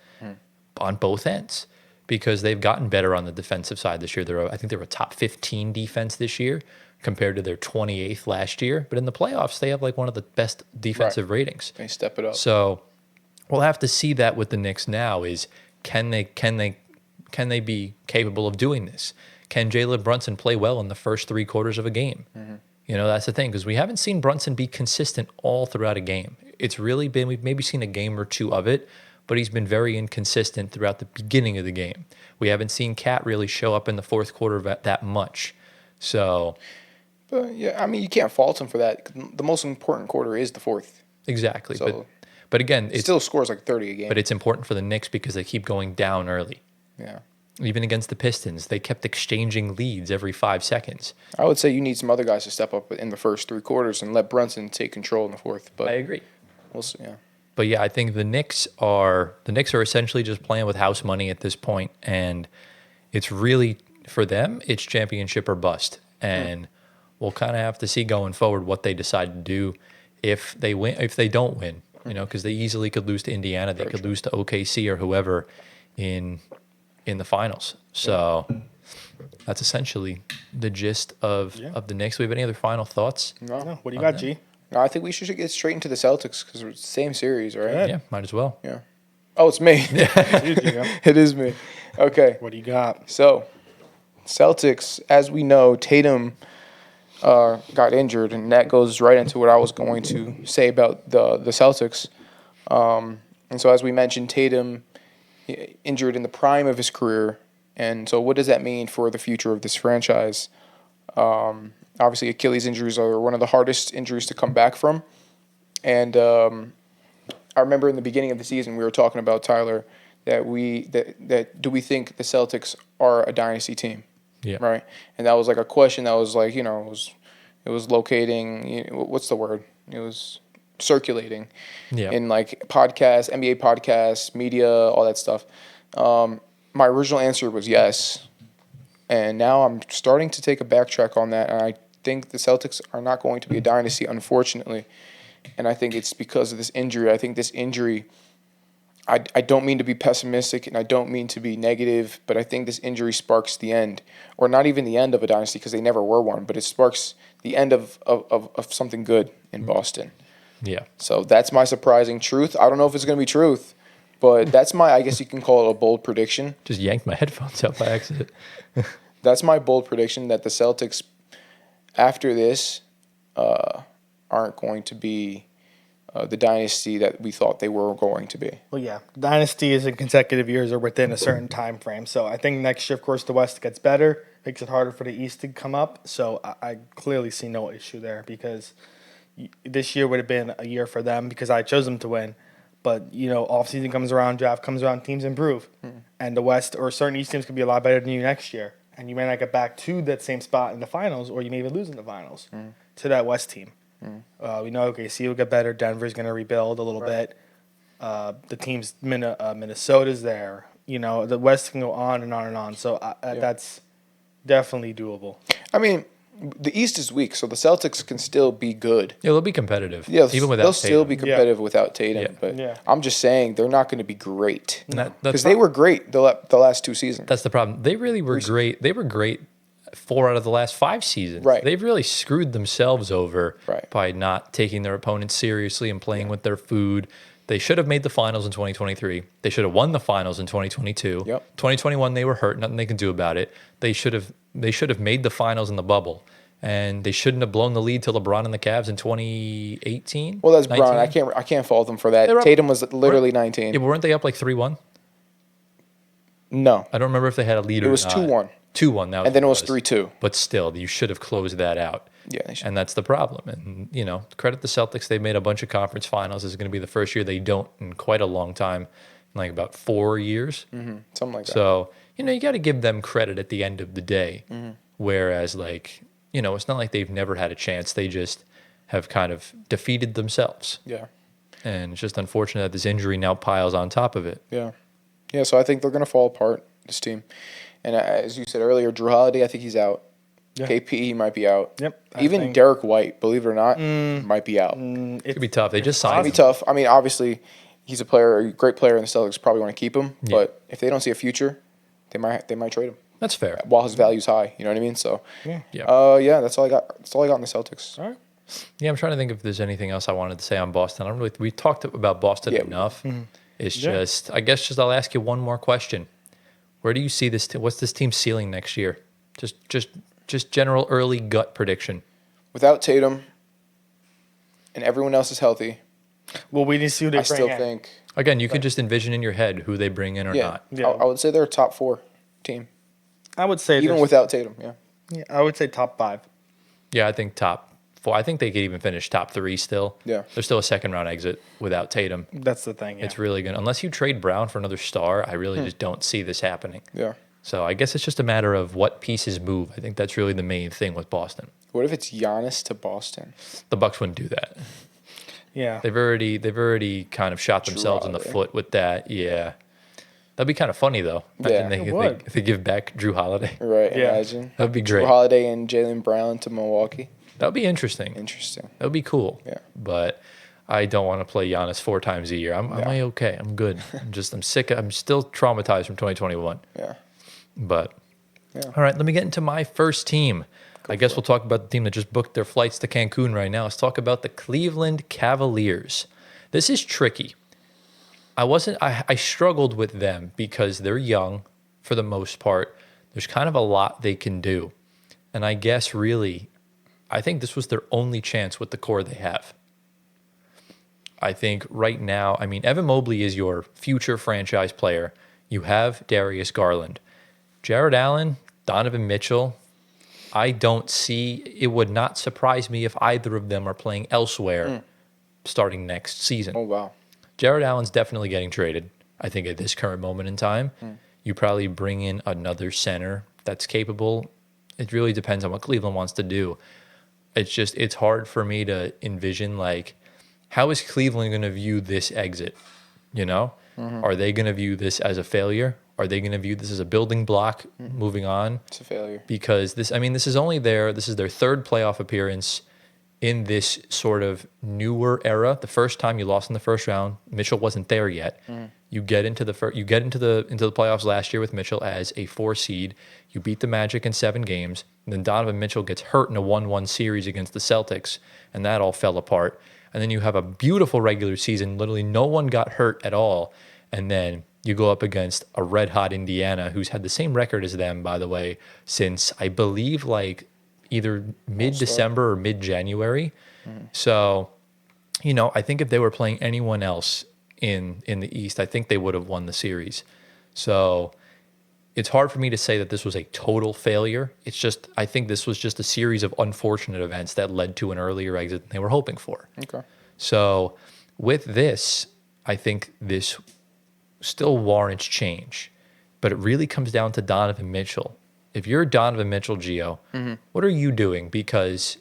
on both ends, because they've gotten better on the defensive side this year. I think they're a top 15 defense this year compared to their 28th last year. But in the playoffs, they have like one of the best defensive ratings. They step it up. So we'll have to see that with the Knicks now. Is can they be capable of doing this? Can Jalen Brunson play well in the first 3 quarters of a game? You know, that's the thing, because we haven't seen Brunson be consistent all throughout a game. It's really been, we've maybe seen a game or 2 of it, but he's been very inconsistent throughout the beginning of the game. We haven't seen Cat really show up in the fourth quarter that much. So, but yeah, I mean, you can't fault him for that. The most important quarter is the fourth. Exactly. So, but again, it still scores like 30 a game. But it's important for the Knicks because they keep going down early. Yeah. Even against the Pistons, they kept exchanging leads every 5 seconds. I would say you need some other guys to step up in the first 3 quarters and let Brunson take control in the fourth. But I agree. We'll see. Yeah. But yeah, I think the Knicks are essentially just playing with house money at this point, and it's really, for them, it's championship or bust. And we'll kind of have to see going forward what they decide to do if they win, if they don't win. You know, because they easily could lose to Indiana, they could lose to OKC or whoever in the finals. So that's essentially the gist of the Knicks. Do we have any other final thoughts? No. What do you got, G? No, I think we should get straight into the Celtics because it's the same series, right? Yeah, might as well. Yeah. Oh, it's me. It is me. Okay. What do you got? So, Celtics, as we know, Tatum got injured, and that goes right into what I was going to say about the Celtics. And so, as we mentioned, Tatum injured in the prime of his career. And so what does that mean for the future of this franchise? Obviously, Achilles injuries are one of the hardest injuries to come back from. And I remember in the beginning of the season we were talking about, Tyler, that do we think the Celtics are a dynasty team? Yeah. Right? And that was like a question that was like, it was locating, what's the word? It was circulating in like podcasts, NBA podcasts, media, all that stuff. My original answer was yes. And now I'm starting to take a backtrack on that. And I think the Celtics are not going to be a dynasty, unfortunately. And I think it's because of this injury. I think this injury, I don't mean to be pessimistic and I don't mean to be negative, but I think this injury sparks the end, or not even the end of a dynasty because they never were one, but it sparks the end of something good in Boston. Yeah. So that's my surprising truth. I don't know if it's going to be truth, but that's I guess you can call it a bold prediction. Just yanked my headphones out by accident. That's my bold prediction that the Celtics, after this, aren't going to be the dynasty that we thought they were going to be. Well, yeah. Dynasty is in consecutive years or within a certain time frame. So I think next year, of course, the West gets better, makes it harder for the East to come up. So I clearly see no issue there because this year would have been a year for them because I chose them to win. But, offseason comes around, draft comes around, teams improve. And the West or certain East teams could be a lot better than you next year. And you may not get back to that same spot in the finals, or you may even lose in the finals to that West team. We know OKC will get better. Denver's going to rebuild a little bit. The teams, Minnesota's there. The West can go on and on and on. So that's definitely doable. I mean, the East is weak, so the Celtics can still be good. Yeah, they'll be competitive. Yeah, even without they'll Tatum. still be competitive without Tatum. Yeah. But I'm just saying they're not going to be great Because they were great the last 2 seasons. That's the problem. They really were great. They were great 4 out of the last 5 seasons. Right. They've really screwed themselves over Right. by not taking their opponents seriously and playing with their food. They should have made the finals in 2023. They should have won the finals in 2022. Yep. 2021 they were hurt. Nothing they can do about it. They should have made the finals in the bubble. And they shouldn't have blown the lead to LeBron and the Cavs in 2018. Well, that's 19? Bron. I can't fault them for that. They were up- Tatum was literally 19. Yeah, but weren't they up like 3-1? No, I don't remember if they had a lead or not. it was 2-1, 2-1. That was and then it what was 3-2. But still, you should have closed that out. Yeah, they should. And that's the problem. And, credit the Celtics. They made a bunch of conference finals. This is going to be the first year they don't in quite a long time, like about 4 years. Something like that. So, you got to give them credit at the end of the day. Whereas, it's not like they've never had a chance. They just have kind of defeated themselves. Yeah. And it's just unfortunate that this injury now piles on top of it. Yeah. Yeah, so I think they're going to fall apart, this team. And as you said earlier, Drew Holiday, I think he's out. Yeah. KP might be out. Yep. Even Derek White, believe it or not, might be out. It could be tough. They just It'd signed be him. tough. I mean, obviously, he's a great player, and the Celtics probably want to keep him. Yeah. But if they don't see a future, they might trade him That's fair. while his value's high. You know what I mean? So, Yeah. Yeah. that's all I got. That's all I got on the Celtics. All right. Yeah, I'm trying to think if there's anything else I wanted to say on Boston. I don't really. We talked about Boston Yeah. enough. It's Yeah. just, I guess, I'll ask you one more question. Where do you see this? What's this team's ceiling next year? Just general early gut prediction. Without Tatum, and everyone else is healthy, Well, we need to see who they I bring still in. think. Again, you could just envision in your head who they bring in or Yeah, not. Yeah. I would say they're a top 4 team, I would say even there's- without Tatum. Yeah. Yeah, I would say top 5. Yeah, I think top 4. I think they could even finish top 3 still. Yeah. There's still a second round exit without Tatum. That's the thing. Yeah. It's really good. Unless you trade Brown for another star, I really just don't see this happening. Yeah. So I guess it's just a matter of what pieces move. I think that's really the main thing with Boston. What if it's Giannis to Boston? The Bucks wouldn't do that. yeah. They've already kind of shot themselves in the Holiday. foot with that. Yeah. That'd be kind of funny though. Yeah. Imagine It would. if they give back Drew Holiday. Right. Yeah. Imagine. That'd be Drew great. Holiday and Jaylen Brown to Milwaukee. That'd be interesting. Interesting. That would be cool. Yeah. But I don't want to play Giannis 4 times a year. I'm okay. I'm good. I'm sick. I'm still traumatized from 2021. Yeah. But Yeah. all right, let me get into my first team. I guess we'll talk about the team that just booked their flights to Cancun right now. Let's talk about the Cleveland Cavaliers. This is tricky. I struggled with them because they're young for the most part. There's kind of a lot they can do. And I guess really, I think this was their only chance with the core they have. I think right now, Evan Mobley is your future franchise player. You have Darius Garland. Jared Allen, Donovan Mitchell, I don't see, it would not surprise me if either of them are playing elsewhere starting next season. Oh, wow. Jared Allen's definitely getting traded, I think, at this current moment in time. You probably bring in another center that's capable. It really depends on what Cleveland wants to do. It's hard for me to envision, how is Cleveland going to view this exit? Are they going to view this as a failure? Are they going to view this as a building block moving on? It's a failure. Because this is their third playoff appearance in this sort of newer era. The first time you lost in the first round, Mitchell wasn't there yet. You get into the playoffs last year with Mitchell as a 4 seed. You beat the Magic in 7 games. And then Donovan Mitchell gets hurt in a 1-1 series against the Celtics, and that all fell apart. And then you have a beautiful regular season. Literally no one got hurt at all. And then you go up against a red-hot Indiana, who's had the same record as them, by the way, since I believe either mid-December or mid-January. So, I think if they were playing anyone else in the East, I think they would have won the series. So it's hard for me to say that this was a total failure. It's just, I think this was just a series of unfortunate events that led to an earlier exit than they were hoping for. Okay. So with this, I think this still warrants change, but it really comes down to Donovan Mitchell. If you're Donovan Mitchell, Gio, what are you doing? Because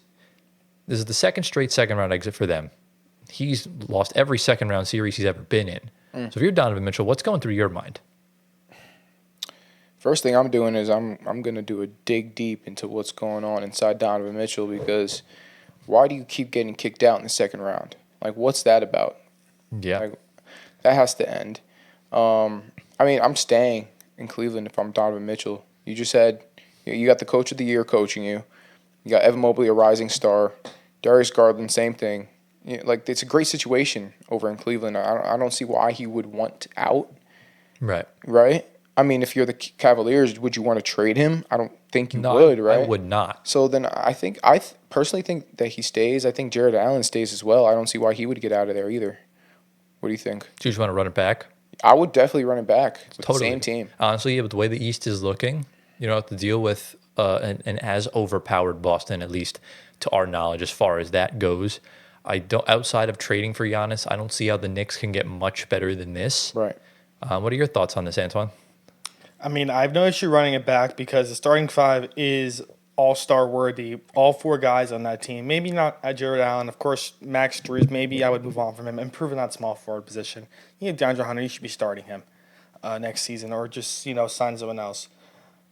this is the second round exit for them. He's lost every second round series he's ever been in. So if you're Donovan Mitchell, what's going through your mind? First thing I'm doing is I'm going to do a dig deep into what's going on inside Donovan Mitchell, because why do you keep getting kicked out in the second round? What's that about? Yeah. That has to end. I'm staying in Cleveland if I'm Donovan Mitchell. You just had, you got the coach of the year coaching you. You got Evan Mobley, a rising star. Darius Garland, same thing. It's a great situation over in Cleveland. I don't see why he would want out. Right. Right? I mean, if you're the Cavaliers, would you want to trade him? I don't think you No, would, right? I would not. So then I personally think that he stays. I think Jared Allen stays as well. I don't see why he would get out of there either. What do you think? Do you just want to run it back? I would definitely run it back with Totally. the same team. Honestly, with the way the East is looking, you don't have to deal with an as overpowered Boston, at least to our knowledge, as far as that goes. I don't. Outside of trading for Giannis, I don't see how the Knicks can get much better than this. Right. What are your thoughts on this, Antoine? I mean, I have no issue running it back because the starting five is all-star worthy. All 4 guys on that team. Maybe not Jared Allen. Of course, Max Strus, maybe I would move on from him. Improving that small forward position. You have DeAndre Hunter, you should be starting him next season or just, sign someone else.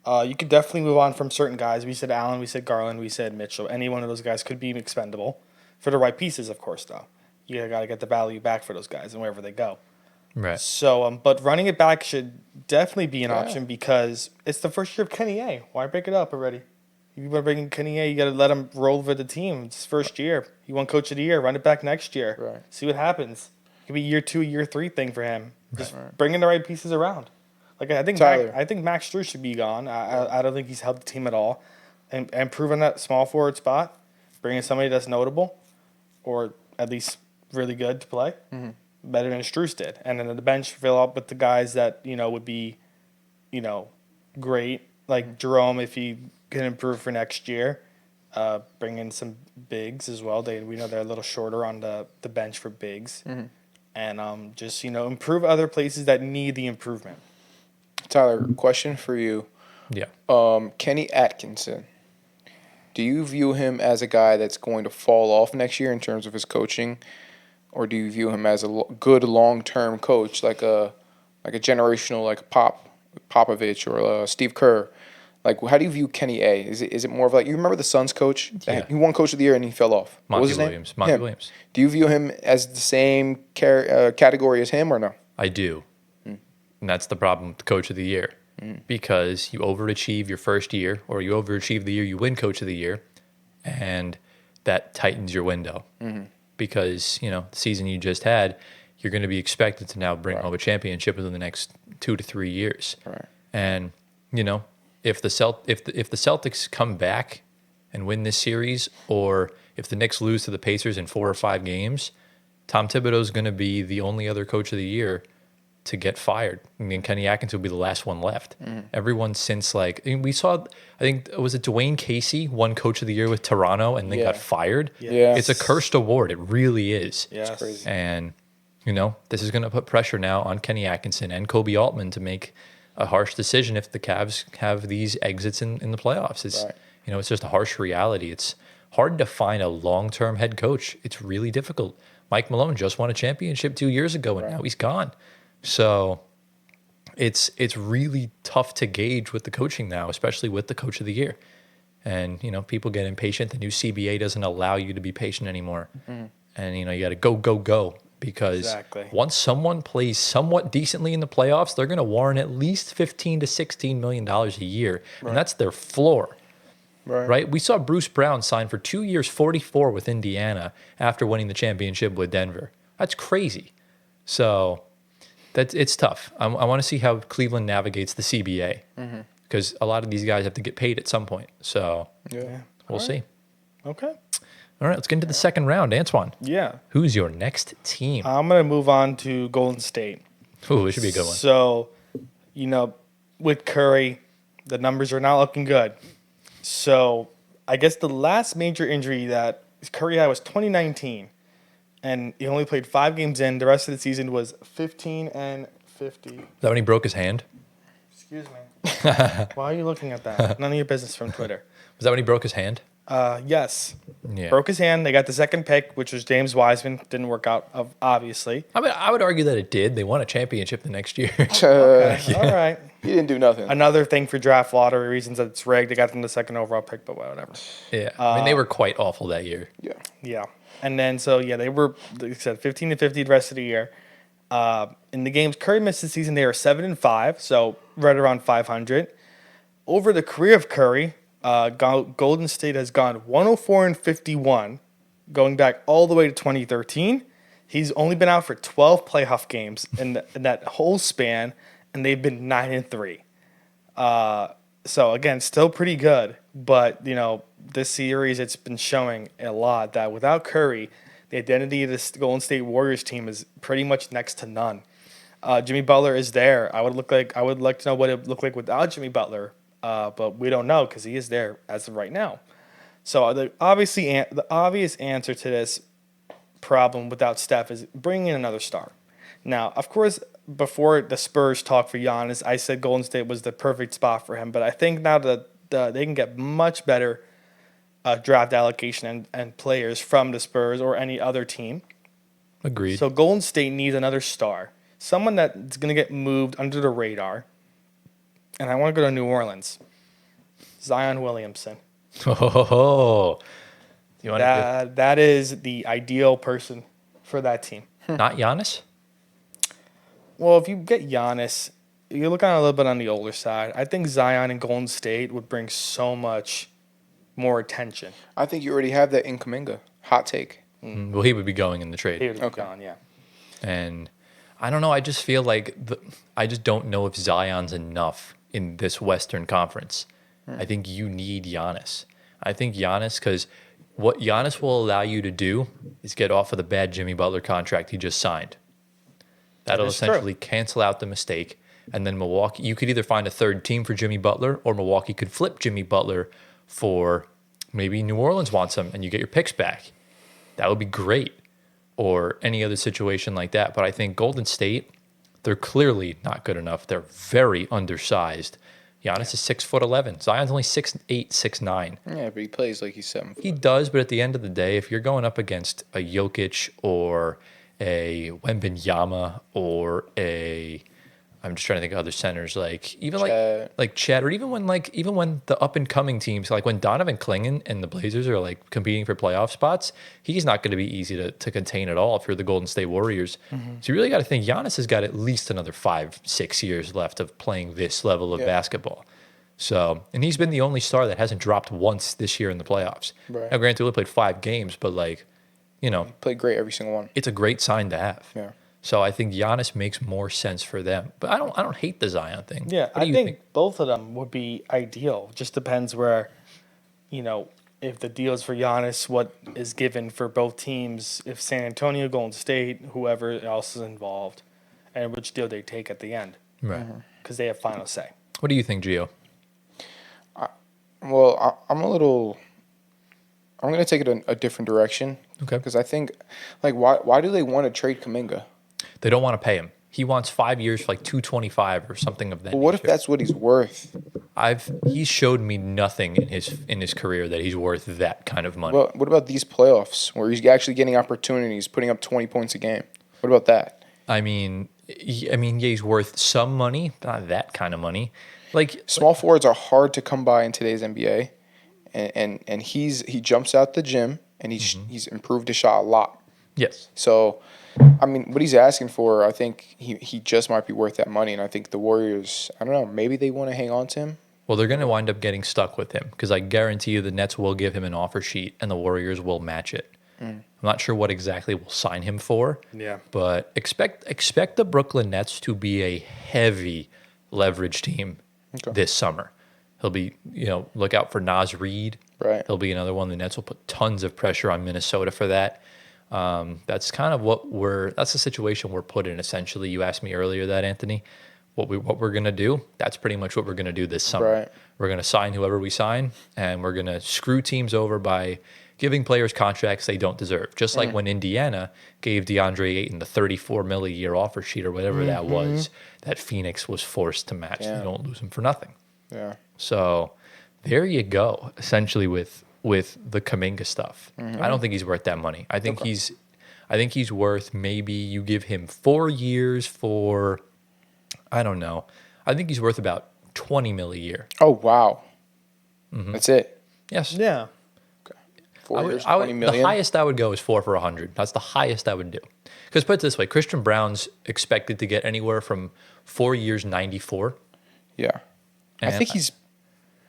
You could definitely move on from certain guys. We said Allen, we said Garland, we said Mitchell. Any one of those guys could be expendable. For the right pieces, of course, though. You got to get the value back for those guys and wherever they go. Right. So, but running it back should definitely be an option because it's the first year of Kenny A. Why break it up already? If you want to bring in Kenny A, you got to let him roll with the team. It's his first year. You won Coach of the Year. Run it back next year. Right. See what happens. It could be year 2, year 3 thing for him. Just bringing the right pieces around. Like I think Max Strus should be gone. I don't think he's helped the team at all. And improving that small forward spot, bringing somebody that's notable, or at least really good to play. Mm-hmm. Better than Strus did. And then the bench fill up with the guys that, would be, great. Like Jerome, if he can improve for next year. Bring in some bigs as well. We know they're a little shorter on the bench for bigs. Mm-hmm. And just, improve other places that need the improvement. Tyler, question for you. Yeah. Kenny Atkinson. Do you view him as a guy that's going to fall off next year in terms of his coaching? Or do you view him as a good long-term coach, like a generational, like Popovich or Steve Kerr? Like, how do you view Kenny A? Is it more of like, you remember the Suns coach? Yeah. He won Coach of the Year and he fell off. What was his name? Monty Williams. Do you view him as the same category as him or no? I do. And that's the problem with the Coach of the Year. Because you overachieve your first year, or you overachieve the year you win Coach of the Year, and that tightens your window. Mm-hmm. Because, the season you just had, you're going to be expected to now bring home a championship within the next 2 to 3 years. Right. And, if the Celtics come back and win this series, or if the Knicks lose to the Pacers in 4 or 5 games, Tom Thibodeau's going to be the only other Coach of the Year to get fired. I mean, Kenny Atkinson will be the last one left. Everyone since we saw, I think, was it Dwayne Casey won Coach of the Year with Toronto and then got fired? Yeah. It's a cursed award. It really is. Yes. It's crazy. And, this is going to put pressure now on Kenny Atkinson and Kobe Altman to make a harsh decision if the Cavs have these exits in the playoffs. It's, it's just a harsh reality. It's hard to find a long-term head coach. It's really difficult. Mike Malone just won a championship 2 years ago, and now he's gone. So it's really tough to gauge with the coaching now, especially with the Coach of the Year. And, people get impatient. The new CBA doesn't allow you to be patient anymore. Mm-hmm. And, you got to go because once someone plays somewhat decently in the playoffs, they're going to warrant at least $15 to $16 million a year. Right. And that's their floor. Right? We saw Bruce Brown sign for 2 years, 44 with Indiana after winning the championship with Denver. That's crazy. So it's tough. I want to see how Cleveland navigates the CBA because a lot of these guys have to get paid at some point. So we'll see. Okay. All right, let's get into the second round. Antoine. Yeah. Who's your next team? I'm going to move on to Golden State. Ooh, this should be a good one. So, with Curry, the numbers are not looking good. So, I guess the last major injury that Curry had was 2019. And he only played 5 games in. The rest of the season was 15 and 50. Is that when he broke his hand? Excuse me. Why are you looking at that? None of your business from Twitter. Was that when he broke his hand? Yes. Yeah. Broke his hand. They got the second pick, which was James Wiseman. Didn't work out, obviously. I mean, I would argue that it did. They won a championship the next year. Okay. All right. He didn't do nothing. Another thing for draft lottery reasons that it's rigged. They got them the second overall pick, but whatever. Yeah. I mean, they were quite awful that year. Yeah. Yeah. And then, they were, like I said, 15 to 50 the rest of the year. In the games Curry missed this season, they were 7-5, so right around 500. Over the career of Curry, Golden State has gone 104-51, going back all the way to 2013. He's only been out for 12 playoff games in that whole span, and they've been 9-3. So again, still pretty good, but this series it's been showing a lot that without Curry, the identity of this Golden State Warriors team is pretty much next to none. Jimmy Butler is there. I would like to know what it would look like without Jimmy Butler, but we don't know because he is there as of right now. So the obvious answer to this problem without Steph is bringing in another star. Now, of course, before the Spurs talk for Giannis, I said Golden State was the perfect spot for him, but I think now that they can get much better draft allocation and players from the Spurs or any other team. Agreed. So Golden State needs another star. Someone that's going to get moved under the radar. And I want to go to New Orleans. Zion Williamson. Oh, you want That is the ideal person for that team. not Giannis? Well, if you get Giannis, you're looking a little bit on the older side. I think Zion and Golden State would bring so much more attention. I think you already have that in Kuminga. Hot take. Well, he would be going in the trade. He would be gone, yeah. And I don't know. I just feel like I just don't know if Zion's enough in this Western Conference. I think you need Giannis. I think Giannis, because what Giannis will allow you to do is get off of the bad Jimmy Butler contract he just signed. That'll essentially cancel out the mistake. And then Milwaukee, you could either find a third team for Jimmy Butler, or Milwaukee could flip Jimmy Butler for maybe New Orleans wants him and you get your picks back. That would be great. Or any other situation like that. But I think Golden State, they're clearly not good enough. They're very undersized. Giannis is 6'11". Zion's only 6'8", 6'9". Yeah, but he plays like he's 7 foot. He does, but at the end of the day, if you're going up against a Jokic or a Wembanyama or I'm just trying to think of other centers, like even like Chet, or even when the up and coming teams, like when Donovan Clingan and the Blazers are like competing for playoff spots, he's not going to be easy to contain at all if you're the Golden State Warriors. So you really got to think Giannis has got at least another 5-6 years left of playing this level of basketball. So, and he's been the only star that hasn't dropped once this year in the playoffs. Right. Now, granted, he only played 5 games, but he played great every single one. it's a great sign to have. Yeah. So I think Giannis makes more sense for them. But I don't hate the Zion thing. Yeah, What do I you think both of them would be ideal. Just depends where, if the deal is for Giannis, what is given for both teams, if San Antonio, Golden State, whoever else is involved, and which deal they take at the end. Right. Because they have final say. What do you think, Gio? Well, I'm going to take it a different direction. Okay. Because I think, why do they want to trade Kuminga? They don't want to pay him. He wants 5 years for like $225 or something of that. But what if nature. that's what he's worth? He's showed me nothing in his career that he's worth that kind of money. Well, what about these playoffs where he's actually getting opportunities, putting up 20 points a game? What about that? I mean, he's worth some money, but not that kind of money. Like Small forwards are hard to come by in today's NBA, and he jumps out the gym and he's improved his shot a lot. yes. So, I mean, what he's asking for, I think he just might be worth that money. And I think the Warriors, I don't know, maybe they want to hang on to him. Well, they're going to wind up getting stuck with him because I guarantee you the Nets will give him an offer sheet and the Warriors will match it. I'm not sure what exactly we'll sign him for. Yeah. But expect the Brooklyn Nets to be a heavy leverage team this summer. He'll be, look out for Naz Reid. Right. He'll be another one. The Nets will put tons of pressure on Minnesota for that. That's kind of that's the situation we're put in, essentially. You asked me earlier that, Anthony, what we're going to do. That's pretty much what we're going to do this summer. Right. We're going to sign whoever we sign, and we're going to screw teams over by giving players contracts they don't deserve. Just like when Indiana gave DeAndre Ayton the $34 million a year offer sheet or whatever that was, that Phoenix was forced to match. Yeah. They don't lose him for nothing. Yeah. So there you go, essentially with the Kuminga stuff. I don't think he's worth that money. I think he's worth, maybe you give him 4 years for, I don't know. I think he's worth about $20 million a year. Oh, wow. That's it. Yes. Yeah. 4 years, $20 million. The highest I would go is 4 for 100. That's the highest I would do. Because put it this way, Christian Brown's expected to get anywhere from 4 years, 94. Yeah. I And think he's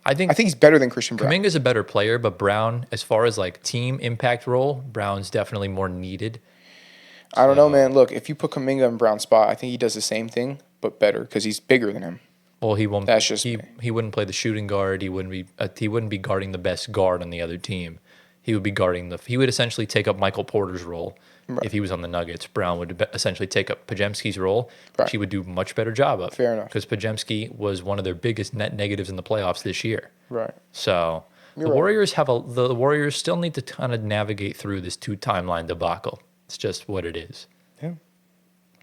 I think better than Christian Brown. Kuminga's a better player, but Brown, as far as like team impact role, Brown's definitely more needed. I don't know, man. Look, if you put Kuminga in Brown's spot, I think he does the same thing, but better because he's bigger than him. Well, he won't. That's just he, me. he wouldn't play the shooting guard. He wouldn't be guarding the best guard on the other team. He would be guarding he would essentially take up Michael Porter's role. Right. If he was on the Nuggets, Brown would essentially take up Pajemski's role, Right. which he would do a much better job of. Fair enough. Because Pajemski was one of their biggest net negatives in the playoffs this year. Right. So You're the right. Warriors the Warriors still need to kind of navigate through this 2-timeline debacle. It's just what it is. Yeah.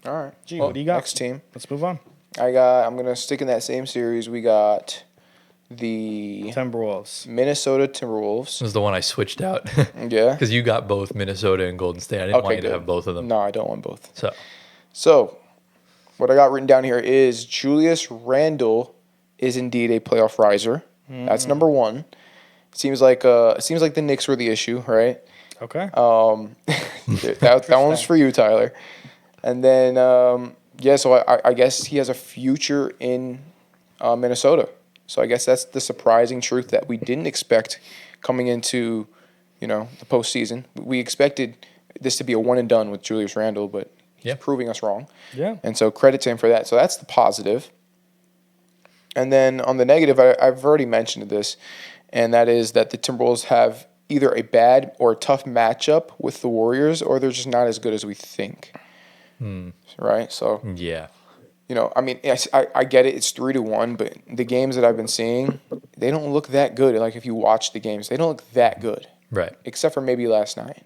All right. Gee, what do you got? Next team. Let's move on. I'm gonna stick in that same series. We got the Timberwolves. Minnesota Timberwolves. This is the one I switched out Yeah. because you got both Minnesota and Golden State. I didn't want you to have both of them. No, I don't want both. So What I got written down here is Julius Randle is indeed a playoff riser. That's number one. Seems like the Knicks were the issue, right? Okay. That one's for you, Tyler. And then so I guess he has a future in Minnesota. So I guess that's the surprising truth that we didn't expect coming into, the postseason. We expected this to be a one and done with Julius Randle, but he's proving us wrong. Yeah. And so credit to him for that. So that's the positive. And then on the negative, I've already mentioned this, and that is that the Timberwolves have either a bad or a tough matchup with the Warriors, or they're just not as good as we think. Right? So yeah. I get it. It's 3-1, but the games that I've been seeing, they don't look that good. Like if you watch the games, they don't look that good. Right. Except for maybe last night.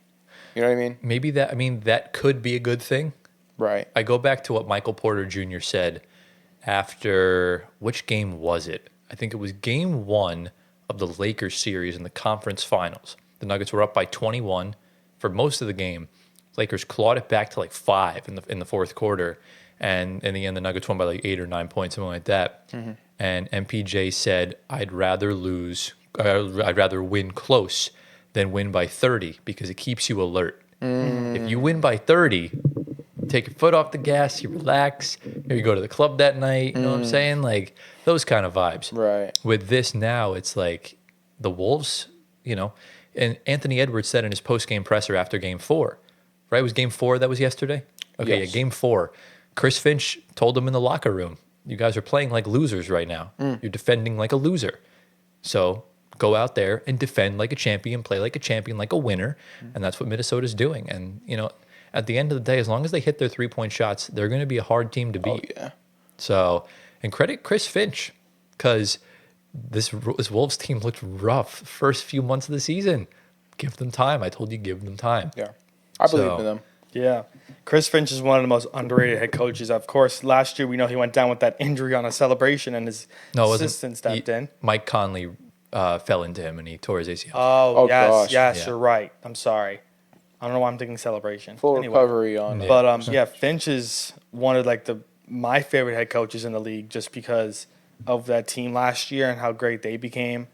You know what I mean? That could be a good thing. Right. I go back to what Michael Porter Jr. said after, which game was it? I think it was game 1 of the Lakers series in the conference finals. The Nuggets were up by 21 for most of the game. Lakers clawed it back to like 5 in the fourth quarter. And in the end, the Nuggets won by like 8 or 9 points, something like that. Mm-hmm. And MPJ said, I'd rather win close than win by 30 because it keeps you alert. If you win by 30, take your foot off the gas, you relax, maybe you go to the club that night, you know what I'm saying? Like those kind of vibes. Right. With this now, it's like the Wolves, and Anthony Edwards said in his post-game presser after game 4, right? It was game 4 that was yesterday? Okay, Yes. Yeah, game 4. Chris Finch told him in the locker room, you guys are playing like losers right now. You're defending like a loser. So go out there and defend like a champion, play like a champion, like a winner. And that's what Minnesota's doing. And, at the end of the day, as long as they hit their 3-point shots, they're going to be a hard team to beat. Oh, yeah. So, and credit Chris Finch, because this Wolves team looked rough first few months of the season. Give them time. I told you, give them time. Yeah. I believe in them. Yeah. Chris Finch is one of the most underrated head coaches. Of course, last year we know he went down with that injury on a celebration and his assistant stepped in. Mike Conley fell into him and he tore his ACL. Oh, yes, gosh. yes, Yeah. You're right. I'm sorry. I don't know why I'm thinking celebration. Full recovery on it. But Finch is one of my favorite head coaches in the league just because of that team last year and how great they became.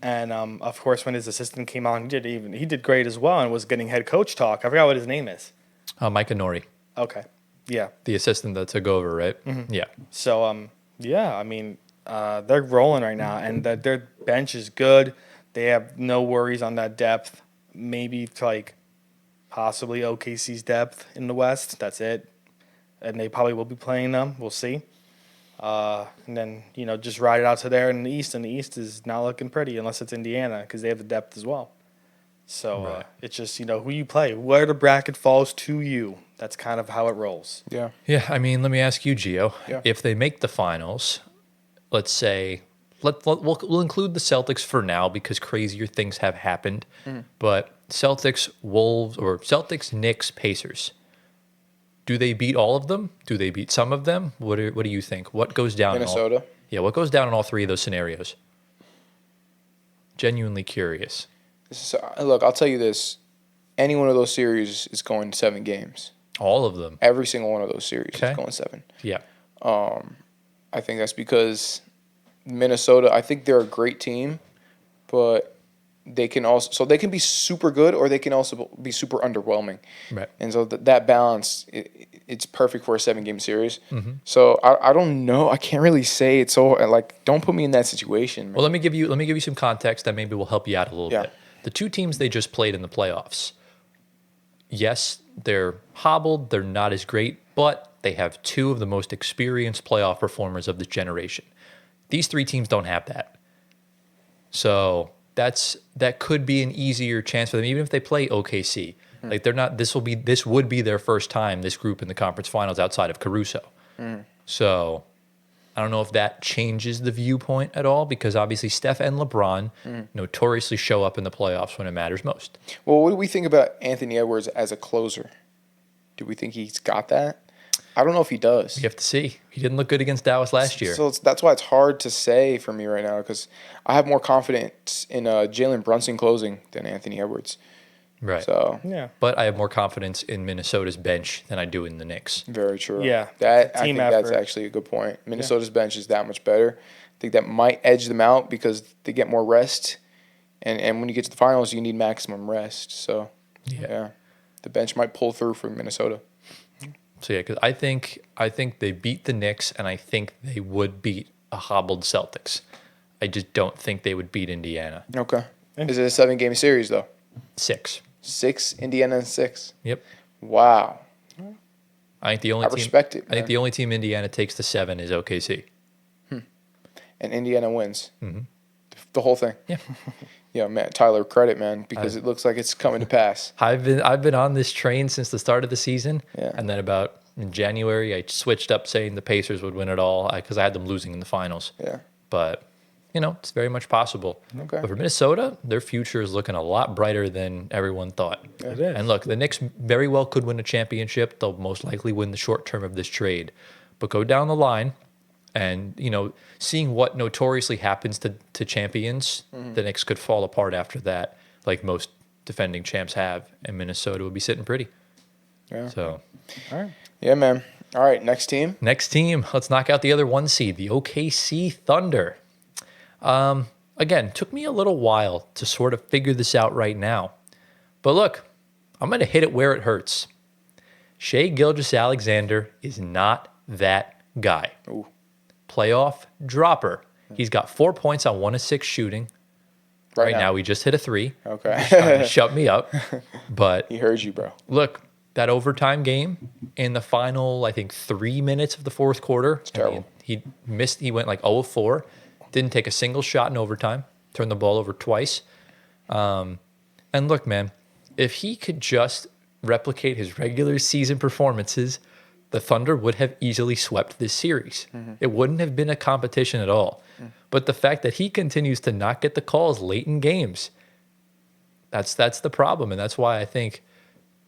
And of course, when his assistant came on, he did great as well and was getting head coach talk. I forgot what his name is. Micah Nori, Okay, yeah. the assistant that took over, right? Mm-hmm. Yeah. So they're rolling right now, and their bench is good. They have no worries on that depth. Maybe to possibly OKC's depth in the West. That's it. And they probably will be playing them. We'll see. And then, just ride it out to there in the East. And the East is not looking pretty unless it's Indiana because they have the depth as well. So Right. it's just, who you play, where the bracket falls to you. That's kind of how it rolls. Yeah. Yeah, I mean, let me ask you, Gio. Yeah. If they make the finals, let's say, we'll include the Celtics for now because crazier things have happened. But Celtics, Wolves, or Celtics, Knicks, Pacers. Do they beat all of them? Do they beat some of them? What do you think? What goes down? Minnesota. What goes down in all 3 of those scenarios? Genuinely curious. Look, I'll tell you this. Any one of those series is going 7 games. All of them. Every single one of those series Okay. is going 7. Yeah. I think that's because Minnesota, I think they're a great team, but they can be super good or they can also be super underwhelming. Right. And so that balance, it's perfect for a 7-game series. So I don't know. I can't really say it's so don't put me in that situation. Man. Well, let me give you some context that maybe will help you out a little Yeah. bit. The 2 teams they just played in the playoffs. Yes, they're hobbled. They're not as great, but they have two of the most experienced playoff performers of this generation. These three teams don't have that. So that could be an easier chance for them, even if they play OKC. Like they're not. This would be their first time, this group in the conference finals outside of Caruso. So I don't know if that changes the viewpoint at all, because obviously Steph and LeBron notoriously show up in the playoffs when it matters most. Well, what do we think about Anthony Edwards as a closer? Do we think he's got that? I don't know if he does. You have to see. He didn't look good against Dallas last year. So that's why it's hard to say for me right now, because I have more confidence in Jalen Brunson closing than Anthony Edwards. Right. So Yeah. But I have more confidence in Minnesota's bench than I do in the Knicks. very true. Yeah. That I Team think that's effort. actually a good point. Minnesota's bench is that much better. I think that might edge them out because they get more rest, and when you get to the finals, you need maximum rest. So yeah, the bench might pull through for Minnesota. So yeah, because I think they beat the Knicks, and I think they would beat a hobbled Celtics. I just don't think they would beat Indiana. Okay. Is it a 7-game series though? 6. 6 Indiana and 6. Yep. Wow. I think the only I respect it, I think man. the only team Indiana takes to 7 is OKC. And Indiana wins. The whole thing. Yeah. Yeah, man, Tyler, credit, man, because it looks like it's coming to pass. I've been on this train since the start of the season, Yeah. and then about in January I switched up saying the Pacers would win it all because I had them losing in the finals. Yeah. But it's very much possible. Okay. But for Minnesota, their future is looking a lot brighter than everyone thought. It is. And look, the Knicks very well could win a championship. They'll most likely win the short term of this trade. But go down the line and, seeing what notoriously happens to champions, the Knicks could fall apart after that, like most defending champs have, and Minnesota would be sitting pretty. Yeah. So All right. Yeah, man. All right, next team. next team, let's knock out the other 1 seed, the OKC Thunder. Again, took me a little while to sort of figure this out right now. But look, I'm going to hit it where it hurts. Shai Gilgeous-Alexander is not that guy. Ooh. Playoff dropper. He's got 4 points on 1 of 6 shooting. Right now, he just hit a 3. Trying Okay. to shut me up. But He heard you, bro. look, that overtime game in the final, I think, 3 minutes of the fourth quarter. It's terrible. He missed. He went like 0 of 4. Didn't take a single shot in overtime. Turned the ball over twice. And look, man, if he could just replicate his regular season performances, the Thunder would have easily swept this series. It wouldn't have been a competition at all. But the fact that he continues to not get the calls late in games, that's the problem, and that's why I think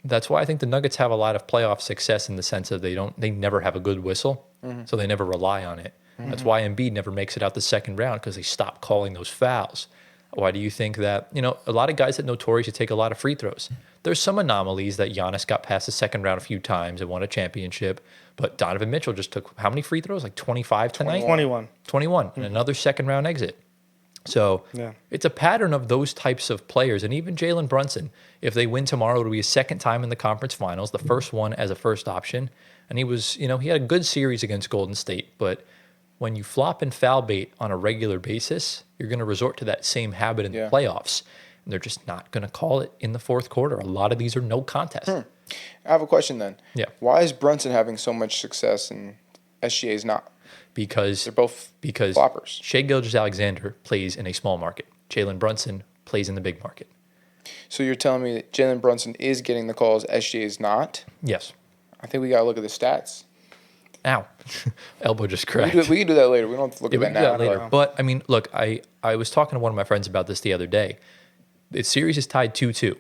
the Nuggets have a lot of playoff success in the sense of they never have a good whistle, so they never rely on it. That's why Embiid never makes it out the second round, because they stop calling those fouls. Why do you think that? A lot of guys that notoriously take a lot of free throws. There's some anomalies that Giannis got past the second round a few times and won a championship, but Donovan Mitchell just took how many free throws? Like 25 tonight? 21. 21, and another second round exit. So Yeah. it's a pattern of those types of players. And even Jalen Brunson, if they win tomorrow, it'll be his second time in the conference finals, the first one as a first option. And he was, he had a good series against Golden State, but when you flop and foul bait on a regular basis, you're going to resort to that same habit in the playoffs. And they're just not going to call it in the fourth quarter. A lot of these are no contest. I have a question then. Yeah. Why is Brunson having so much success and SGA is not? Because They're both floppers. Shai Gilgeous-Alexander plays in a small market. Jalen Brunson plays in the big market. So you're telling me that Jalen Brunson is getting the calls, SGA is not? Yes. I think we got to look at the stats. Ow. Elbow just We cracked. can do that later. We don't have to look Yeah, we at can that do now. that later. But, I mean, look, I was talking to one of my friends about this the other day. The series is tied 2-2.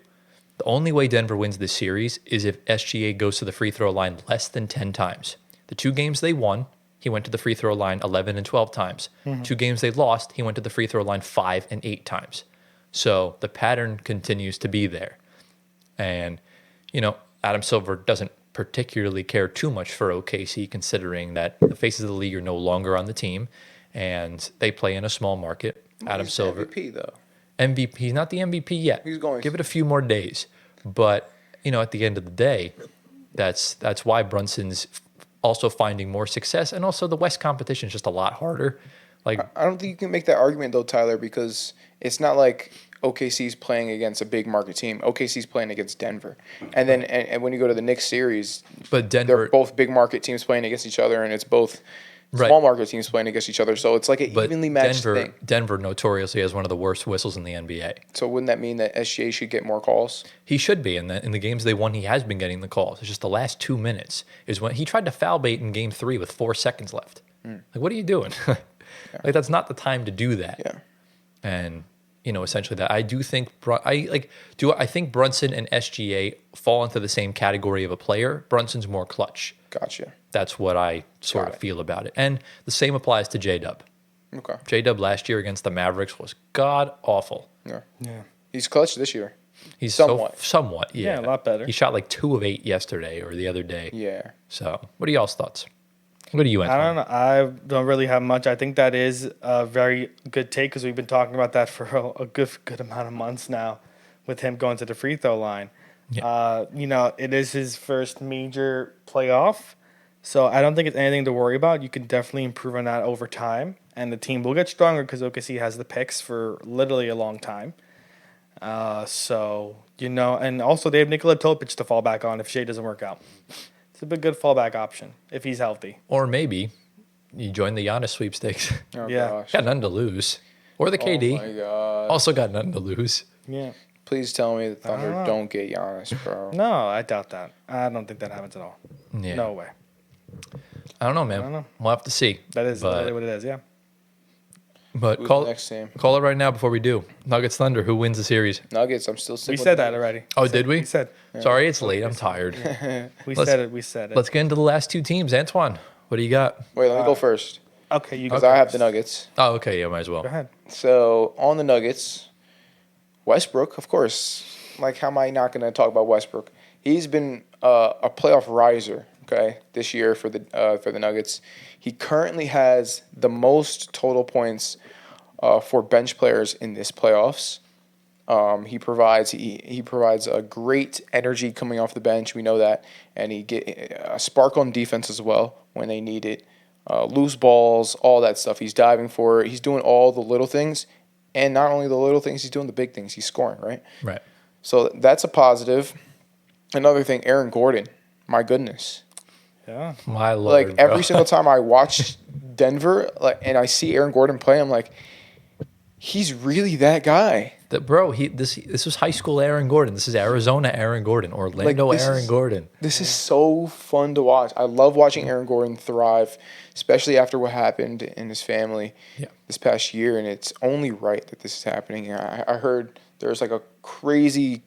The only way Denver wins this series is if SGA goes to the free throw line less than 10 times. The 2 games they won, he went to the free throw line 11 and 12 times. 2 games they lost, he went to the free throw line 5 and 8 times. So the pattern continues to be there. And, Adam Silver doesn't particularly care too much for OKC, considering that the faces of the league are no longer on the team and they play in a small market. Adam He's Silver, MVP, though. MVP. He's not the MVP yet. He's going Give it a few more days. But, at the end of the day, that's why Brunson's also finding more success. And also the West competition is just a lot harder. Like, I don't think you can make that argument, though, Tyler, because it's not like OKC's playing against a big market team. OKC's playing against Denver. And then and when you go to the Knicks series, But Denver, they're both big market teams playing against each other, and it's both Right. small market teams playing against each other. So it's like an but evenly matched thing. Denver notoriously has one of the worst whistles in the NBA. So wouldn't that mean that SGA should get more calls? He should be. In the games they won, he has been getting the calls. It's just the last 2 minutes is when he tried to foul bait in game 3 with 4 seconds left. Like, what are you doing? Like, that's not the time to do that. Yeah. And, essentially that. I do think, I think Brunson and SGA fall into the same category of a player. Brunson's more clutch. Gotcha. That's what I sort of feel about it. And the same applies to J-Dub. Okay. J-Dub last year against the Mavericks was god-awful. Yeah. Yeah. He's clutch this year. He's Somewhat. Somewhat, yeah. Yeah, a lot better. He shot like 2 of 8 yesterday or the other day. Yeah. So, what are y'all's thoughts? What do you, I Antoine? don't know. I don't really have much. I think that is a very good take because we've been talking about that for a good amount of months now with him going to the free throw line. Yeah. It is his first major playoff, so I don't think it's anything to worry about. You can definitely improve on that over time, and the team will get stronger because OKC has the picks for literally a long time. And also they have Nikola Topic to fall back on if Shea doesn't work out. It's a good fallback option if he's healthy. Or maybe you join the Giannis sweepstakes. Oh, Yeah. gosh. Got nothing to lose. Or the Oh, KD. my God. Also got nothing to lose. Yeah. Please tell me the Thunder know. don't get Giannis, bro. No, I doubt that. I don't think that happens at all. Yeah. No way. I don't know, man. don't know. We'll have to see. That is But- literally what it is. Yeah. But Who's call the next team? it right now before we do. Nuggets Thunder. Who wins the series? Nuggets. I'm still sick We with said that already. Oh, did we? We said. Sorry, it's late. I'm tired. We Let's- said it. We said it. Let's get into the last 2 teams. Antoine, what do you got? Wait, let me go first Okay, you go. because I have the Nuggets. Oh, okay. Yeah, might as well. Go ahead. So on the Nuggets, Westbrook, of course. Like, how am I not going to talk about Westbrook? He's been a playoff riser. Okay, this year for the Nuggets, he currently has the most total points for bench players in this playoffs. He provides a great energy coming off the bench. We know that, and he get a spark on defense as well when they need it. Loose balls, all that stuff. He's diving for it. He's doing all the little things, and not only the little things, he's doing the big things. He's scoring, right? Right. So that's a positive. Another thing, Aaron Gordon. My goodness. Yeah. My lord. Like bro. every single time I watch Denver, and I see Aaron Gordon play, I'm like, he's really that guy. This was high school Aaron Gordon. This is Arizona Aaron Gordon. Orlando this Aaron is- Gordon. This is so fun to watch. I love watching Aaron Gordon thrive, especially after what happened in his family this past year. And it's only right that this is happening. I heard there's like a crazy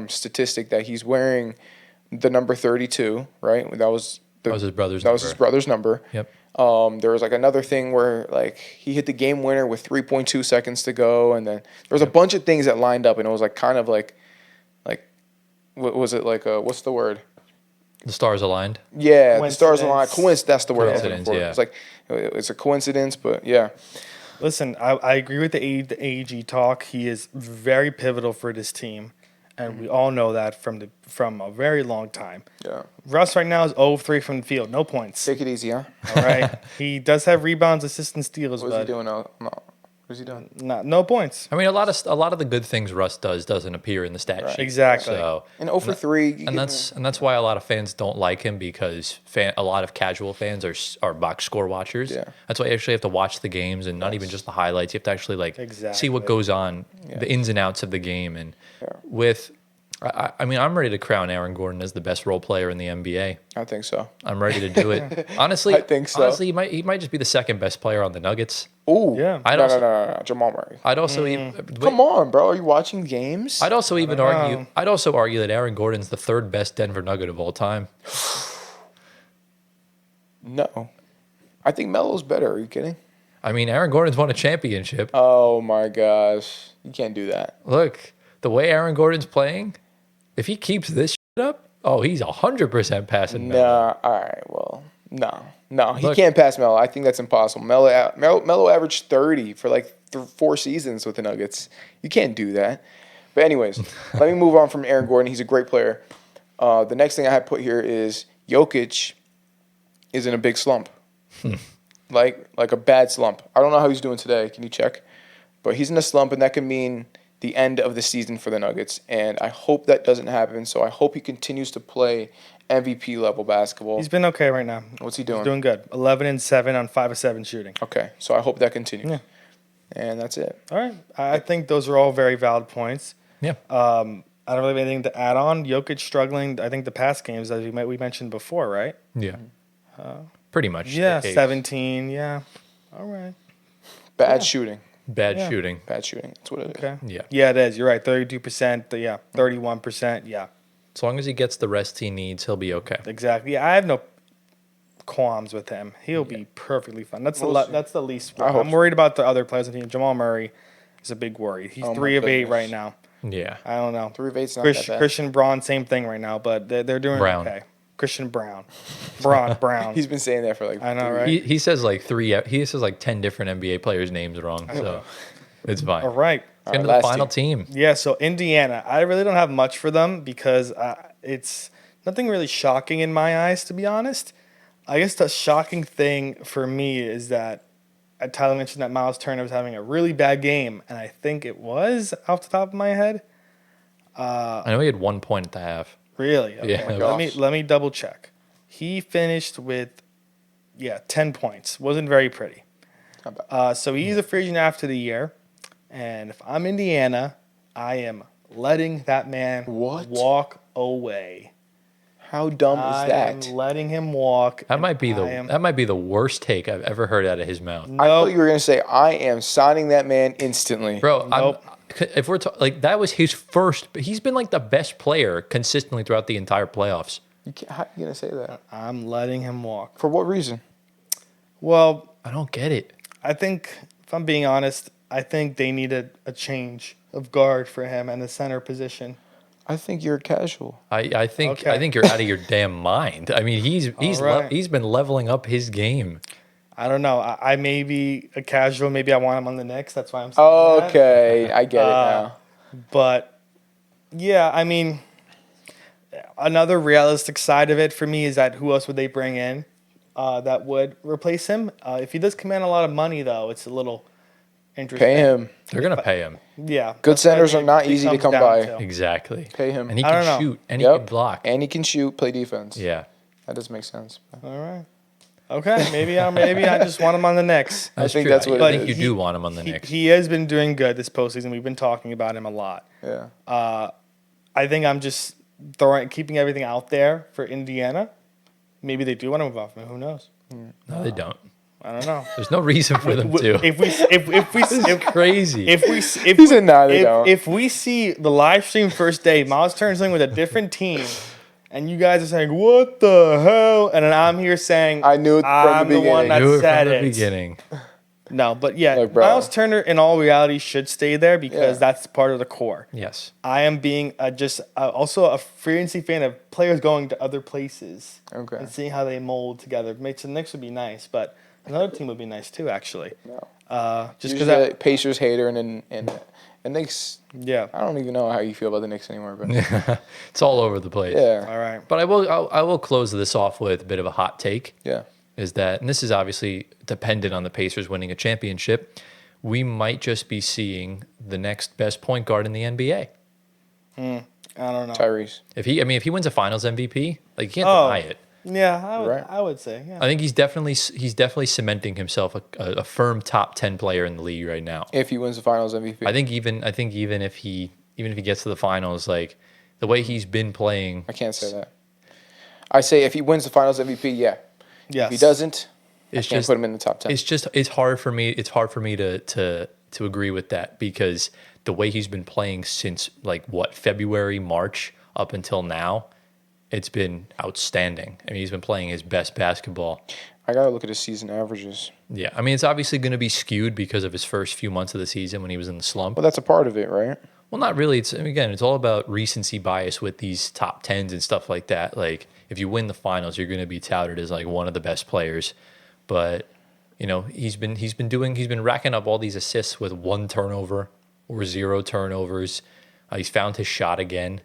statistic that he's wearing the number 32, right? That was his brother's That was his brother's number. Yep. There was like another thing where like he hit the game winner with 3.2 seconds to go, and then there was a bunch of things that lined up, and it was like kind of like what was it like? What's the word? The stars aligned. Yeah, the stars aligned. Coincidence. That's the word I was looking Coincidence, for. yeah. It's like it's a coincidence, but yeah. Listen, I agree with the AG talk. He is very pivotal for this team, and we all know that from a very long time. Yeah. Russ right now is 0 of 3 from the field, no points. Take it easy, huh? All right, he does have rebounds, assists, and steals, What is he but doing now? No. What is he doing? no points. I mean, a lot of the good things Russ does doesn't appear in the stat sheet. Exactly. So, And 0 for 3. and that's why a lot of fans don't like him because a lot of casual fans are box score watchers. Yeah. That's why you actually have to watch the games and not even just the highlights. You have to actually see Exactly. what goes on, the ins and outs of the game. And I mean, I'm ready to crown Aaron Gordon as the best role player in the NBA. I think so. I'm ready to do it. Honestly, I think so. Honestly, he might just be the second best player on the Nuggets. Ooh. Yeah. No. Jamal Murray. I'd also Come on, bro. Are you watching games? I'd also argue that Aaron Gordon's the third best Denver Nugget of all time. No. I think Melo's better. Are you kidding? I mean, Aaron Gordon's won a championship. Oh my gosh. You can't do that. Look, the way Aaron Gordon's playing, if he keeps this shit up, he's 100% passing. Melo. Nah. All right. Well, no. He Look. can't pass Melo. I think that's impossible. Melo averaged 30 for like 4 seasons with the Nuggets. You can't do that. But anyways, let me move on from Aaron Gordon. He's a great player. The next thing I have put here is Jokic is in a big slump. like a bad slump. I don't know how he's doing today. Can you check? But he's in a slump, and that could mean the end of the season for the Nuggets, and I hope that doesn't happen. So I hope he continues to play MVP level basketball. He's been okay right now. What's he doing? He's doing good. 11-7 on 5 of 7 shooting. Okay, so I hope that continues. Yeah. And that's it. All right. I think those are all very valid points. Yeah. I don't really have anything to add on. Jokic struggling, I think, the past games, as we mentioned before, right? Yeah. Pretty much. Yeah, the case. 17. Yeah. All right. Bad shooting. Bad Yeah. shooting. Bad shooting. That's what it is. Okay. Yeah. Yeah, it is. You're right. 32%. Yeah. 31%. Yeah. As long as he gets the rest he needs, he'll be okay. Exactly. Yeah, I have no qualms with him. He'll be perfectly fine. That's We'll see. that's the least. I hope I'm worried about the other players on the team. Jamal Murray is a big worry. He's Oh, my 3 of 8 goodness. right now. Yeah. I don't know. 3 of 8's not that bad. Christian Braun, same thing right now, but they're doing Brown. okay. Christian Brown. Brown. He's been saying that for like I know, 3 right? He says like 10 different NBA players' names wrong, so it's fine. All right. Let's get into Alright, the last final team. Yeah, so Indiana. I really don't have much for them because it's nothing really shocking in my eyes, to be honest. I guess the shocking thing for me is that Tyler mentioned that Miles Turner was having a really bad game, and I think it was off the top of my head. I know he had 1 point at the half. Really? Okay. Yeah. Let me double check. He finished with 10 points. Wasn't very pretty. Not bad. So he's a free agent after the year, and if I'm Indiana, I am letting that man What? walk away. How dumb I is that? am letting him walk. That and might be I am- the worst take I've ever heard out of his mouth. I thought Nope. you were gonna say I am signing that man instantly. Bro, Nope. if we're like that was his first, he's been like the best player consistently throughout the entire playoffs. How are you gonna say that? I'm letting him walk. For what reason? Well, I don't get it. I think, if I'm being honest, I think they needed a change of guard for him and the center position. I think you're casual. I think Okay. I think you're out of your damn mind. I mean, he's right. he's been leveling up his game. I don't know. I may be a casual. Maybe I want him on the Knicks. That's why I'm saying that. Okay, I get it now. But yeah, I mean, another realistic side of it for me is that who else would they bring in that would replace him? If he does command a lot of money, though, it's a little interesting. Pay him. They're gonna pay him Yeah. Good that's what I centers are think not it easy to comes come down by. to. exactly. Pay him. And he I don't can know. shoot and he can block. And he can shoot, play defense. Yeah, That does make sense. All right. Okay. Maybe I just want him on the Knicks. that's think true. that's what I it think you is. do want him on the Knicks. He has been doing good this postseason. We've been talking about him a lot. Yeah. I think I'm just keeping everything out there for Indiana. Maybe they do want to move off him. Who knows? No, they don't. I don't know. There's no reason for them to. If we Crazy. He said, "Nah, they don't." If we see the live stream first day, Miles Turner's playing with a different team, and you guys are saying, "What the hell?" and then I'm here saying, I knew it from the I'm the one beginning. that Knew it said from the it. beginning. No, but yeah, Look, bro. Miles Turner, in all reality, should stay there because Yeah. that's part of the core. Yes. I am being also a free agency fan of players going to other places Okay. and seeing how they mold together. Makes the Knicks would be nice, but another team would be nice too, actually. No. Just You're because a Pacers hater and Knicks. yeah. I don't even know how you feel about the Knicks anymore, but It's all over the place. yeah, All right. But I will close this off with a bit of a hot take. yeah. Is that, and this is obviously dependent on the Pacers winning a championship, we might just be seeing the next best point guard in the NBA. I don't know. Tyrese. If he wins a Finals MVP, like you can't Oh. deny it. Yeah, Right. I would say. Yeah. I think he's definitely cementing himself a firm top 10 player in the league right now. If he wins the Finals MVP, I think even if he gets to the finals, like the way he's been playing, I can't say that. I say if he wins the Finals MVP, yeah. Yes. If he doesn't, I it's can't just put him in the top 10. it's hard for me to agree with that because the way he's been playing since like February, March up until now, it's been outstanding. I mean, he's been playing his best basketball. I gotta look at his season averages. Yeah, I mean, it's obviously going to be skewed because of his first few months of the season when he was in the slump. Well, that's a part of it, right? Well, not really. It's all about recency bias with these top tens and stuff like that. Like, if you win the finals, you're going to be touted as like one of the best players. But he's been racking up all these assists with 1 turnover or 0 turnovers. He's found his shot again,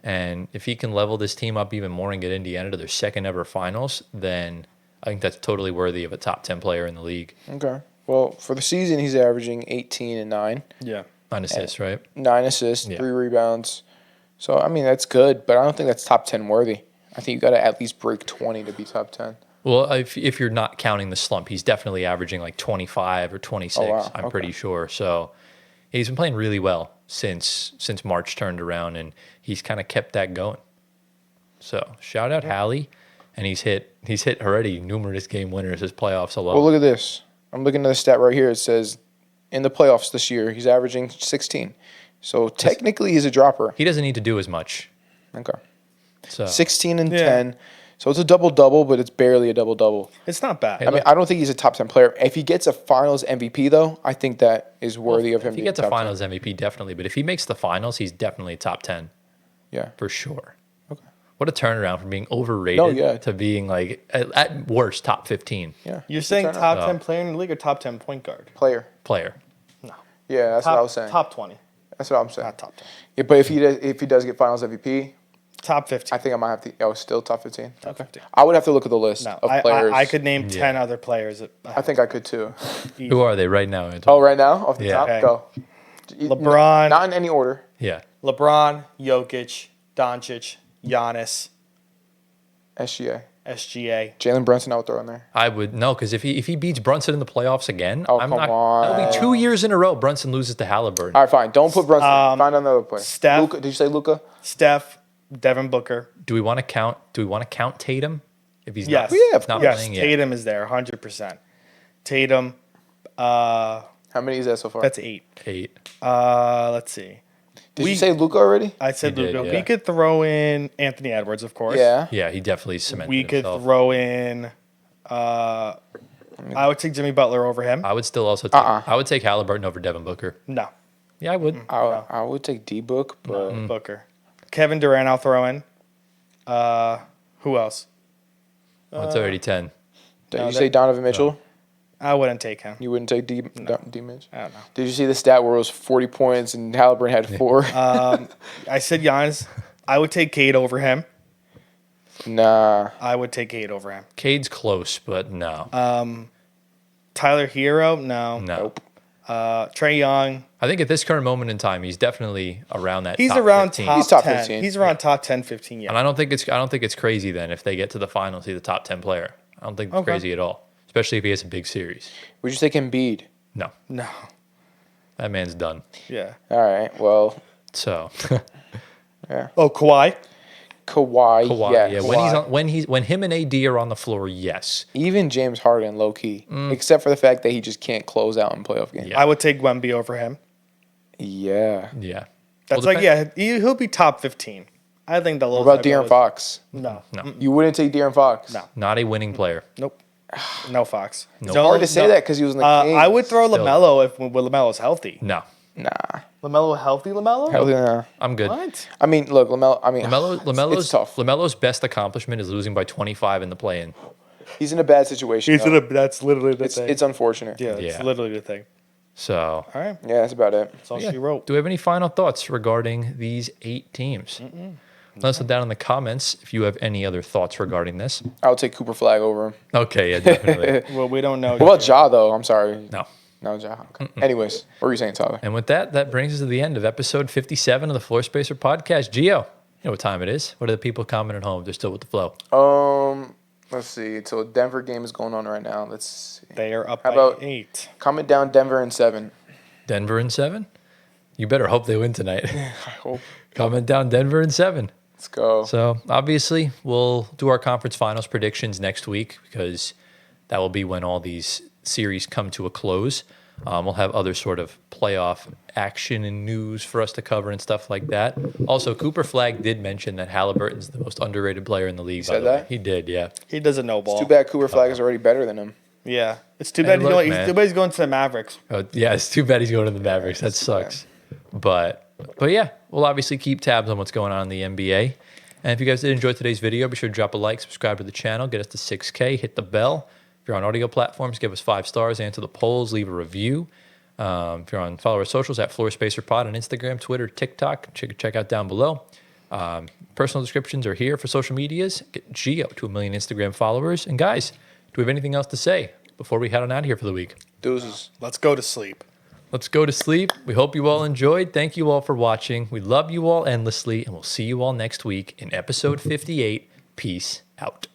and if he can level this team up even more and get Indiana to their second ever finals, then I think that's totally worthy of a top 10 player in the league. Okay. Well, for the season, he's averaging 18 and 9. Yeah. 9 assists, right? 9 assists, Yeah. 3 rebounds. So, I mean, that's good, but I don't think that's top 10 worthy. I think you got to at least break 20 to be top 10. Well, if you're not counting the slump, he's definitely averaging like 25 or 26. Oh, wow. I'm Okay. pretty sure. So he's been playing really well since March turned around, and he's kind of kept that going. So shout out Hallie, and he's hit already numerous game winners this playoffs alone. Well, look at this. I'm looking at the stat right here. It says in the playoffs this year, he's averaging 16. So technically, he's a dropper. He doesn't need to do as much. Okay. So 16 and Yeah. 10. So it's a double-double, but it's barely a double-double. It's not bad. I mean, I don't think he's a top 10 player. If he gets a Finals MVP, though, I think that is worthy of him. if he being gets a top 10. Finals MVP, definitely. But if he makes the Finals, he's definitely top 10 Yeah. for sure. Okay. What a turnaround from being overrated No, yeah. to being like at worst top 15 Yeah. You're Good saying turnout. top Oh. 10 player in the league or top 10 point guard? Player. player. Yeah, that's what I was saying. Top 20, That's what I'm saying. not top 10. Yeah, but if he does get Finals MVP, Top 15. I think I might have to. Oh, still top 15. Top 15. I would have to look at the list No, of players. I could name Yeah. 10 other players. I think I could too. Who are they right now, Antoine? Oh, right now off the Yeah. top, Okay. go. LeBron. Not in any order. Yeah. LeBron, Jokic, Doncic, Giannis, SGA. SGA. Jalen Brunson, I would throw in there. I would no, because if he beats Brunson in the playoffs again, Oh, I'm come not. on. That'll be 2 years in a row. Brunson loses to Halliburton. All right, fine. Don't put Brunson. Find another player. Steph. Luka, did you say Luka? Steph, Devin Booker. Do we want to count? Do we want to count Tatum if he's Yes. not, Yeah, of not course. Yes, playing yet? Tatum is there, 100%. Tatum, How many is that so far? that's 8. 8. Let's see. Did you say Luka already? I said You did, Luka. yeah. We could throw in Anthony Edwards, of course. Yeah. Yeah, he definitely cemented We could himself. throw in. I would take Jimmy Butler over him. I would still also take. I would take Halliburton over Devin Booker. No, Yeah, I would. I would take D-Book, but Booker. Kevin Durant, I'll throw in. Who else? Oh, it's already 10. did you say Donovan Mitchell? I wouldn't take him. You wouldn't take D-Mitch? I don't know. Did you see the stat where it was 40 points and Halliburton had 4? I said Giannis. I would take Cade over him. Nah. I would take Cade over him. Cade's close, but no. Tyler Hero, no. No. Trey Young. I think at this current moment in time, he's definitely around that. He's top around 15. top He's top 10. 15. He's around top 10, 15. Yeah. And I don't think it's crazy then if they get to the finals, he's the top 10 player. I don't think it's Okay. crazy at all, especially if he has a big series. Would you take Embiid? No, No. that man's done. Yeah. All right. Well, So Oh, Kawhi. Kawhi, Kawhi, yes. yeah, when him and AD are on the floor, yes. Even James Harden, low key, except for the fact that he just can't close out in playoff games. Yeah. I would take Wemby over him. Yeah. Yeah. That's Well, like, yeah, he'll be top 15. I think the What about De'Aaron Fox? No. No, You wouldn't take De'Aaron Fox? No. not a winning player. Nope. No Fox. Nope. Don't- Hard to say no. that because he was in the Kings. I would throw Still. LaMelo if when LaMelo's healthy. No, Nah. LaMelo healthy, LaMelo? Hell yeah. I'm good. What? I mean, look, LaMelo. I mean, LaMelo's it's tough. LaMelo's best accomplishment is losing by 25 in the play-in. He's in a bad situation. though. That's literally the thing. It's unfortunate. yeah, it's Yeah. literally the thing. So, All right. Yeah, that's about it. That's all yeah. she wrote. Do we have any final thoughts regarding these 8 teams? Let us know down in the comments if you have any other thoughts regarding this. I would take Cooper Flag over him. Okay, yeah, definitely. Well, we don't know. What about Ja, though? I'm sorry. No. No, Ja. Okay. Anyways, what were you saying, Tyler? And with that, that brings us to the end of episode 57 of the Floor Spacer podcast. Gio, you know what time it is. What are the people commenting at home? They're still with the flow. Let's see. So Denver game is going on right now. Let's see. They are up How by about- 8. Comment down Denver in 7. Denver in 7? You better hope they win tonight. I hope. Comment down Denver in 7. Let's go. So obviously, we'll do our conference finals predictions next week because that will be when all these series come to a close. We'll have other sort of playoff action and news for us to cover and stuff like that. Also, Cooper Flag did mention that Halliburton's the most underrated player in the league. By said the way. that? He did, yeah. He doesn't know ball. Too bad Cooper Flag is already better than him. Yeah. It's too Hey, bad look, he's man. too bad he's going to the Mavericks. Yeah, it's too bad he's going to the Mavericks. That sucks. But yeah, we'll obviously keep tabs on what's going on in the NBA. And if you guys did enjoy today's video, be sure to drop a like, subscribe to the channel, get us to 6K, hit the bell. If you're on audio platforms, give us 5 stars, answer the polls, leave a review. If you're on follow our socials at Floor Spacer Pod on Instagram, Twitter, TikTok, check out down below. Personal descriptions are here for social medias. Get Gio to 1 million Instagram followers. And guys, do we have anything else to say before we head on out of here for the week? Deuces. Let's go to sleep. Let's go to sleep. We hope you all enjoyed. Thank you all for watching. We love you all endlessly, and we'll see you all next week in episode 58. Peace out.